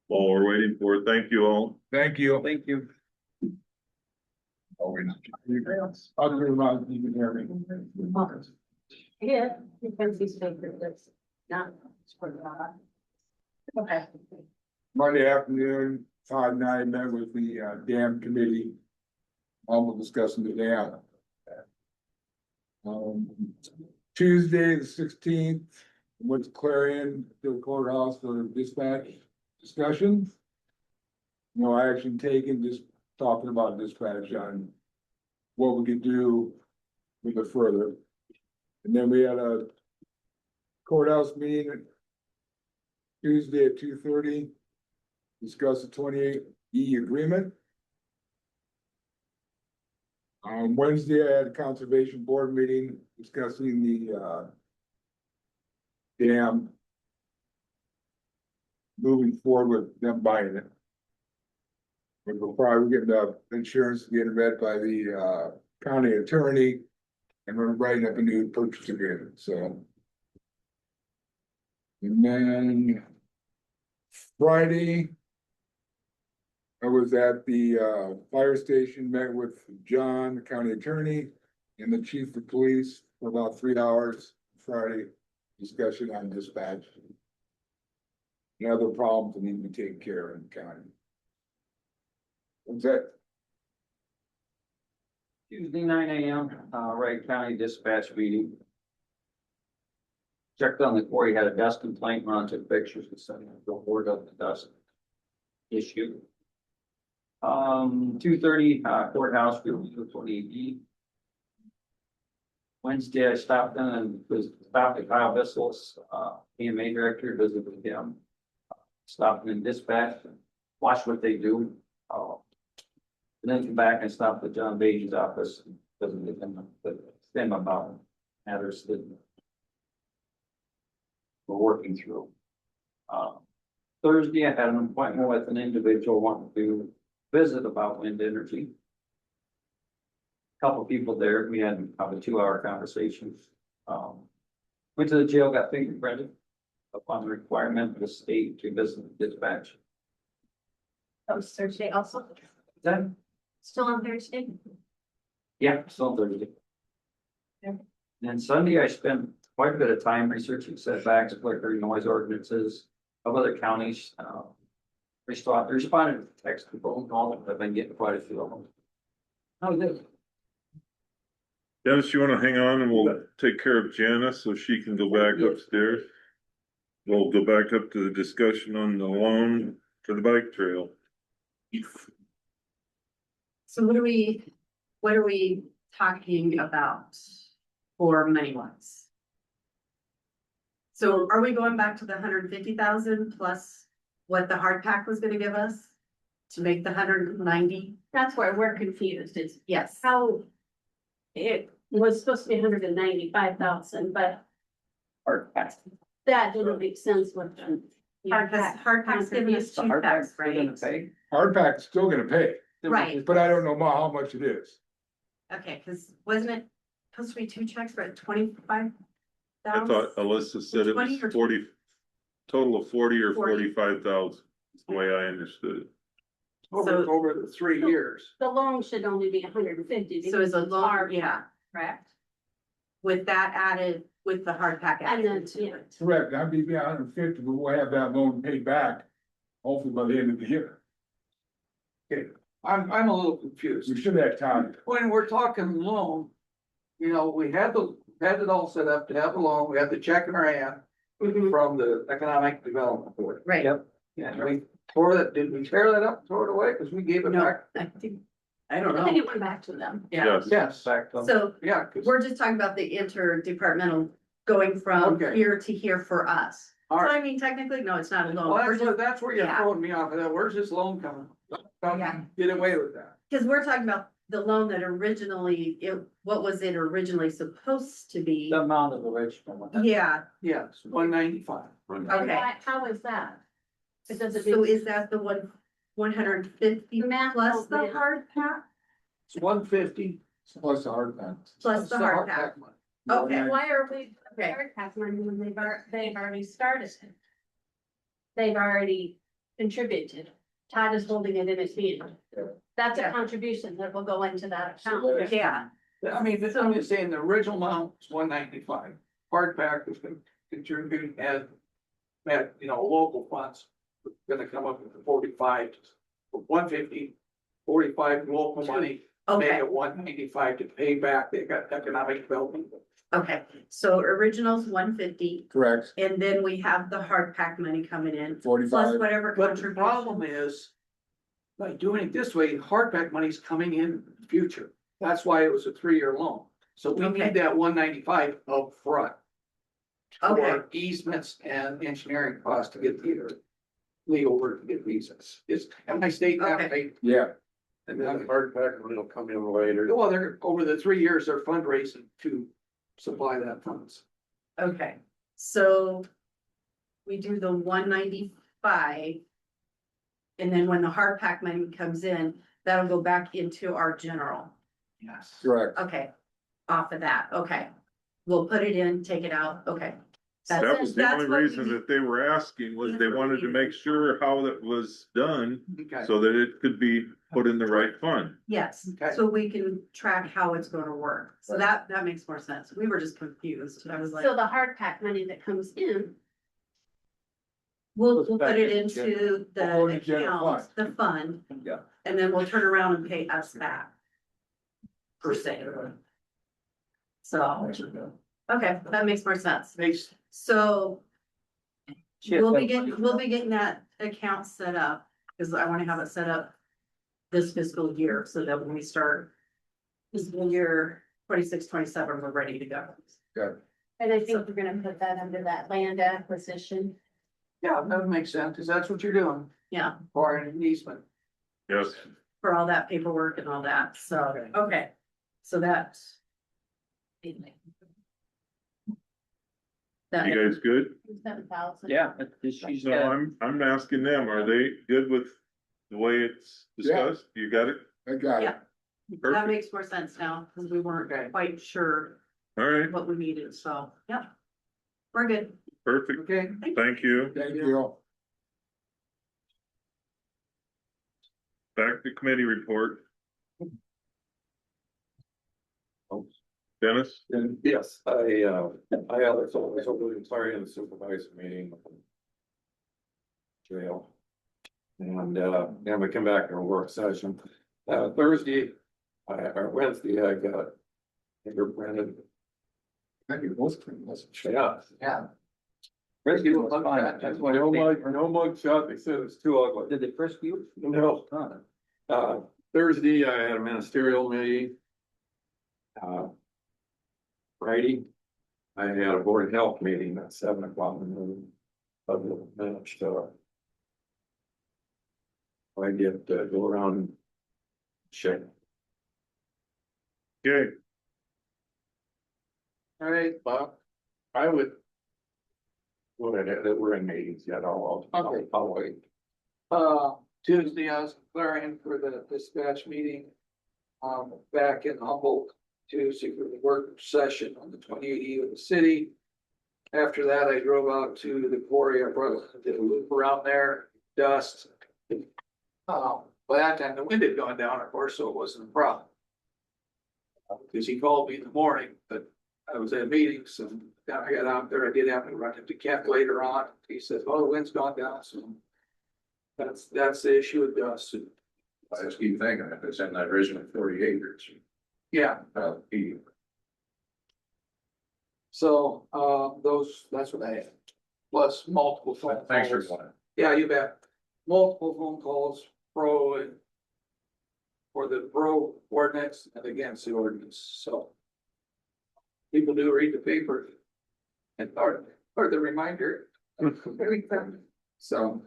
While we're waiting for it, thank you all. Thank you. Thank you. Oh, wait. I'll turn around, you can hear me. Yeah, because he's favored this, not for the. Okay. Monday afternoon, Todd and I met with the dam committee. Almost discussing the dam. Tuesday, the 16th, went to Clarion to the courthouse for dispatch discussion. No action taken, just talking about dispatch on what we could do with it further. And then we had a courthouse meeting Tuesday at 2:30. Discuss the 28E agreement. On Wednesday, I had a conservation board meeting discussing the dam. Moving forward with them buying it. We'll probably get the insurance getting read by the county attorney. And we're writing up a new purchase agreement, so. And then Friday. I was at the fire station, met with John, the county attorney, and the chief of police for about 3 hours Friday. Discussion on dispatch. And other problems that need to be taken care of in the county. What's that? Tuesday, 9 AM, Wright County Dispatch meeting. Checked on the quarry, had a dust complaint, when I took pictures and sent them to report of the dust issue. 2:30, courthouse, 28E. Wednesday, I stopped in and stopped at Kyle Bissell's, EMA director, visited with him. Stopped in dispatch, watched what they do. And then come back and stop at John Beatty's office, visited them about matters that we're working through. Thursday, I had an appointment with an individual wanting to visit about wind energy. Couple people there, we had about a 2-hour conversation. Went to the jail, got fingerprinted upon the requirement of the state to visit dispatch. That was Thursday also, Then, still on Thursday. yeah, still Thursday. Yeah. And Sunday, I spent quite a bit of time researching setbacks, flickering noise ordinances of other counties. Responded to text people and all of them. I've been getting quite a few of them. How was it? Dennis, you wanna hang on and we'll take care of Janice so she can go back upstairs? We'll go back up to the discussion on the loan for the bike trail. So what are we talking about for money wise? So are we going back to the 150,000 plus what the hard pack was gonna give us? To make the 190? That's where we're confused, is Yes. how it was supposed to be 195,000, but Hard pass. that didn't make sense with them. Hard pack's giving us The two hard packs, pack's still gonna right? pay. Hardpack's still gonna pay, Right. but I don't know how much it is. Okay, cause wasn't it supposed to be two checks for 25,000? I thought Alyssa said it 20 or was 40, total of 40 or 40. 45,000, is the way I understood it. Over, over the 3 years. The loan should only be 150. So is a because it's loan, our yeah, part, correct? with that added, with the hard pack And then, added to yeah. it. Correct, I'd be 150, but we'll have that loan paid back, hopefully by the end of the year. Okay, I'm a little confused. We should have time. When we're talking loan, you know, we had it all set up to have a loan, we had the check in our hand Mhm. from the Economic Development Board. Right. Yep. And we tore that, did we tear that up, throw it away, cause we gave it No, back? I think, I don't I think know. it went back to them. Yeah, Yes, Yes, Back to them. so yeah, 'cause- we're just talking about the interdepartmental going from Okay. here to here for us. All So right. I mean, technically, no, it's not a loan. Well, We're just, that's where you're yeah. throwing me off of that, where's this loan coming? Yeah. Get away with that. cause we're talking about the loan that originally, what was it originally supposed to be? The amount of the original one. Yeah, Yes, 195. okay. How is that? It doesn't. So is that the 150 Math plus don't the math. hard pack? It's 150. Plus the hardback. Plus the hard pack? money. Okay, Why are we, Okay. hard pack money when they've already started? They've already contributed. Todd is holding it in his hand. That's a Yeah. contribution that will go into that So account. that's- yeah, I mean, I'm just saying the original amount is 195. Hard pack is gonna contribute as, you know, local funds. Gonna come up with 45, 150, 45 local money. Make okay, it 195 to pay back, they got economic development. okay. So original's 150, Correct, and then we have the hard pack money coming in, plus 45. whatever But the contribution. problem is, by doing it this way, hardback money's coming in the future. That's why it was a 3-year loan. So we Okay. need that 195 up front. Okay, For easements and engineering costs to get the legal work to get visas. Am I stating that Okay. right? Yeah, And then, Hard pack money will come in later. well, they're, over the 3 years, they're fundraising to supply that funds. okay, so we do the 195. And then when the hard pack money comes in, that'll go back into our general. Yes. correct. Okay, off of that, okay. We'll put it in, take it out, okay. that was the That's only what we reason need. that they were asking, was That's they what we wanted to needed. make sure how that was done, Okay. so that it could be put in the right fund. Yes, Okay. so we can track how it's gonna work. So that makes more sense. We were just confused. I was like, So the hard pack money that comes in, we'll Goes put back it into into Or the the general account, the fund, Yeah. and then we'll turn around and pay us back. Per se. So, okay, that makes more sense. Makes, So Shit, we'll be that's- getting that account set up, because I wanna have it set up this fiscal year, so that when we start fiscal year 26, 27, we're ready to go. and I think we're gonna put that under that land acquisition. yeah, that would make sense, because that's what you're doing, Yeah, for an easement. Yes, for all that paperwork and all that, so, okay, so that. That, you guys good? 7,000. Yeah, she's So got, I'm asking them, are they good with the way it's discussed? You got it? I got it. Yeah. that Perfect. makes more sense now, because we weren't quite sure All right, what we needed, so, yeah. We're good. Perfect, Okay. thank you. Thank you. Back to committee report. Dennis? And yes, I was always sorry in the supervisor meeting. Jail. And, then we come back to a work session. Thursday, or Wednesday, I got fingerprinted. Thank you. Yeah. Yeah. Rescue was fine. That's why no mug shot. They said it was too ugly. Did they frisk you? No. Thursday, I had a ministerial meeting. Friday, I had a board of health meeting at 7 o'clock in the morning. Other minutes, so. I get to go around and check. Okay, All right, Bob. I would. Go ahead, we're in meetings yet, I'll wait. Tuesday, I was declaring for the dispatch meeting. Back in Humboldt to secure the work session on the 28th eve of the city. After that, I drove out to the quarry. I did a loop around there, dust. By that time, the wind had gone down, of course, so it wasn't a problem. Because he called me in the morning, but I was at meetings and I got out there. I did have to run into Kent later on. He said, "Oh, the wind's gone down." So that's the issue with dust. I just keep thinking, if it's in that original 40 acres. Yeah. So, that's what I had. Plus multiple phone calls. Thanks for one. Yeah, you bet. Multiple phone calls pro and for the pro ordinance and against the ordinance, so. People do read the paper. And or the reminder. So.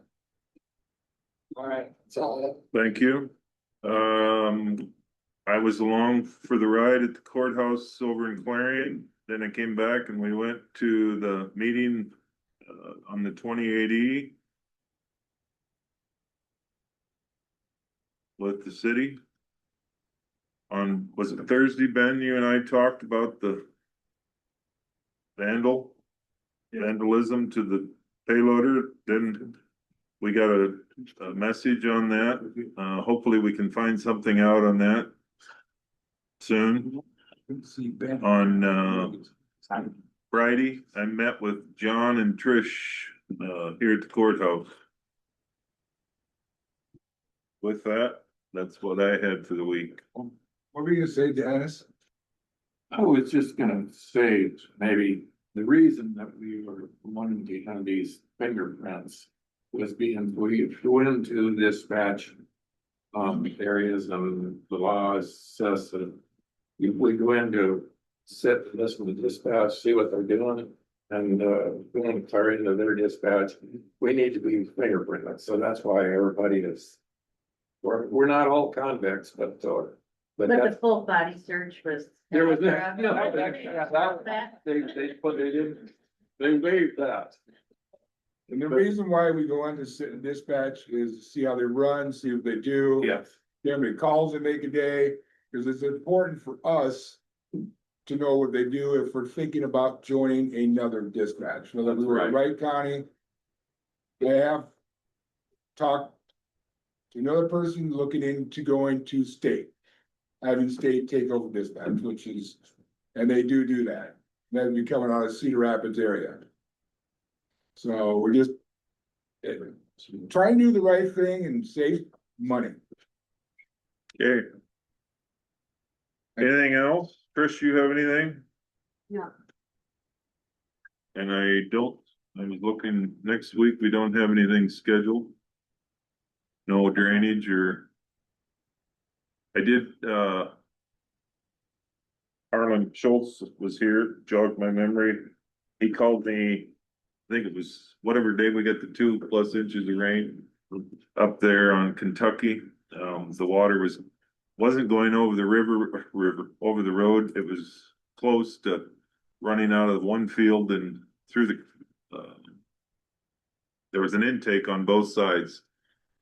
All right, that's all I have. thank you. I was along for the ride at the courthouse over in Clarion. Then I came back and we went to the meeting on the 28E with the city. Was it Thursday, Ben, you and I talked about the vandalism to the payloader? Then we got a message on that. Hopefully we can find something out on that soon. On Friday, I met with John and Trish here at the courthouse. With that, that's what I had for the week. What were you gonna say, Dennis? I was just gonna say, maybe the reason that we were wanting to have these fingerprints was being, we go into dispatch areas and the laws says that if we go into sit and listen to dispatch, see what they're doing, and go and clear into their dispatch, we need to be fingerprinted. So that's why everybody is, we're not all convicts, but But the full body search was. there was, They waived that. And the reason why we go into sit and dispatch is to see how they run, see what they do. Yes. See how many calls they make a day, because it's important for us to know what they do if we're thinking about joining another dispatch. In other words, we're in Wright County. They have talked to another person looking into going to state, having state take over dispatch, which is, and they do that. That'd be coming out of Cedar Rapids area. So we're just trying to do the right thing and save money. Okay. Anything else? Chris, you have anything? No. And I was looking, next week, we don't have anything scheduled. No drainage I did, Harlan Schultz was here, jogged my memory. He called me, I think it was whatever day we got the 2+ inches of rain up there on Kentucky. The water wasn't going over the river, over the road. It was close to running out of one field and through there was an intake on both sides.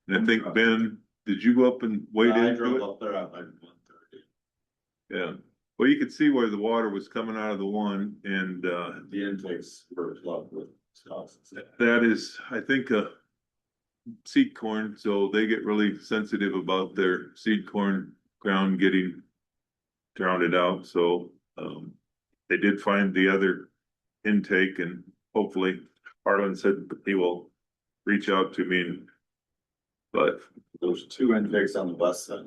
And I think, Ben, did you go up and wade into it? I drove up there at like 1:30. Yeah, Well, you could see where the water was coming out of the one and, The intakes were flooded with stocks. that is, I think, seed corn, so they get really sensitive about their seed corn ground getting drowned out, so, they did find the other intake and hopefully Harlan said he will reach out to me. But, There's 2 intakes on the west side.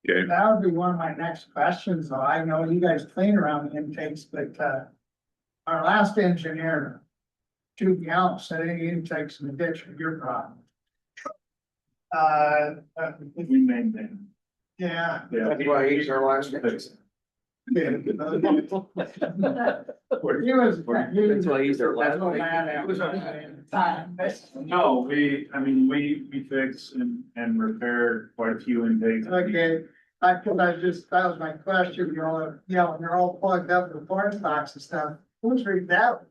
okay, That would be one of my next questions, though. I know you guys clean around the intakes, but, our last engineer, 2 gallons, said any intakes in the ditch are your problem. We maintain. Yeah. That's why he's our last. He was. That's why he's our last. No, we fix and repair quite a few intakes. Okay, that was my question, when they're all plugged up with corn stalks and stuff, who's that?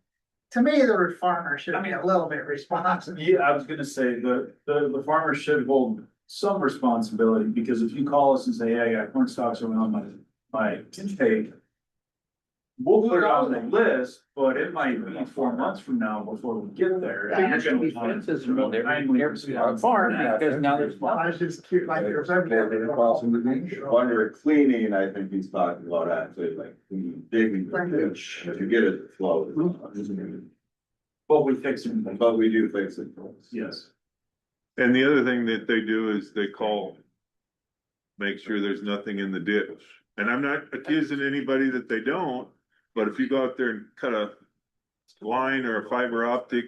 To me, the farmer should be a little bit responsible. Yeah, I was gonna say, the farmer should hold some responsibility, because if you call us and say, hey, I got corn stalks around my intake. We'll put it on the list, but it might be 4 months from now before we get there. There should be fences around every farm, because now there's. I was just curious, like, there's When you're cleaning, I think he's talking about actually like digging the ditch to get it to flow. But we fix it. But we do fix it. Yes. and the other thing that they do is they call, make sure there's nothing in the ditch. And I'm not accusing anybody that they don't, but if you go out there and cut a line or a fiber optic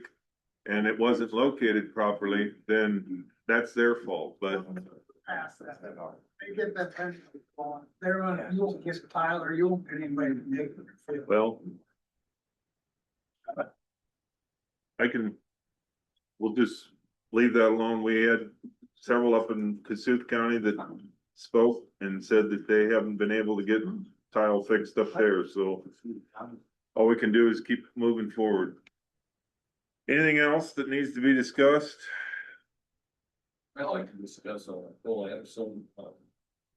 and it wasn't located properly, then that's their fault, but. Pass that. They get that fence going. They're on, you'll get tile or you'll get anybody to dig it. Well. We'll just leave that alone. We had several up in Cassuth County that spoke and said that they haven't been able to get tile fixed up there, so. All we can do is keep moving forward. Anything else that needs to be discussed? I'd like to discuss some,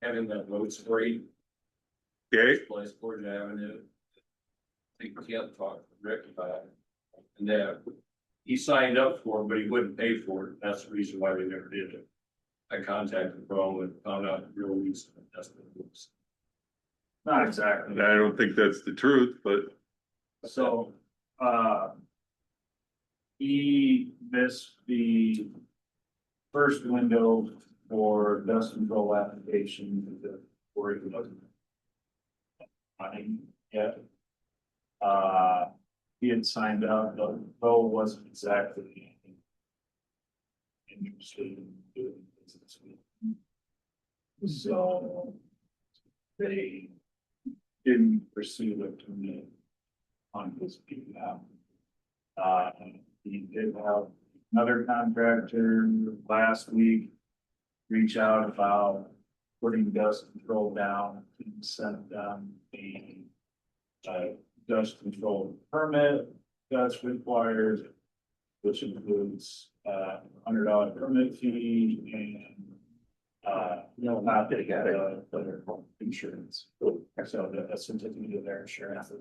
having that road sprayed. Okay, Place Georgia Avenue. I think Kent talked to Rick about it. And he signed up for it, but he wouldn't pay for it. That's the reason why we never did it. I contacted Bro and found out the real reason. That's what it was. Not exactly. I don't think that's the truth, but. So, he missed the first window for dust control application before he wasn't running yet. He had signed up, but Bo wasn't exactly interested in doing business with him. So they didn't pursue it to me on his behalf. He did have another contractor last week reach out about putting dust control down and sent them a dust control permit that's required, which includes $100 permit fee and not insurance. So a certificate of their insurance,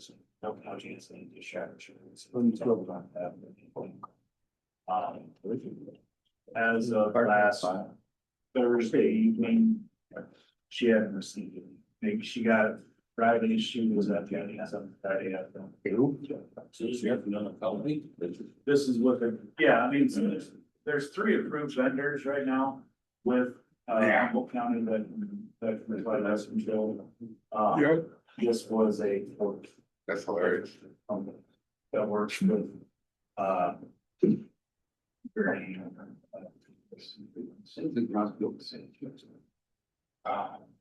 no county is in the share insurance. As of last Thursday evening, she hadn't received it. Maybe she got it Friday, she was at the end of Friday afternoon. So you have another company? This is what I mean, so there's 3 approved vendors right now with Humboldt County that provide us control. Yep. This was a. That's hilarious. That works with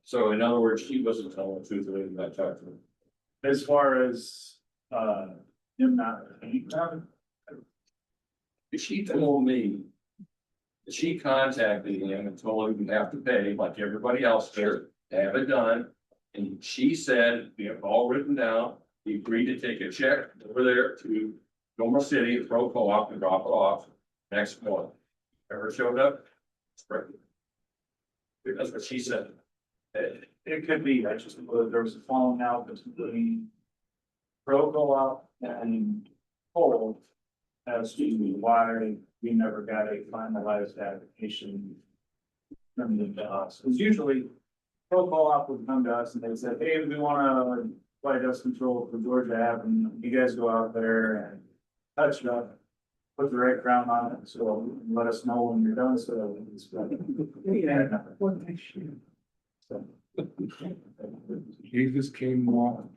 So in other words, she wasn't telling the truth when I talked to her. as far as him not. She told me that she contacted him and told him you have to pay like everybody else does to have it done. And she said, we have all written down, he agreed to take a check over there to Gomer City, Pro Co-op and drop it off next morning. Ever showed up? That's what she said. it could be, I just, there was a falling out between Pro Co-op and Cold as to why we never got a finalized application from the us. Because usually Pro Co-op would come to us and they said, hey, we wanna apply dust control for Georgia Ave, and you guys go out there and touch it up, put the right crown on it, so let us know when you're done, so it's. So. Jesus came along.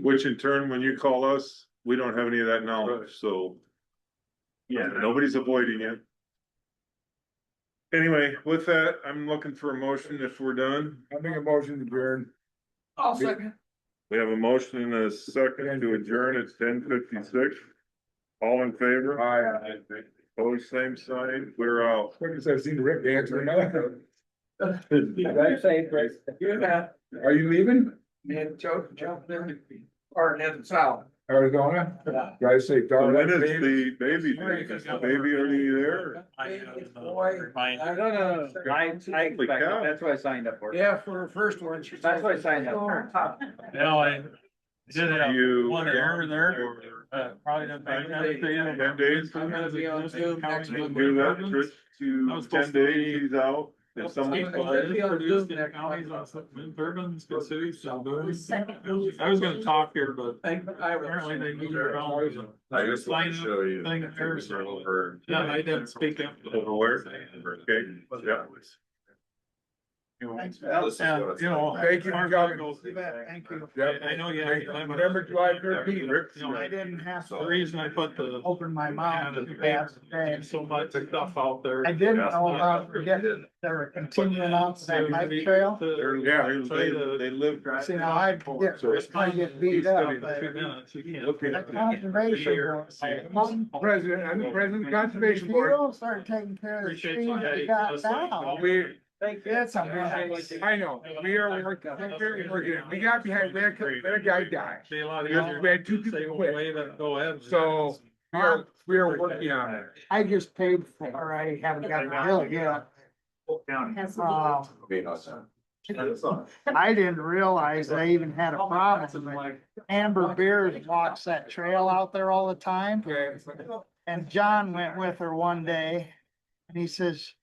Which in turn, when you call us, we don't have any of that knowledge, so. Yeah. Nobody's avoiding it. Anyway, with that, I'm looking for a motion if we're done. I make a motion to adjourn. I'll second. We have a motion and a second to adjourn at 10:56. All in favor? Aye. Opposed, same sign. We're out. Quick as I've seen Rick answer now. Drive safe, Chris. You bet. Are you leaving? Me and Joe jumped in, or heading south. Arizona? Yeah. Guys say, So darn when it, is baby. the baby due? Is the baby already there? That's what I signed up for. Yeah, for her first one. That's what I signed up for. Now, I did have You- one error there, probably didn't pay attention. 10 days. I'm gonna be on Zoom next week. Do that, Trish, to 10 days, he's out. If somebody I'm calls, gonna be on Zoom Produced in next counties week. on some turbines, good cities, so good. Second. I was gonna talk here, but I apparently they moved around. I just want to show you. Thing there, so- Yeah, I didn't speak up. Over where? Okay, yeah. Anyway, This is and, what it's you know. like. Thank you for coming. Thank you. Yep. I know, yeah. Remember July 13th. You know, I didn't have the to reason I put the. open my mouth to pass today. So much stuff out there. I didn't know about getting, they were continuing on to that hike trail. They live. See, now I get beat up, but that conservation board, I'm I'm the president of the conservation if you board. don't start taking care of the Appreciate trees you that you guys got listening. down. It's a mess. I know, we are working, we got behind, let a guy die. Be a lot We easier. had two Say, people well, quit. wait, go ahead. So, we are working on it. I just paid for, or I haven't got the bill yet. I didn't realize I even had a problem. Amber Beers walks that trail out there all the time. And John went with her one day and he says,